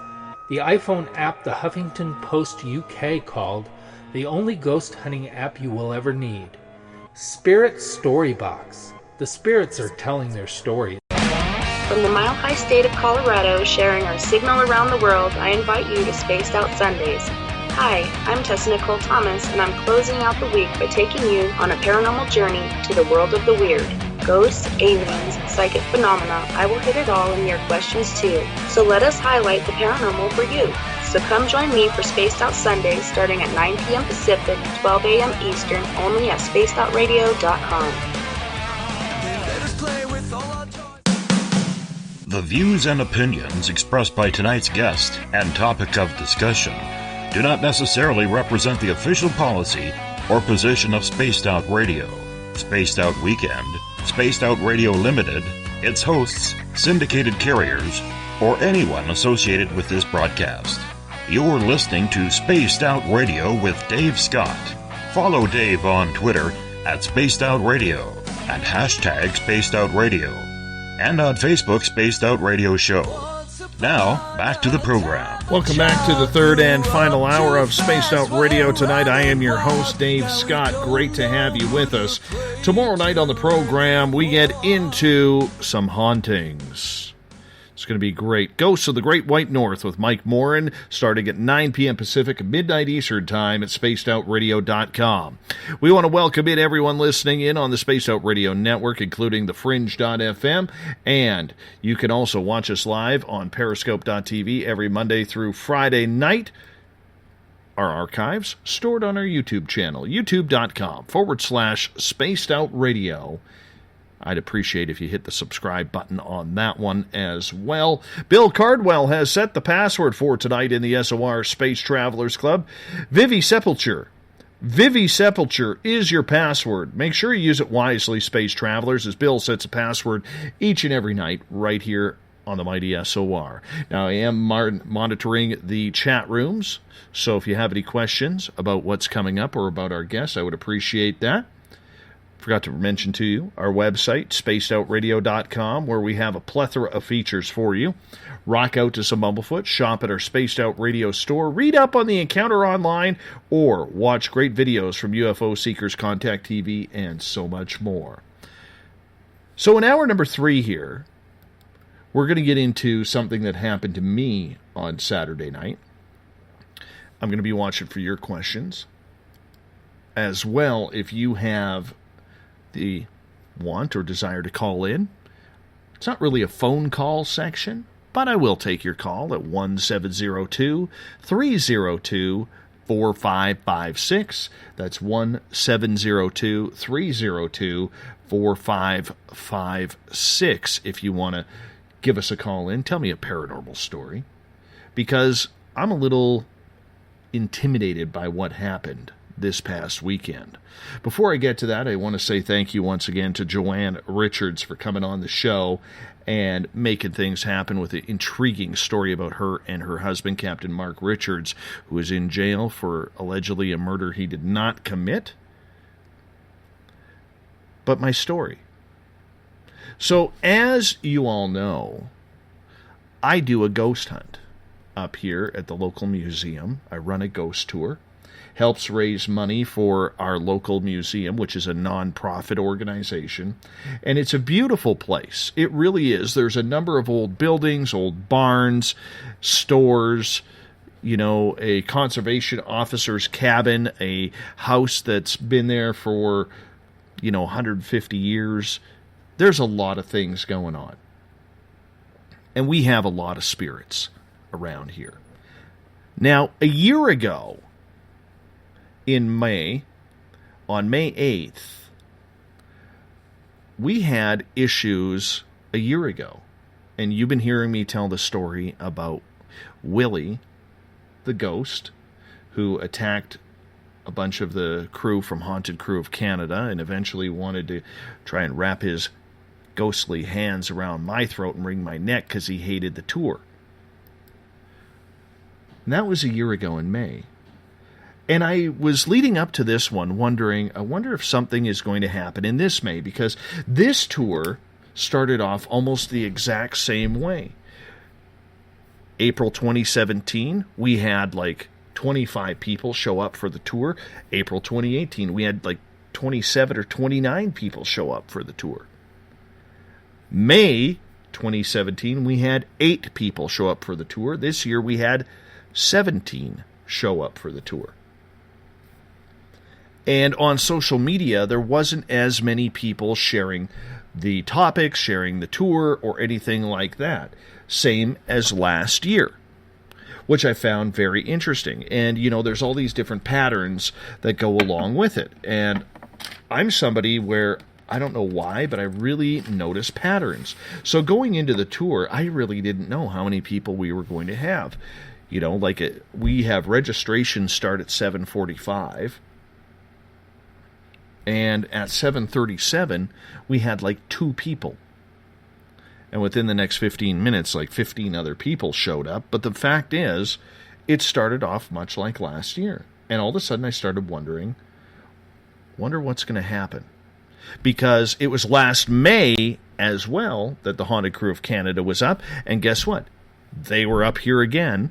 the iPhone app the Huffington Post UK called the only ghost hunting app you will ever need. Spirit Storybox. The spirits are telling their stories. From the mile-high state of Colorado, sharing our signal around the world, I invite you to Spaced Out Sundays. Hi, I'm Tessa Nicole Thomas, and I'm closing out the week by taking you on a paranormal journey to the world of the weird. Ghosts, aliens, psychic phenomena, I will hit it all in your questions too. So let us highlight the paranormal for you. So come join me for Spaced Out Sundays starting at 9 p.m. Pacific, 12 a.m. Eastern, only at spacedoutradio.com. The views and opinions expressed by tonight's guest and topic of discussion do not necessarily represent the official policy or position of Spaced Out Radio, Spaced Out Weekend, Spaced Out Radio Limited, its hosts, syndicated carriers, or anyone associated with this broadcast. You're listening to Spaced Out Radio with Dave Scott. Follow Dave on Twitter at Spaced Out Radio and hashtag Spaced Out Radio, and on Facebook, Spaced Out Radio Show. Now, back to the program. Welcome back to the third and final hour of Spaced Out Radio tonight. I am your host, Dave Scott. Great to have you with us. Tomorrow night on the program, we get into some hauntings. It's going to be great. Ghosts of the Great White North with Mike Morin, starting at 9 p.m. Pacific, midnight Eastern Time at spacedoutradio.com. We want to welcome in everyone listening in on the Spaced Out Radio Network, including the Fringe.fm, and you can also watch us live on Periscope.tv every Monday through Friday night. Our archives stored on our YouTube channel, youtube.com/Spaced Out Radio. I'd appreciate if you hit the subscribe button on that one as well. Bill Cardwell has set the password for tonight in the SOR Space Travelers Club. Vivi Sepulture. Vivi Sepulture is your password. Make sure you use it wisely, Space Travelers, as Bill sets a password each and every night right here on the mighty SOR. Now, I am monitoring the chat rooms, so if you have any questions about what's coming up or about our guests, I would appreciate that. Forgot to mention to you our website, spacedoutradio.com, where we have a plethora of features for you. Rock out to some Bumblefoot, shop at our Spaced Out Radio store, read up on the encounter online, or watch great videos from UFO Seekers Contact TV, and so much more. So in hour number 3 here, we're going to get into something that happened to me on Saturday night. I'm going to be watching for your questions. As well, if you have the want or desire to call in. It's not really a phone call section, but I will take your call at 1-702-302-4556. That's 1-702-302-4556 if you want to give us a call in. Tell me a paranormal story, because I'm a little intimidated by what happened this past weekend. Before I get to that, I want to say thank you once again to Joanne Richards for coming on the show and making things happen with an intriguing story about her and her husband, Captain Mark Richards, who is in jail for allegedly a murder he did not commit. But my story. So, as you all know, I do a ghost hunt up here at the local museum. I run a ghost tour. Helps raise money for our local museum, which is a non-profit organization. And it's a beautiful place. It really is. There's a number of old buildings, old barns, stores, a conservation officer's cabin, a house that's been there for, 150 years. There's a lot of things going on. And we have a lot of spirits around here. Now, a year ago, in May, on May 8th, we had issues a year ago. And you've been hearing me tell the story about Willie, the ghost, who attacked a bunch of the crew from Haunted Crew of Canada and eventually wanted to try and wrap his ghostly hands around my throat and wring my neck because he hated the tour. And that was a year ago in May. And I was leading up to this one wondering, I wonder if something is going to happen in this May, because this tour started off almost the exact same way. April 2017, we had like 25 people show up for the tour. April 2018, we had like 27 or 29 people show up for the tour. May 2017, we had 8 people show up for the tour. This year, we had 17 show up for the tour. And on social media, there wasn't as many people sharing the topics, sharing the tour, or anything like that. Same as last year. which I found very interesting. And, there's all these different patterns that go along with it. And I'm somebody where I don't know why, but I really notice patterns. So going into the tour, I really didn't know how many people we were going to have. We have registration start at 7:45. And at 7:37, we had 2 people. And within the next 15 minutes, 15 other people showed up. But the fact is, it started off much like last year. And all of a sudden, I started wonder what's going to happen. Because it was last May as well that the Haunted Crew of Canada was up. And guess what? They were up here again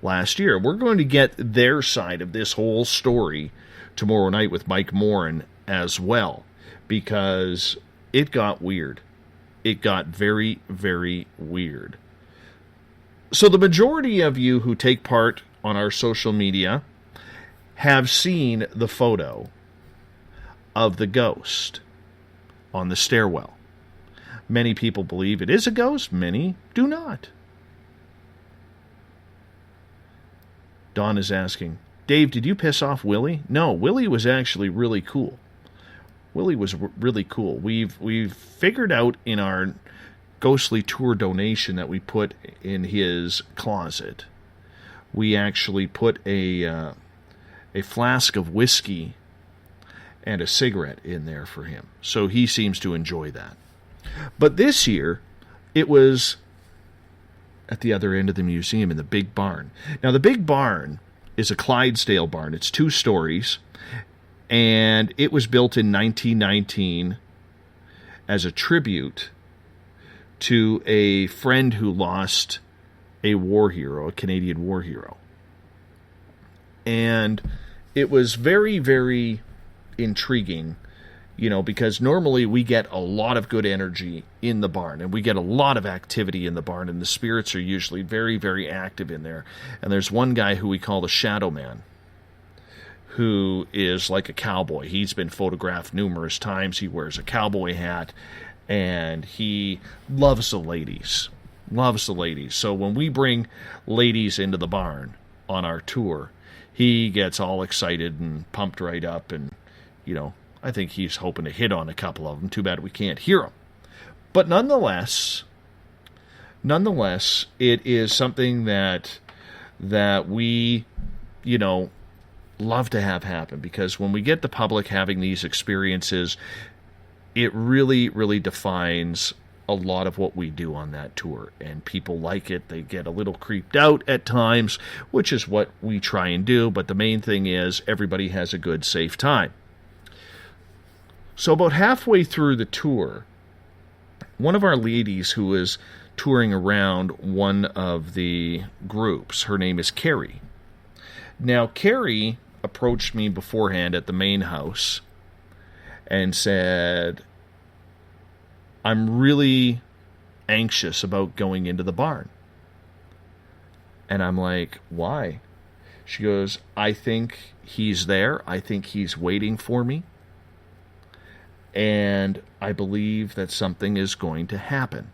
last year. We're going to get their side of this whole story tomorrow night with Mike Morin as well. Because it got weird. It got very, very weird. So the majority of you who take part on our social media have seen the photo of the ghost on the stairwell. Many people believe it is a ghost. Many do not. Don is asking, Dave, did you piss off Willie? No, Willie was actually really cool. Willie was really cool. We've figured out in our ghostly tour donation that we put in his closet, we actually put a flask of whiskey and a cigarette in there for him. So he seems to enjoy that. But this year, it was at the other end of the museum in the big barn. Now, the big barn is a Clydesdale barn. It's 2 stories. And it was built in 1919 as a tribute to a friend who lost a war hero, a Canadian war hero. And it was very, very intriguing, because normally we get a lot of good energy in the barn, and we get a lot of activity in the barn, and the spirits are usually very, very active in there. And there's one guy who we call the Shadow Man, who is like a cowboy. He's been photographed numerous times. He wears a cowboy hat, and he loves the ladies. Loves the ladies. So when we bring ladies into the barn on our tour, he gets all excited and pumped right up, and, I think he's hoping to hit on a couple of them. Too bad we can't hear them. But nonetheless, it is something that we, love to have happen, because when we get the public having these experiences, it really, really defines a lot of what we do on that tour, and people like it. They get a little creeped out at times, which is what we try and do, but the main thing is everybody has a good, safe time. So about halfway through the tour, one of our ladies who is touring around one of the groups, her name is Carrie. Now, Carrie approached me beforehand at the main house and said, I'm really anxious about going into the barn. And I'm like, why? She goes, I think he's there. I think he's waiting for me. And I believe that something is going to happen.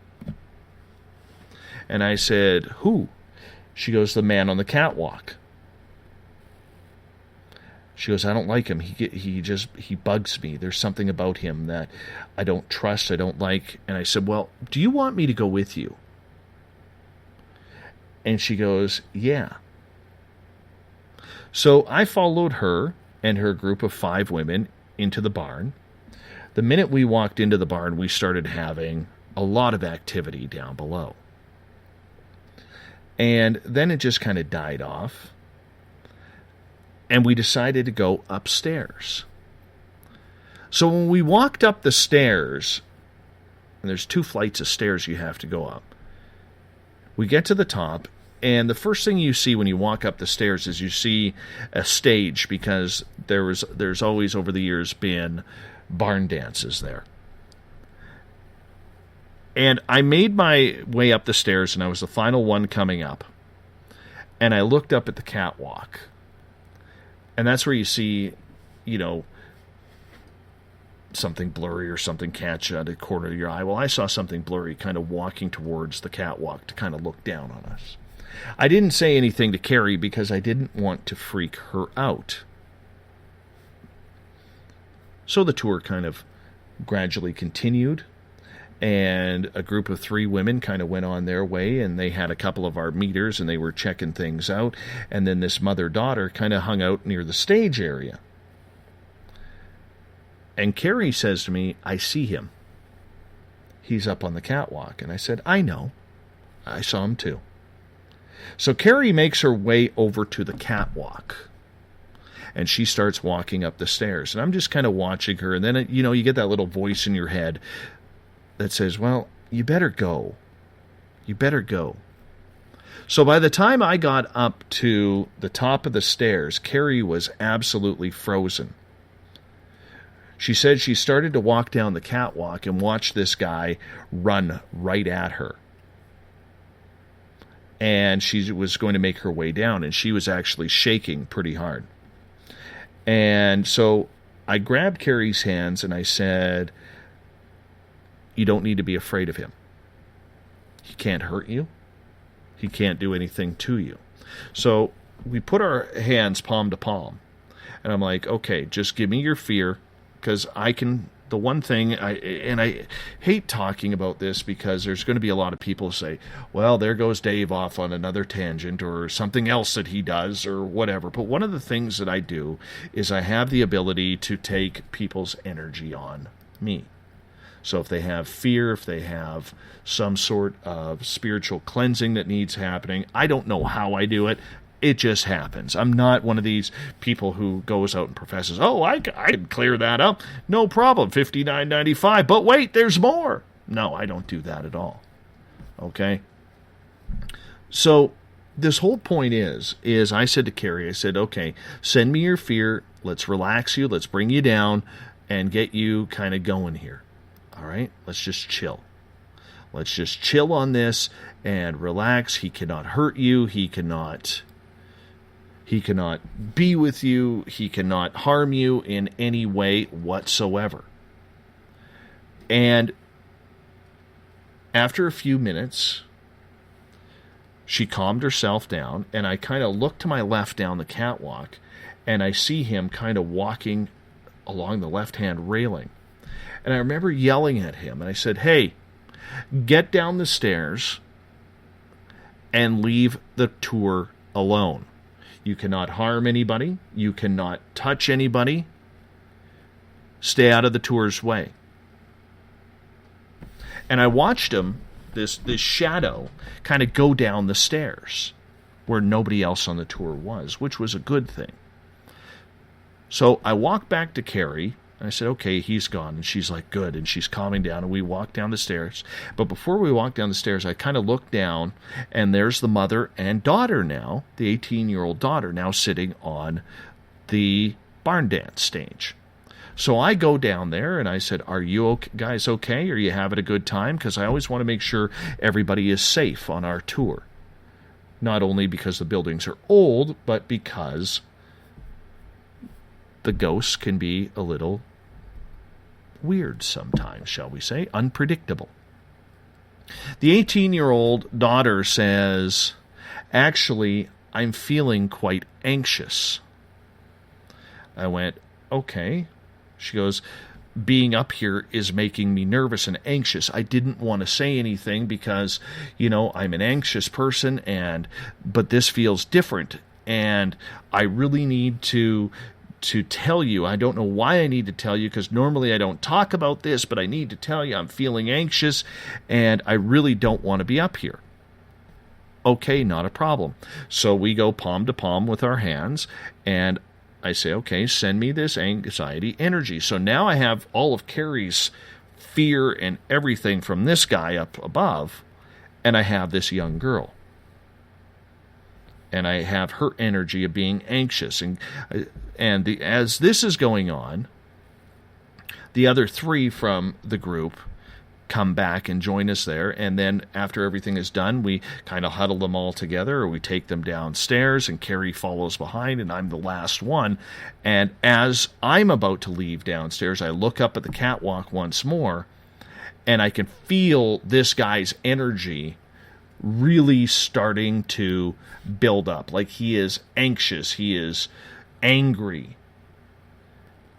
And I said, who? She goes, the man on the catwalk. She goes, I don't like him. He bugs me. There's something about him that I don't trust, I don't like. And I said, well, do you want me to go with you? And she goes, yeah. So I followed her and her group of 5 women into the barn. The minute we walked into the barn, we started having a lot of activity down below. And then it just kind of died off. And we decided to go upstairs. So when we walked up the stairs, and there's 2 flights of stairs you have to go up, we get to the top, and the first thing you see when you walk up the stairs is you see a stage, because there's always over the years been barn dances there. And I made my way up the stairs, and I was the final one coming up. And I looked up at the catwalk. And that's where you see, something blurry or something catch at the corner of your eye. Well, I saw something blurry kind of walking towards the catwalk to kind of look down on us. I didn't say anything to Carrie because I didn't want to freak her out. So the tour kind of gradually continued, and a group of 3 women kind of went on their way, and they had a couple of our meters, and they were checking things out, and then this mother-daughter kind of hung out near the stage area. And Carrie says to me, I see him. He's up on the catwalk. And I said, I know. I saw him too. So Carrie makes her way over to the catwalk, and she starts walking up the stairs. And I'm just kind of watching her, and then, you get that little voice in your head that says, well, you better go. You better go. So by the time I got up to the top of the stairs, Carrie was absolutely frozen. She said she started to walk down the catwalk and watch this guy run right at her. And she was going to make her way down, and she was actually shaking pretty hard. And so I grabbed Carrie's hands and I said, you don't need to be afraid of him. He can't hurt you. He can't do anything to you. So we put our hands palm to palm. And I'm like, okay, just give me your fear, because the one thing, I hate talking about this because there's going to be a lot of people who say, well, there goes Dave off on another tangent or something else that he does or whatever. But one of the things that I do is I have the ability to take people's energy on me. So if they have fear, if they have some sort of spiritual cleansing that needs happening, I don't know how I do it. It just happens. I'm not one of these people who goes out and professes, oh, I can clear that up. No problem, $59.95. But wait, there's more. No, I don't do that at all. Okay? So this whole point is I said to Carrie, I said, okay, send me your fear. Let's relax you. Let's bring you down and get you kind of going here. All right? Let's just chill. Let's just chill on this and relax. He cannot hurt you. He cannot be with you. He cannot harm you in any way whatsoever. And after a few minutes, she calmed herself down, and I kind of looked to my left down the catwalk, and I see him kind of walking along the left-hand railing. And I remember yelling at him, and I said, hey, get down the stairs and leave the tour alone. You cannot harm anybody. You cannot touch anybody. Stay out of the tour's way. And I watched him, this shadow, kind of go down the stairs where nobody else on the tour was, which was a good thing. So I walked back to Carrie, and I said, okay, he's gone. And she's like, good. And she's calming down, and we walked down the stairs. But before we walked down the stairs, I kind of looked down, and there's the mother and daughter now, the 18-year-old daughter, now sitting on the barn dance stage. So I go down there, and I said, are you guys okay? Are you having a good time? Because I always want to make sure everybody is safe on our tour. Not only because the buildings are old, but because the ghosts can be a little weird sometimes, shall we say, unpredictable. The 18-year-old daughter says, actually, I'm feeling quite anxious. I went, okay. She goes, being up here is making me nervous and anxious. I didn't want to say anything because, I'm an anxious person, but this feels different, and I really need to tell you. I don't know why I need to tell you, because normally I don't talk about this, but I need to tell you I'm feeling anxious, and I really don't want to be up here. Okay, not a problem. So we go palm to palm with our hands, and I say, okay, send me this anxiety energy. So now I have all of Carrie's fear and everything from this guy up above, and I have this young girl. And I have her energy of being anxious. And as this is going on, the other 3 from the group come back and join us there. And then after everything is done, we kind of huddle them all together, or we take them downstairs, and Carrie follows behind, and I'm the last one. And as I'm about to leave downstairs, I look up at the catwalk once more, and I can feel this guy's energy really starting to build up. Like, he is anxious, he is angry.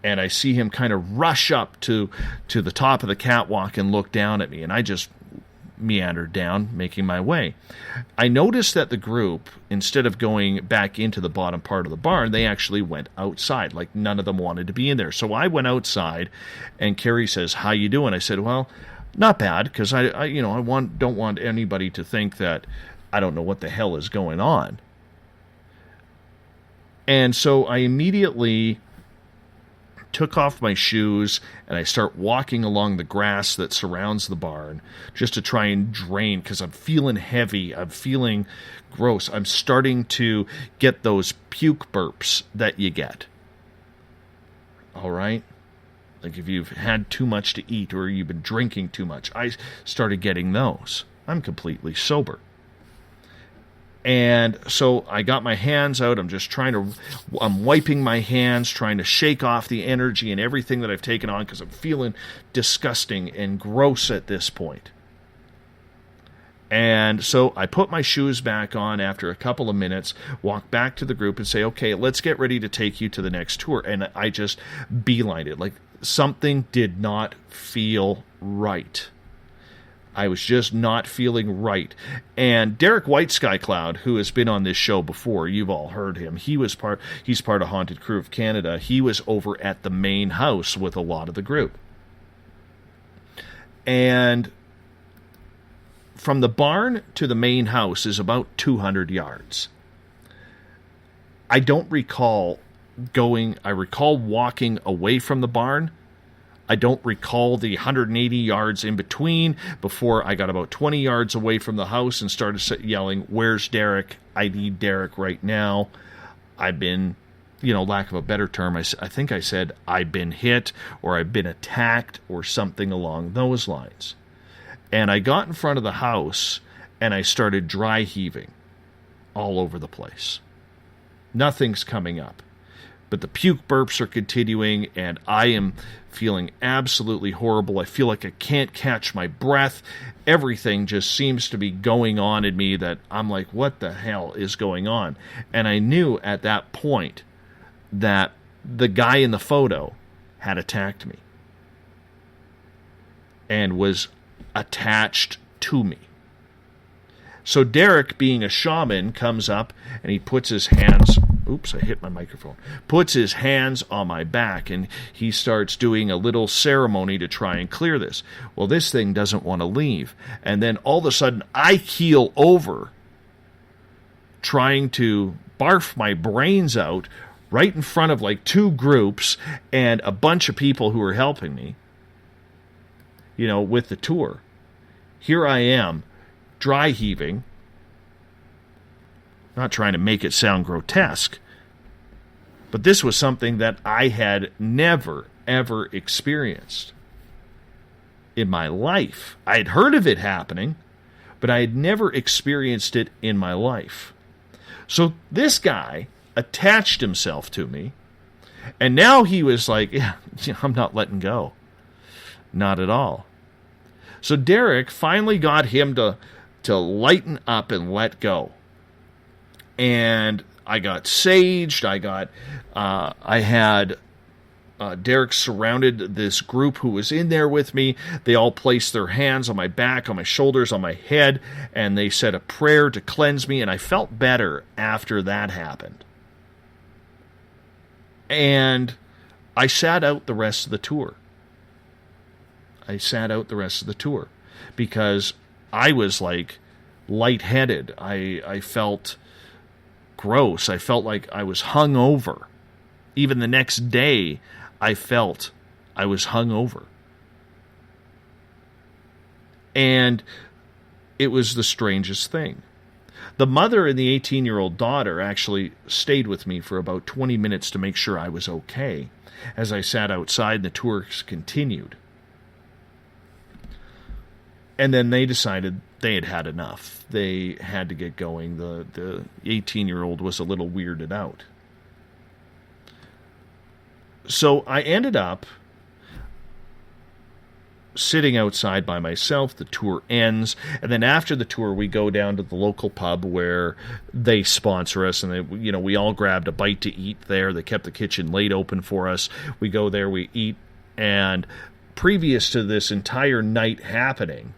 And I see him kind of rush up to the top of the catwalk and look down at me, and I just meandered down, making my way. I noticed that the group, instead of going back into the bottom part of the barn, they actually went outside. Like, none of them wanted to be in there. So I went outside, and Carrie says, "How you doing?" I said, "Well, not bad," because I don't want anybody to think that I don't know what the hell is going on. And so I immediately took off my shoes, and I start walking along the grass that surrounds the barn just to try and drain, because I'm feeling heavy, I'm feeling gross, I'm starting to get those puke burps that you get. All right? Like, if you've had too much to eat or you've been drinking too much, I started getting those. I'm completely sober. And so I got my hands out. I'm wiping my hands, trying to shake off the energy and everything that I've taken on, because I'm feeling disgusting and gross at this point. And so I put my shoes back on after a couple of minutes, walk back to the group and say, "Okay, let's get ready to take you to the next tour." And I just beelined it. Like, something did not feel right. I was just not feeling right. And Derek White Sky Cloud, who has been on this show before, you've all heard him. He's part of Haunted Crew of Canada. He was over at the main house with a lot of the group. And from the barn to the main house is about 200 yards. I don't recall I recall walking away from the barn. I don't recall the 180 yards in between before I got about 20 yards away from the house and started yelling, "Where's Derek? I need Derek right now." I've been, lack of a better term, I think I said I've been hit or I've been attacked or something along those lines. And I got in front of the house and I started dry heaving all over the place. Nothing's coming up. But the puke burps are continuing, and I am feeling absolutely horrible. I feel like I can't catch my breath. Everything just seems to be going on in me that I'm like, what the hell is going on? And I knew at that point that the guy in the photo had attacked me and was attached to me. So Derek, being a shaman, comes up and he puts his hands... Oops, I hit my microphone. Puts his hands on my back, and he starts doing a little ceremony to try and clear this. Well, this thing doesn't want to leave. And then all of a sudden, I keel over, trying to barf my brains out right in front of like two groups and a bunch of people who are helping me, with the tour. Here I am, dry heaving. Not trying to make it sound grotesque, but this was something that I had never, ever experienced in my life. I had heard of it happening, but I had never experienced it in my life. So this guy attached himself to me, and now he was like, "Yeah, I'm not letting go." Not at all. So Derek finally got him to lighten up and let go. And I got saged. I had Derek surrounded this group who was in there with me. They all placed their hands on my back, on my shoulders, on my head, and they said a prayer to cleanse me, and I felt better after that happened. And I sat out the rest of the tour. Because I was like lightheaded. I felt gross. I felt like I was hungover. Even the next day, I felt I was hungover. And it was the strangest thing. The mother and the 18-year-old daughter actually stayed with me for about 20 minutes to make sure I was okay as I sat outside and the tours continued. And then they decided they had had enough. They had to get going. The 18-year-old was a little weirded out. So I ended up sitting outside by myself. The tour ends, and then after the tour, we go down to the local pub where they sponsor us, and they, we all grabbed a bite to eat there. They kept the kitchen late open for us. We go there, we eat, and previous to this entire night happening,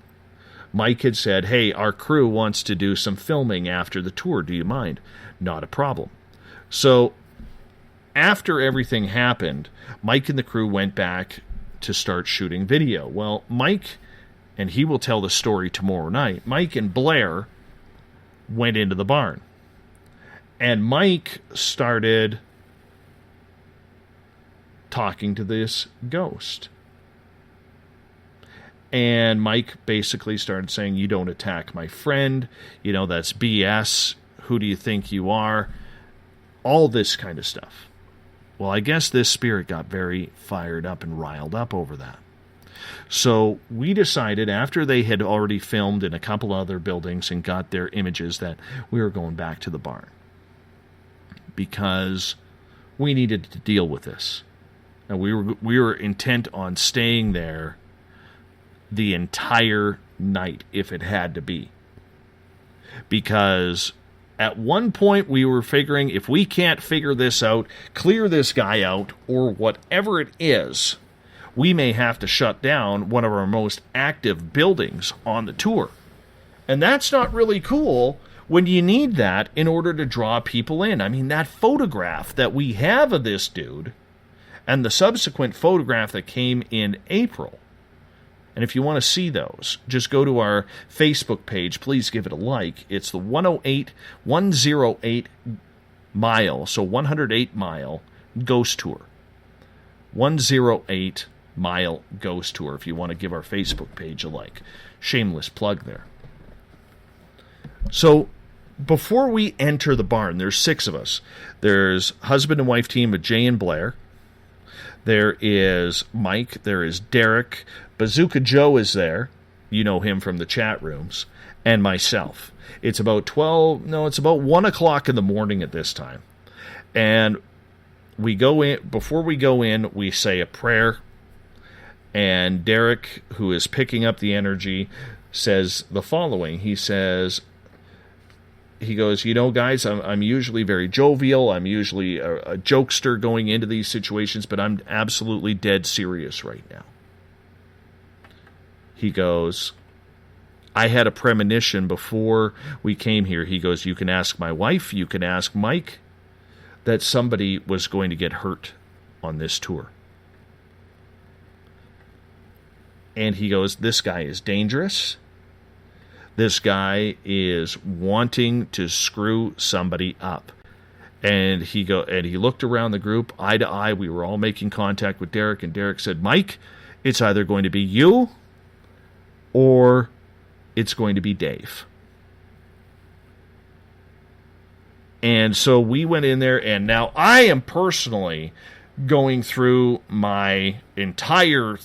Mike had said, "Hey, our crew wants to do some filming after the tour. Do you mind?" Not a problem. So after everything happened, Mike and the crew went back to start shooting video. Well, Mike, and he will tell the story tomorrow night, Mike and Blair went into the barn. And Mike started talking to this ghost. And Mike basically started saying, "You don't attack my friend. That's BS. Who do you think you are?" All this kind of stuff. Well, I guess this spirit got very fired up and riled up over that. So we decided, after they had already filmed in a couple other buildings and got their images, that we were going back to the barn. Because we needed to deal with this. And we were intent on staying there the entire night, if it had to be. Because at one point, we were figuring, if we can't figure this out, clear this guy out, or whatever it is, we may have to shut down one of our most active buildings on the tour. And that's not really cool when you need that in order to draw people in. I mean, that photograph that we have of this dude, and the subsequent photograph that came in April, and if you want to see those, just go to our Facebook page. Please give it a like. It's the 108 mile, so 108 mile ghost tour. 108 mile ghost tour, if you want to give our Facebook page a like. Shameless plug there. So before we enter the barn, there's 6 of us. There's husband and wife team of Jay and Blair. There is Mike. There is Derek. Bazooka Joe is there. You know him from the chat rooms. And myself. It's about 1 o'clock in the morning at this time. And we go in. Before we go in, we say a prayer. And Derek, who is picking up the energy, says the following. He goes, guys, I'm usually very jovial. I'm usually a jokester going into these situations, but I'm absolutely dead serious right now. He goes, I had a premonition before we came here. He goes, you can ask my wife, you can ask Mike, that somebody was going to get hurt on this tour. And he goes, this guy is dangerous. This guy is wanting to screw somebody up. And he looked around the group, eye to eye. We were all making contact with Derek, and Derek said, Mike, it's either going to be you or it's going to be Dave. And so we went in there, and now I am personally going through my entire,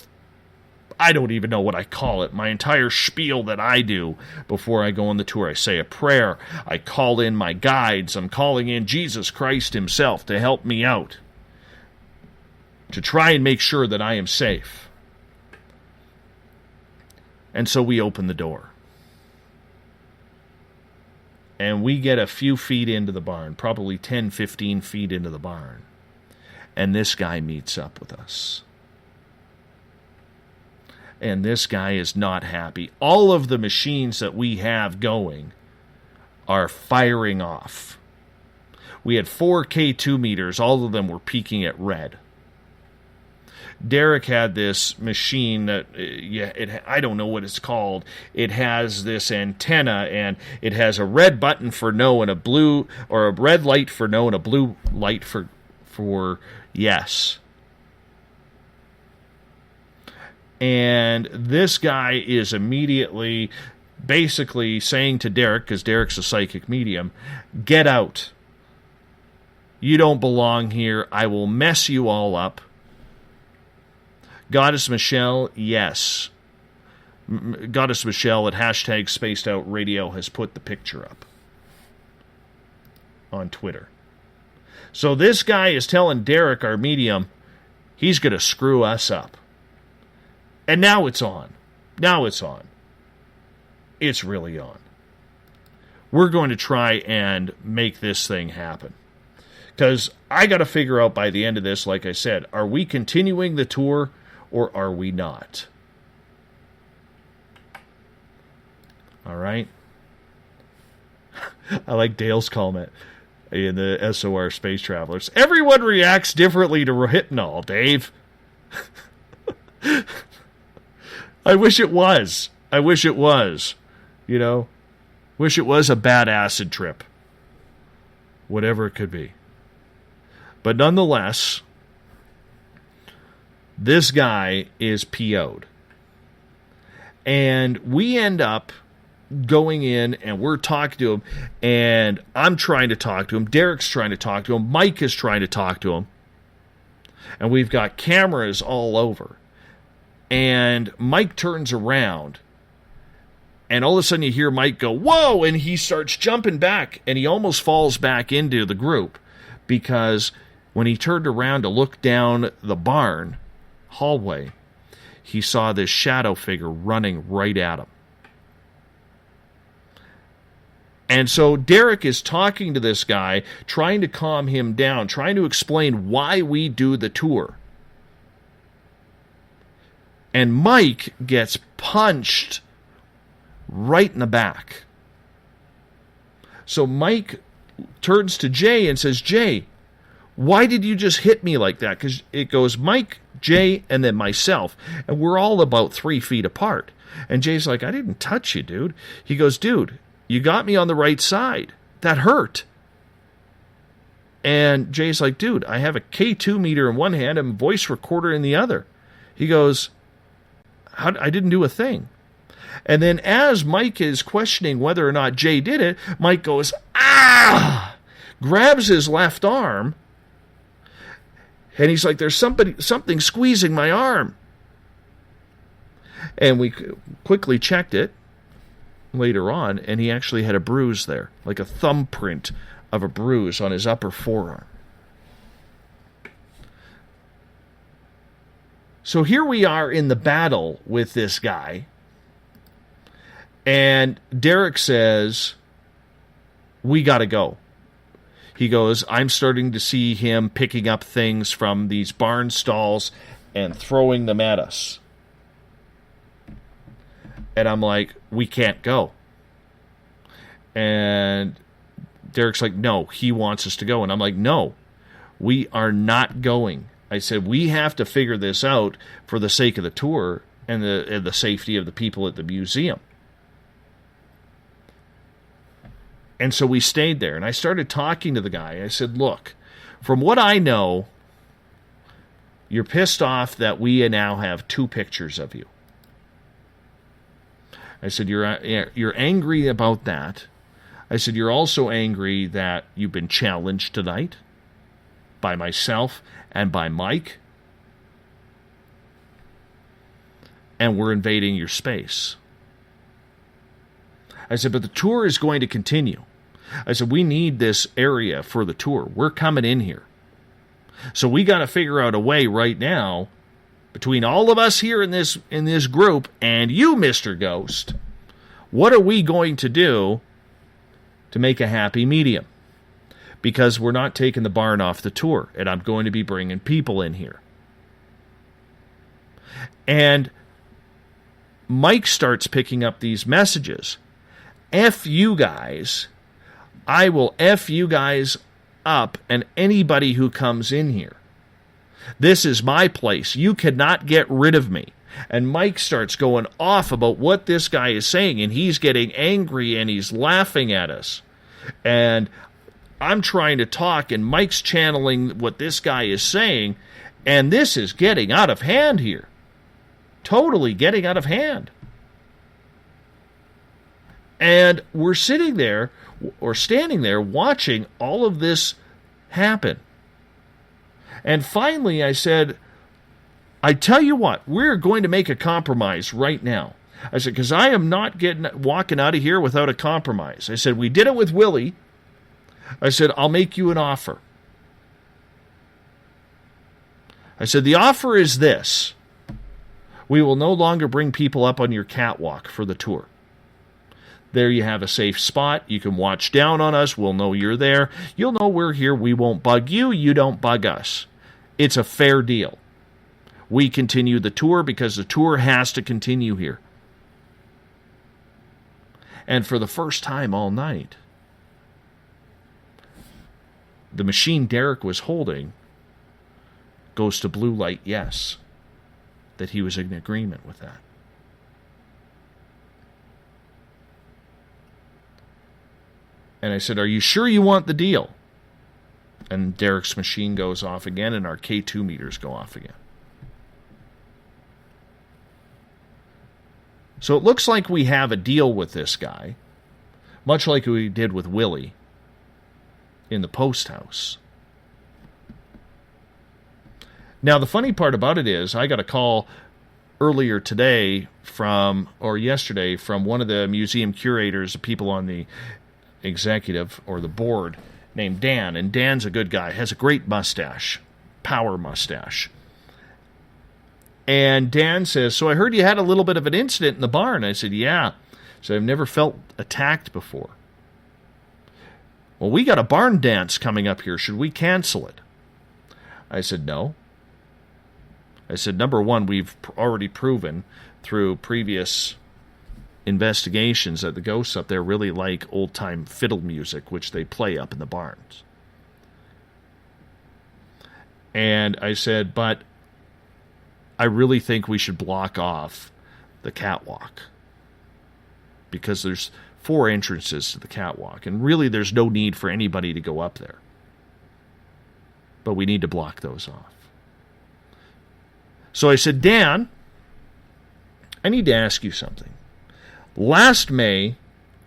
I don't even know what I call it, my entire spiel that I do before I go on the tour. I say a prayer. I call in my guides. I'm calling in Jesus Christ himself to help me out, to try and make sure that I am safe. And so we open the door. And we get a few feet into the barn, probably 10, 15 feet into the barn. And this guy meets up with us. And this guy is not happy. All of the machines that we have going are firing off. We had 4 K2 meters. All of them were peaking at red. Derek had this machine that, I don't know what it's called. It has this antenna, and it has a red button for no and a blue, or a red light for no and a blue light for yes. And this guy is immediately basically saying to Derek, because Derek's a psychic medium, get out. You don't belong here. I will mess you all up. Goddess Michelle, yes. Goddess Michelle at hashtag Spaced Out Radio has put the picture up on Twitter. So this guy is telling Derek, our medium, he's going to screw us up. And now it's on. Now it's on. It's really on. We're going to try and make this thing happen. Because I got to figure out by the end of this, like I said, are we continuing the tour or are we not? All right? I like Dale's comment in the SOR Space Travelers. Everyone reacts differently to Rohypnol, Dave. I wish it was. I wish it was. You know? Wish it was a bad acid trip. Whatever it could be. But nonetheless, this guy is PO'd. And we end up going in and we're talking to him, and I'm trying to talk to him. Derek's trying to talk to him. Mike is trying to talk to him. And we've got cameras all over. And Mike turns around, and all of a sudden you hear Mike go, whoa, and he starts jumping back, and he almost falls back into the group because when he turned around to look down the barn hallway, he saw this shadow figure running right at him. And so Derek is talking to this guy, trying to calm him down, trying to explain why we do the tour. And Mike gets punched right in the back. So Mike turns to Jay and says, Jay, why did you just hit me like that? Because it goes Mike, Jay, and then myself. And we're all about 3 feet apart. And Jay's like, I didn't touch you, dude. He goes, dude, you got me on the right side. That hurt. And Jay's like, dude, I have a K2 meter in one hand and a voice recorder in the other. He goes, I didn't do a thing. And then as Mike is questioning whether or not Jay did it, Mike goes, ah! Grabs his left arm. And he's like, there's something squeezing my arm. And we quickly checked it later on, and he actually had a bruise there, like a thumbprint of a bruise on his upper forearm. So here we are in the battle with this guy, and Derek says, we got to go. He goes, I'm starting to see him picking up things from these barn stalls and throwing them at us. And I'm like, we can't go. And Derek's like, no, he wants us to go. And I'm like, no, we are not going. I said, we have to figure this out for the sake of the tour and the safety of the people at the museum. And so we stayed there. And I started talking to the guy. I said, look, from what I know, you're pissed off that we now have 2 pictures of you. I said, you're angry about that. I said, you're also angry that you've been challenged tonight by myself and by Mike. And we're invading your space. I said, but the tour is going to continue. I said, we need this area for the tour. We're coming in here. So we got to figure out a way right now, between all of us here in this group and you, Mr. Ghost, what are we going to do to make a happy medium? Because we're not taking the barn off the tour, and I'm going to be bringing people in here. And Mike starts picking up these messages. F you guys. I will F you guys up and anybody who comes in here. This is my place. You cannot get rid of me. And Mike starts going off about what this guy is saying, and he's getting angry and he's laughing at us. And I'm trying to talk, and Mike's channeling what this guy is saying, and this is getting out of hand here. Totally getting out of hand. And we're sitting there, or standing there, watching all of this happen. And finally I said, I tell you what, we're going to make a compromise right now. I said, because I am not walking out of here without a compromise. I said, we did it with Willie. I said, I'll make you an offer. I said, the offer is this. We will no longer bring people up on your catwalk for the tour. There you have a safe spot. You can watch down on us. We'll know you're there. You'll know we're here. We won't bug you. You don't bug us. It's a fair deal. We continue the tour because the tour has to continue here. And for the first time all night, the machine Derek was holding goes to blue light yes, that he was in agreement with that. And I said, are you sure you want the deal? And Derek's machine goes off again, and our K2 meters go off again. So it looks like we have a deal with this guy, much like we did with Willie in the post house. Now, the funny part about it is I got a call earlier today yesterday from one of the museum curators, the people on the executive or the board, named Dan. And Dan's a good guy, has a great mustache, power mustache. And Dan says, so I heard you had a little bit of an incident in the barn. I said, yeah. So I've never felt attacked before. Well, we got a barn dance coming up here. Should we cancel it? I said, no. I said, number one, we've already proven through previous investigations that the ghosts up there really like old-time fiddle music, which they play up in the barns. And I said, but I really think we should block off the catwalk because there's 4 entrances to the catwalk, and really there's no need for anybody to go up there. But we need to block those off. So I said, Dan, I need to ask you something. Last May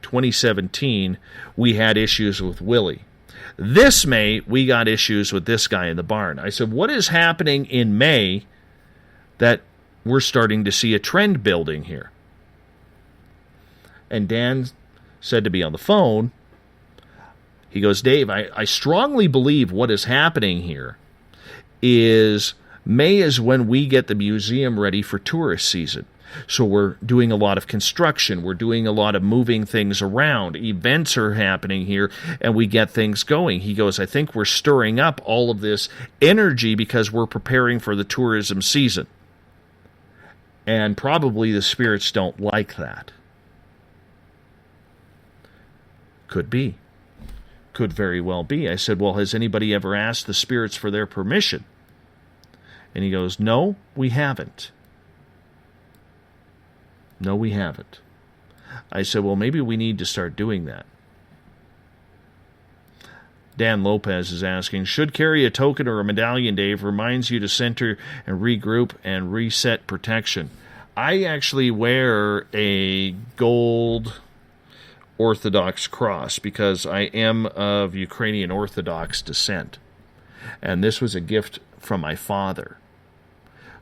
2017, we had issues with Willie. This May, we got issues with this guy in the barn. I said, what is happening in May that we're starting to see a trend building here? And Dan said to me on the phone, he goes, Dave, I strongly believe what is happening here is May is when we get the museum ready for tourist season. So we're doing a lot of construction. We're doing a lot of moving things around. Events are happening here, and we get things going. He goes, I think we're stirring up all of this energy because we're preparing for the tourism season. And probably the spirits don't like that. Could be. Could very well be. I said, well, has anybody ever asked the spirits for their permission? And he goes, no, we haven't. No, we haven't. I said, well, maybe we need to start doing that. Dan Lopez is asking, should carry a token or a medallion, Dave, reminds you to center and regroup and reset protection. I actually wear a gold Orthodox cross because I am of Ukrainian Orthodox descent. And this was a gift from my father.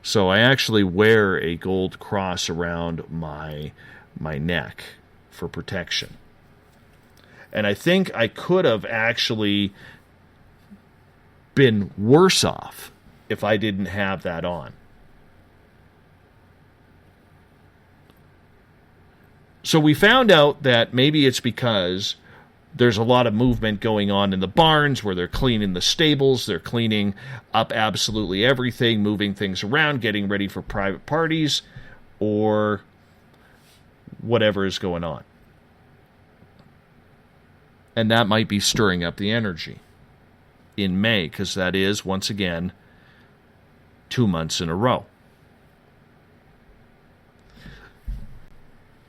So I actually wear a gold cross around my neck for protection. And I think I could have actually been worse off if I didn't have that on. So we found out that maybe it's because there's a lot of movement going on in the barns where they're cleaning the stables, they're cleaning up absolutely everything, moving things around, getting ready for private parties, or whatever is going on. And that might be stirring up the energy in May, because that is, once again, 2 months in a row.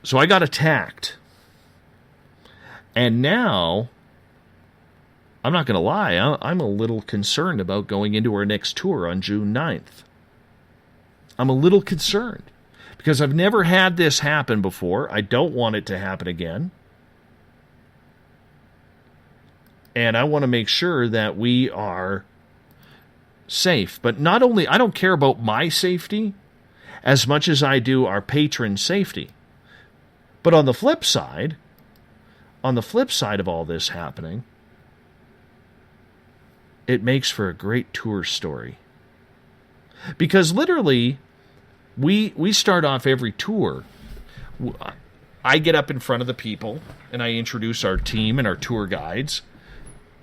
So I got attacked. And now, I'm not going to lie, I'm a little concerned about going into our next tour on June 9th. I'm a little concerned because I've never had this happen before. I don't want it to happen again. And I want to make sure that we are safe. But not only, I don't care about my safety as much as I do our patron safety. But on the flip side of all this happening, it makes for a great tour story. Because literally, we start off every tour. I get up in front of the people, and I introduce our team and our tour guides,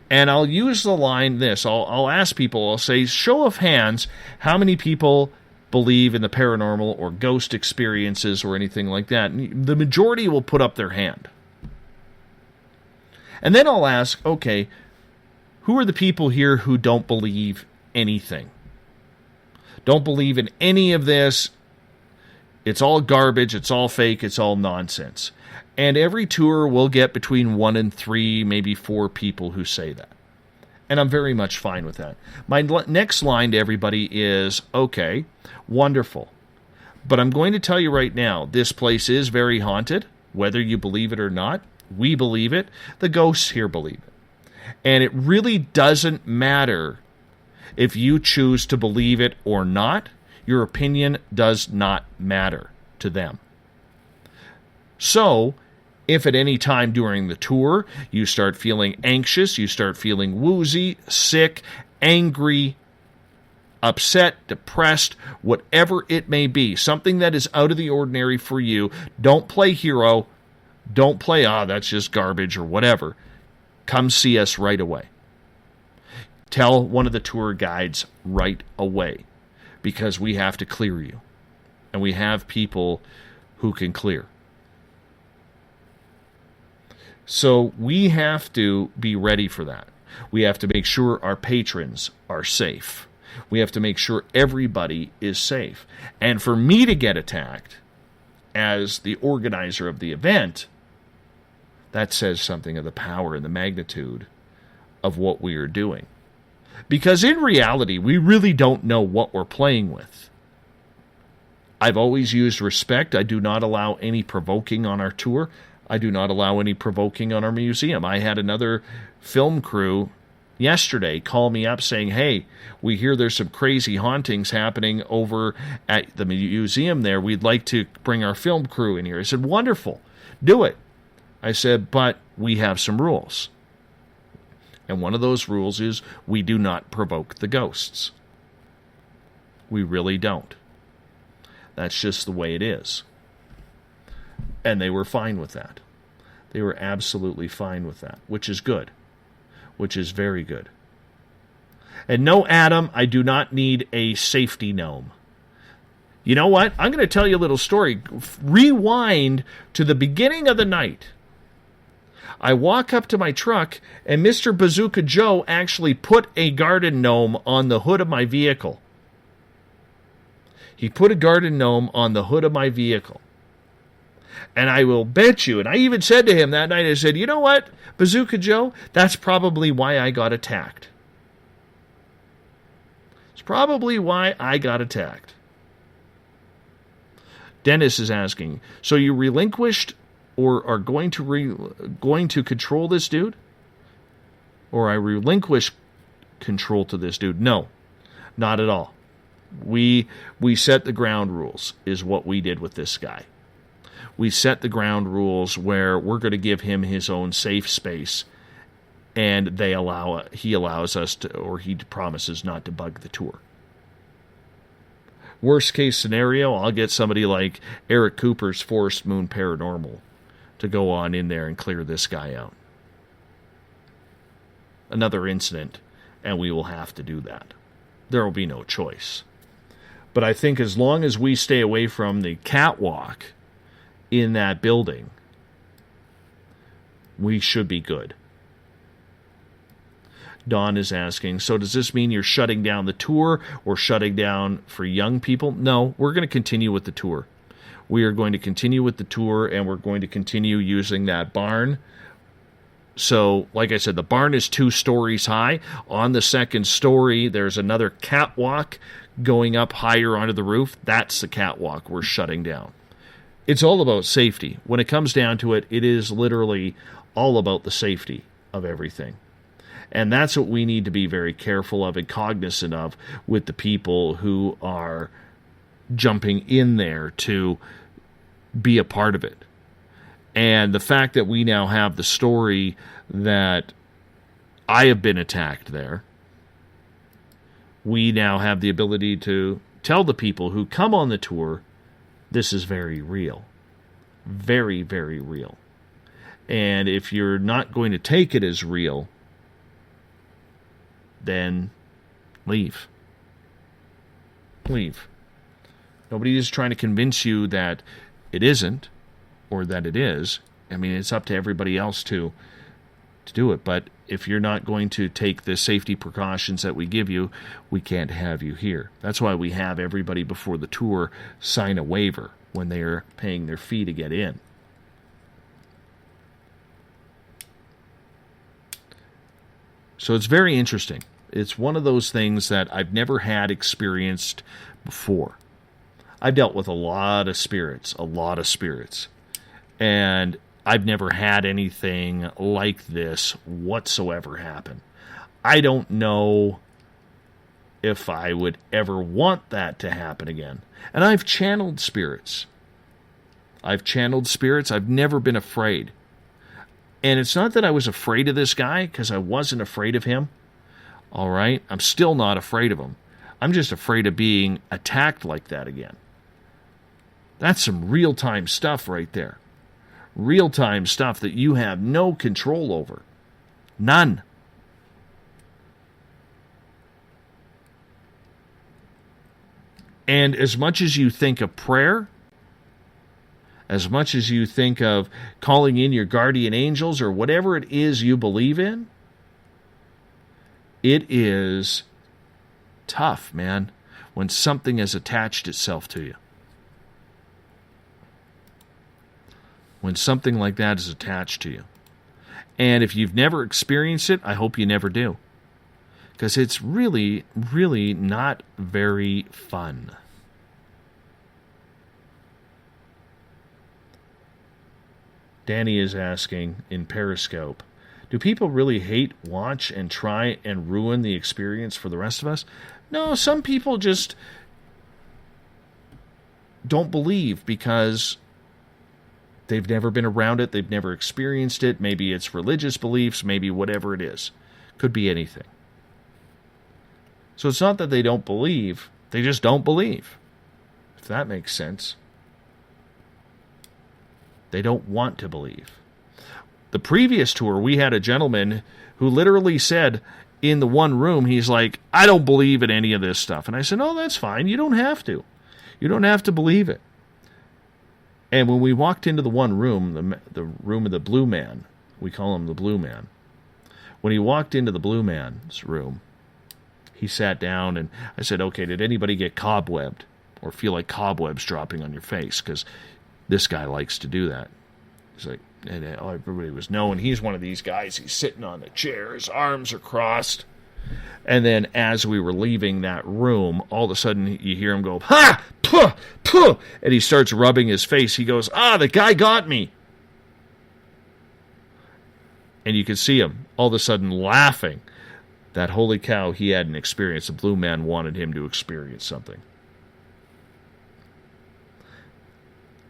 and I'll use the line this. I'll ask people, I'll say, show of hands, how many people believe in the paranormal or ghost experiences or anything like that? And the majority will put up their hand. And then I'll ask, okay, who are the people here who don't believe anything? Don't believe in any of this. It's all garbage, it's all fake, it's all nonsense. And every tour will get between 1 and 3, maybe 4 people who say that. And I'm very much fine with that. My next line to everybody is, okay, wonderful. But I'm going to tell you right now, this place is very haunted, whether you believe it or not. We believe it. The ghosts here believe it. And it really doesn't matter if you choose to believe it or not. Your opinion does not matter to them. So, if at any time during the tour you start feeling anxious, you start feeling woozy, sick, angry, upset, depressed, whatever it may be, something that is out of the ordinary for you, don't play hero, don't play, that's just garbage or whatever. Come see us right away. Tell one of the tour guides right away, because we have to clear you. And we have people who can clear. So we have to be ready for that. We have to make sure our patrons are safe. We have to make sure everybody is safe. And for me to get attacked as the organizer of the event, that says something of the power and the magnitude of what we are doing. Because in reality, we really don't know what we're playing with. I've always used respect. I do not allow any provoking on our tour. I do not allow any provoking on our museum. I had another film crew yesterday call me up saying, hey, we hear there's some crazy hauntings happening over at the museum there. We'd like to bring our film crew in here. I said, wonderful, do it. I said, but we have some rules. And one of those rules is we do not provoke the ghosts. We really don't. That's just the way it is. And they were fine with that. They were absolutely fine with that, which is good. Which is very good. And no, Adam, I do not need a safety gnome. You know what? I'm going to tell you a little story. Rewind to the beginning of the night. I walk up to my truck, and Mr. Bazooka Joe actually put a garden gnome on the hood of my vehicle. He put a garden gnome on the hood of my vehicle. And I will bet you, and I even said to him that night, I said, you know what, Bazooka Joe, that's probably why I got attacked. It's probably why I got attacked. Dennis is asking, so you relinquished or are going to control this dude? Or I relinquish control to this dude? No, not at all. We set the ground rules, is what we did with this guy. We set the ground rules where we're going to give him his own safe space, and he allows us to, or he promises not to bug the tour. Worst case scenario, I'll get somebody like Eric Cooper's Forest Moon Paranormal to go on in there and clear this guy out. Another incident, and we will have to do that. There will be no choice. But I think as long as we stay away from the catwalk in that building, we should be good. Dawn is asking, so does this mean you're shutting down the tour or shutting down for young people? No, we're going to continue with the tour. We are going to continue with the tour, and we're going to continue using that barn. So, like I said, the barn is 2 stories high. On the second story, there's another catwalk going up higher onto the roof. That's the catwalk we're shutting down. It's all about safety. When it comes down to it, it is literally all about the safety of everything. And that's what we need to be very careful of and cognizant of with the people who are jumping in there to be a part of it. And the fact that we now have the story that I have been attacked there, we now have the ability to tell the people who come on the tour, this is very real. Very, very real. And if you're not going to take it as real, then leave. Leave. Nobody is trying to convince you that it isn't or that it is. I mean, it's up to everybody else to do it. But if you're not going to take the safety precautions that we give you, we can't have you here. That's why we have everybody before the tour sign a waiver when they are paying their fee to get in. So it's very interesting. It's one of those things that I've never had experienced before. I've dealt with a lot of spirits, and I've never had anything like this whatsoever happen. I don't know if I would ever want that to happen again. And I've channeled spirits. I've never been afraid. And it's not that I was afraid of this guy, because I wasn't afraid of him. All right? I'm still not afraid of him. I'm just afraid of being attacked like that again. That's some real-time stuff right there. Real-time stuff that you have no control over. None. And as much as you think of prayer, as much as you think of calling in your guardian angels or whatever it is you believe in, it is tough, man, when something has attached itself to you. When something like that is attached to you. And if you've never experienced it, I hope you never do. Because it's really, really not very fun. Danny is asking in Periscope, do people really hate, watch, and try and ruin the experience for the rest of us? No, some people just don't believe because they've never been around it, they've never experienced it, maybe it's religious beliefs, maybe whatever it is. Could be anything. So it's not that they don't believe, they just don't believe. If that makes sense. They don't want to believe. The previous tour, we had a gentleman who literally said in the one room, he's like, I don't believe in any of this stuff. And I said, oh, that's fine. You don't have to. You don't have to believe it. And when we walked into the one room, the room of the Blue Man, we call him the Blue Man. When he walked into the Blue Man's room, he sat down and I said, okay, did anybody get cobwebbed or feel like cobwebs dropping on your face? Because this guy likes to do that. He's like, and everybody was knowing he's one of these guys. He's sitting on the chair. His arms are crossed. And then as we were leaving that room, all of a sudden you hear him go, ha! Puh! Puh! And he starts rubbing his face. He goes, the guy got me. And you can see him all of a sudden laughing. That holy cow, he had an experience. The Blue Man wanted him to experience something.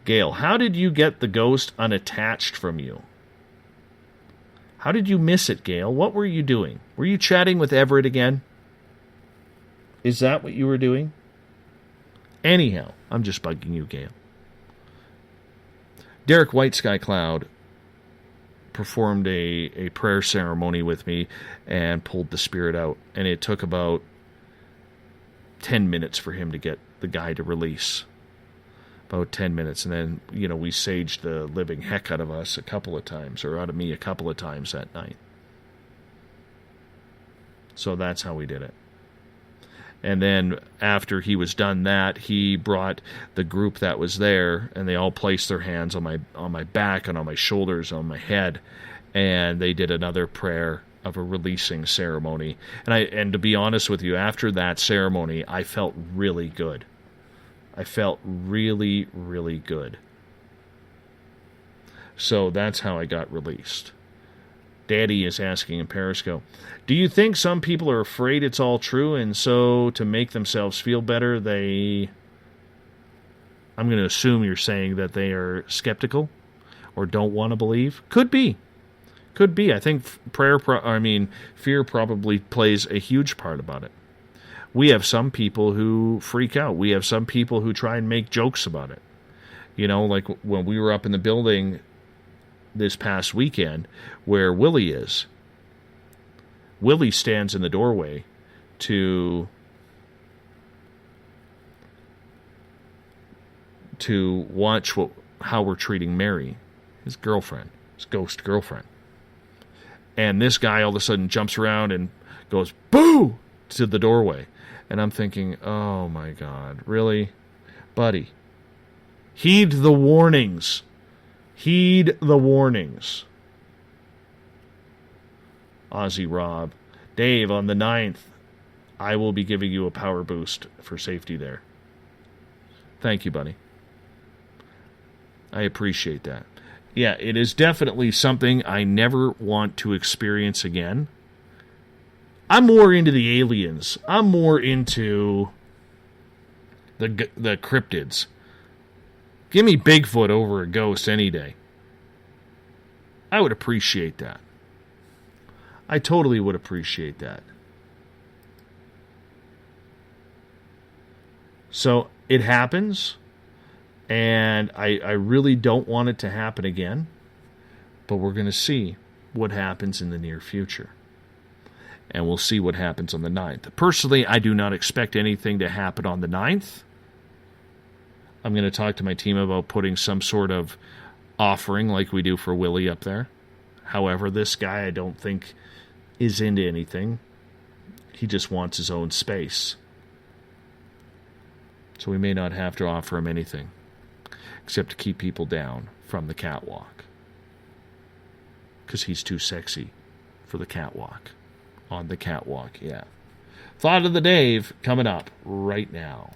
Gail, how did you get the ghost unattached from you? How did you miss it, Gail? What were you doing? Were you chatting with Everett again? Is that what you were doing? Anyhow, I'm just bugging you, Gail. Derek White Sky Cloud performed a prayer ceremony with me and pulled the spirit out. And it took about 10 minutes for him to get the guy to release. About 10 minutes. And then, we saged the living heck out of us a couple of times, or out of me a couple of times that night. So that's how we did it. And then after he was done that, he brought the group that was there, and they all placed their hands on my back and on my shoulders, on my head, and they did another prayer of a releasing ceremony. And to be honest with you, after that ceremony, I felt really good. I felt really, really good. So that's how I got released. Daddy is asking in Periscope, do you think some people are afraid it's all true, and so to make themselves feel better, I'm going to assume you're saying that they are skeptical or don't want to believe? Could be. Could be. I think fear probably plays a huge part about it. we have some people who freak out. We have some people who try and make jokes about it. You know, like when we were up in the building this past weekend where Willie is. Willie stands in the doorway to watch how we're treating Mary, his girlfriend, his ghost girlfriend. And this guy all of a sudden jumps around and goes, boo, to the doorway. And I'm thinking, oh my God, really? Buddy, heed the warnings. Heed the warnings. Ozzy Rob. Dave, on the 9th, I will be giving you a power boost for safety there. Thank you, buddy. I appreciate that. Yeah, it is definitely something I never want to experience again. I'm more into the aliens. I'm more into the cryptids. Give me Bigfoot over a ghost any day. I would appreciate that. I totally would appreciate that. So it happens, and I really don't want it to happen again, but we're going to see what happens in the near future. And we'll see what happens on the 9th. Personally, I do not expect anything to happen on the 9th. I'm going to talk to my team about putting some sort of offering like we do for Willie up there. However, this guy I don't think is into anything. He just wants his own space. So we may not have to offer him anything except to keep people down from the catwalk. Because he's too sexy for the catwalk. On the catwalk, yeah. Thought of the Dave coming up right now.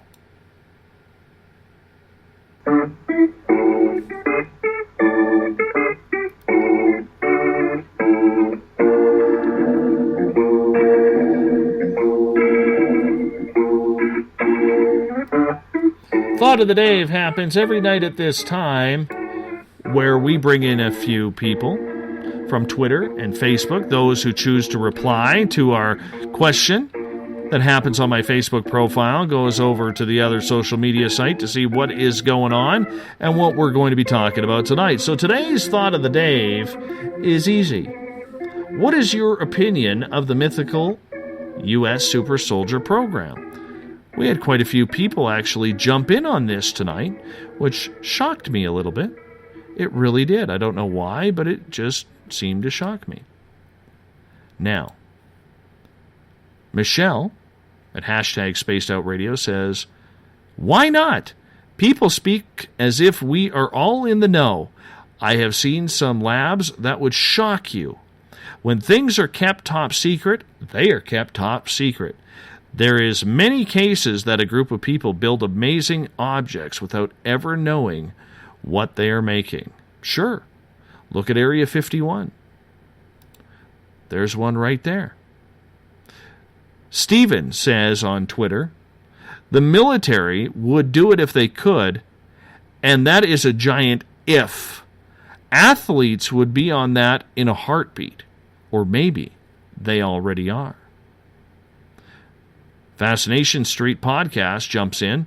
Thought of the Dave happens every night at this time, where we bring in a few people from Twitter and Facebook, those who choose to reply to our question that happens on my Facebook profile, goes over to the other social media site to see what is going on and what we're going to be talking about tonight. So today's Thought of the Dave is easy. What is your opinion of the mythical U.S. Super Soldier program? We had quite a few people actually jump in on this tonight, which shocked me a little bit. It really did. I don't know why, but it just seemed to shock me. Now, Michelle at hashtag Spaced Out Radio says, why not? People speak as if we are all in the know. I have seen some labs that would shock you. When things are kept top secret, they are kept top secret. There is many cases that a group of people build amazing objects without ever knowing what they are making. Sure, look at Area 51. There's one right there. Steven says on Twitter, the military would do it if they could, and that is a giant if. Athletes would be on that in a heartbeat, or maybe they already are. Fascination Street Podcast jumps in.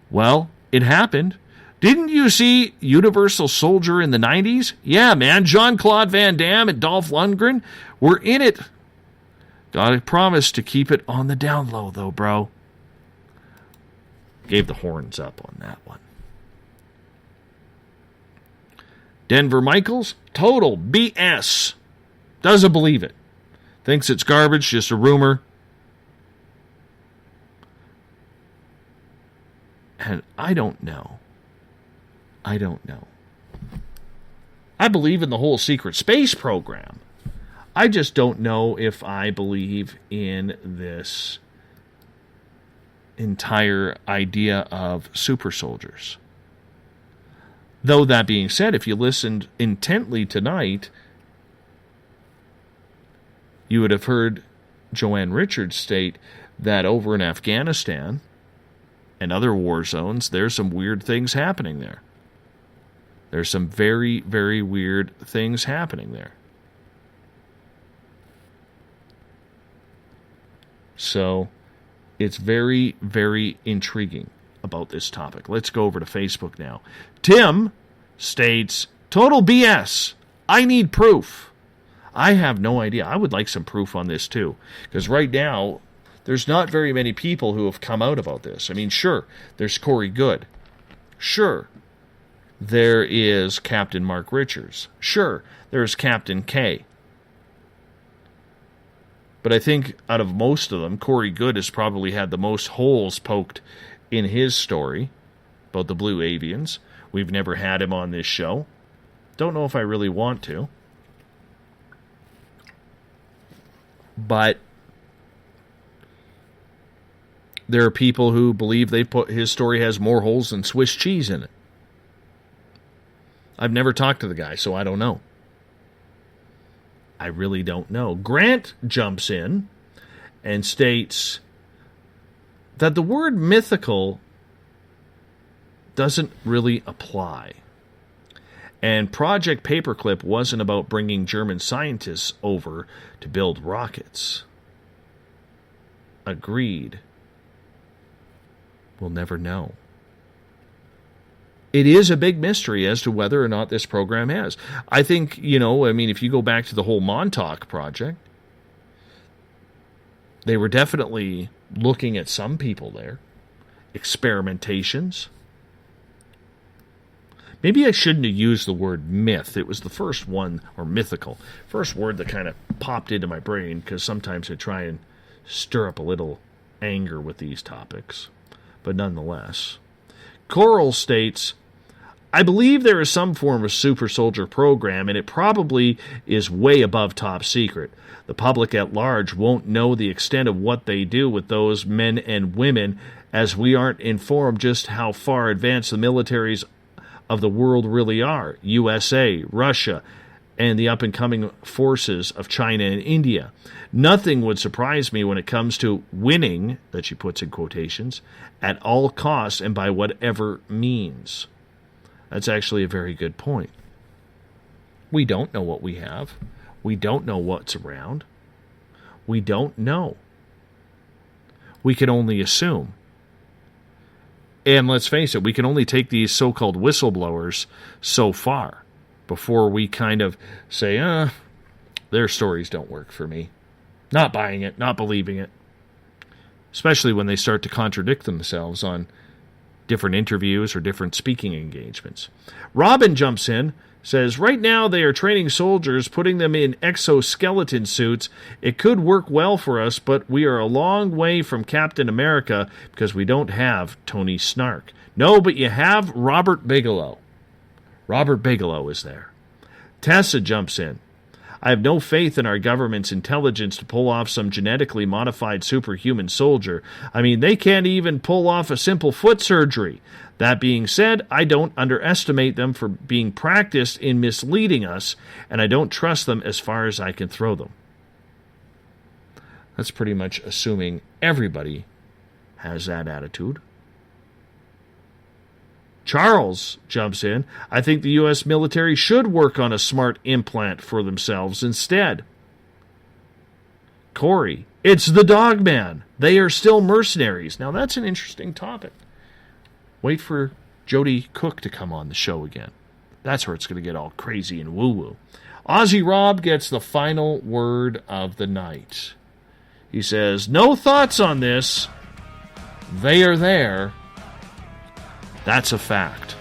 Well, it happened. Didn't you see Universal Soldier in the 90s? Yeah, man. Jean-Claude Van Damme and Dolph Lundgren were in it. Gotta promise to keep it on the down low, though, bro. Gave the horns up on that one. Denver Michaels, total BS. Doesn't believe it. Thinks it's garbage, just a rumor. And I don't know. I believe in the whole secret space program. I just don't know if I believe in this entire idea of super soldiers. Though that being said, if you listened intently tonight, you would have heard Joanne Richards state that over in Afghanistan and other war zones, there's some weird things happening there. There's some very, very weird things happening there. So it's very, very intriguing about this topic. Let's go over to Facebook now. Tim states, total BS. I need proof. I have no idea. I would like some proof on this too. Because right now, there's not very many people who have come out about this. I mean, sure, there's Corey Good. Sure, there is Captain Mark Richards. Sure, there's Captain K. But I think out of most of them, Corey Good has probably had the most holes poked in his story about the Blue Avians. We've never had him on this show. Don't know if I really want to. But there are people who believe his story has more holes than Swiss cheese in it. I've never talked to the guy, so I don't know. I really don't know. Grant jumps in and states that the word mythical doesn't really apply. And Project Paperclip wasn't about bringing German scientists over to build rockets. Agreed. We'll never know. It is a big mystery as to whether or not this program has. I think, if you go back to the whole Montauk project, they were definitely looking at some people there. Experimentations. Maybe I shouldn't have used the word myth. It was the first one, or mythical, first word that kind of popped into my brain, because sometimes I try and stir up a little anger with these topics. But nonetheless. Coral states, I believe there is some form of super soldier program, and it probably is way above top secret. The public at large won't know the extent of what they do with those men and women, as we aren't informed just how far advanced the militaries of the world really are. USA, Russia, and the up-and-coming forces of China and India. Nothing would surprise me when it comes to winning, that she puts in quotations, at all costs and by whatever means. That's actually a very good point. We don't know what we have. We don't know what's around. We don't know. We can only assume. And let's face it, we can only take these so-called whistleblowers so far before we kind of say, their stories don't work for me. Not buying it, not believing it. Especially when they start to contradict themselves on different interviews or different speaking engagements. Robin jumps in, says, right now they are training soldiers, putting them in exoskeleton suits. It could work well for us, but we are a long way from Captain America because we don't have Tony Snark. No, but you have Robert Bigelow. Robert Bigelow is there. Tessa jumps in. I have no faith in our government's intelligence to pull off some genetically modified superhuman soldier. I mean, they can't even pull off a simple foot surgery. That being said, I don't underestimate them for being practiced in misleading us, and I don't trust them as far as I can throw them. That's pretty much assuming everybody has that attitude. Charles jumps in. I think the U.S. military should work on a smart implant for themselves instead. Corey, it's the Dogman. They are still mercenaries. Now that's an interesting topic. Wait for Jody Cook to come on the show again. That's where it's going to get all crazy and woo-woo. Ozzy Rob gets the final word of the night. He says, no thoughts on this. They are there. That's a fact.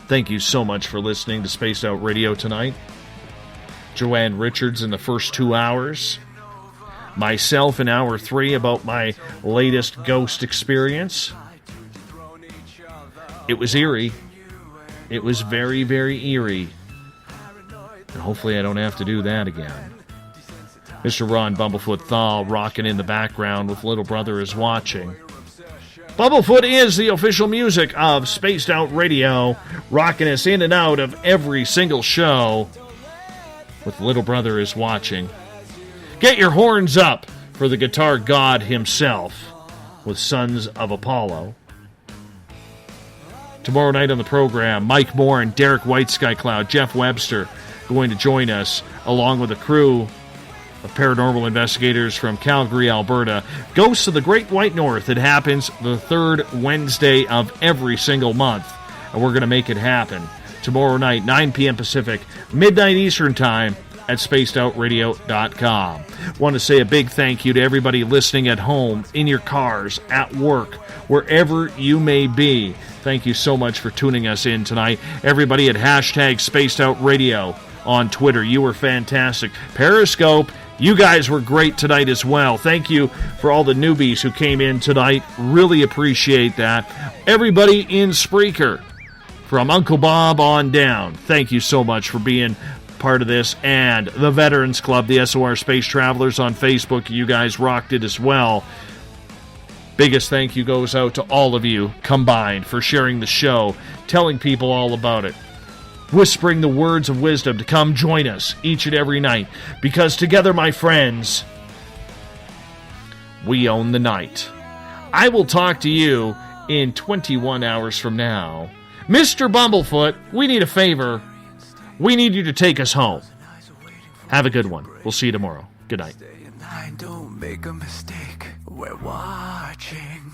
Thank you so much for listening to Spaced Out Radio tonight. Joanne Richards in the first 2 hours. Myself in hour 3 about my latest ghost experience. It was eerie. It was very, very eerie. And hopefully I don't have to do that again. Mr. Ron Bumblefoot THAL rocking in the background with Little Brother is Watching. Bumblefoot is the official music of Spaced Out Radio, rocking us in and out of every single show with Little Brother is Watching. Get your horns up for the guitar god himself with Sons of Apollo. Tomorrow night on the program, Mike Moore and Derek White Sky Cloud, Jeff Webster going to join us along with a crew of paranormal investigators from Calgary, Alberta. Ghosts of the Great White North. It happens the third Wednesday of every single month, and we're going to make it happen. Tomorrow night, 9 p.m. Pacific, midnight Eastern Time, at spacedoutradio.com. Want to say a big thank you to everybody listening at home, in your cars, at work, wherever you may be. Thank you so much for tuning us in tonight. Everybody at hashtag SpacedOutRadio on Twitter, you were fantastic. Periscope, you guys were great tonight as well. Thank you for all the newbies who came in tonight. Really appreciate that. Everybody in Spreaker, from Uncle Bob on down, thank you so much for being part of this. And the Veterans Club, the SOR Space Travelers on Facebook, you guys rocked it as well. Biggest thank you goes out to all of you combined for sharing the show, telling people all about it, whispering the words of wisdom to come join us each and every night, because together, my friends, we own the night. I will talk to you in 21 hours from now. Mr. Bumblefoot, we need a favor. We need you to take us home. Have a good one. We'll see you tomorrow. Good night. Don't make a mistake. We're watching.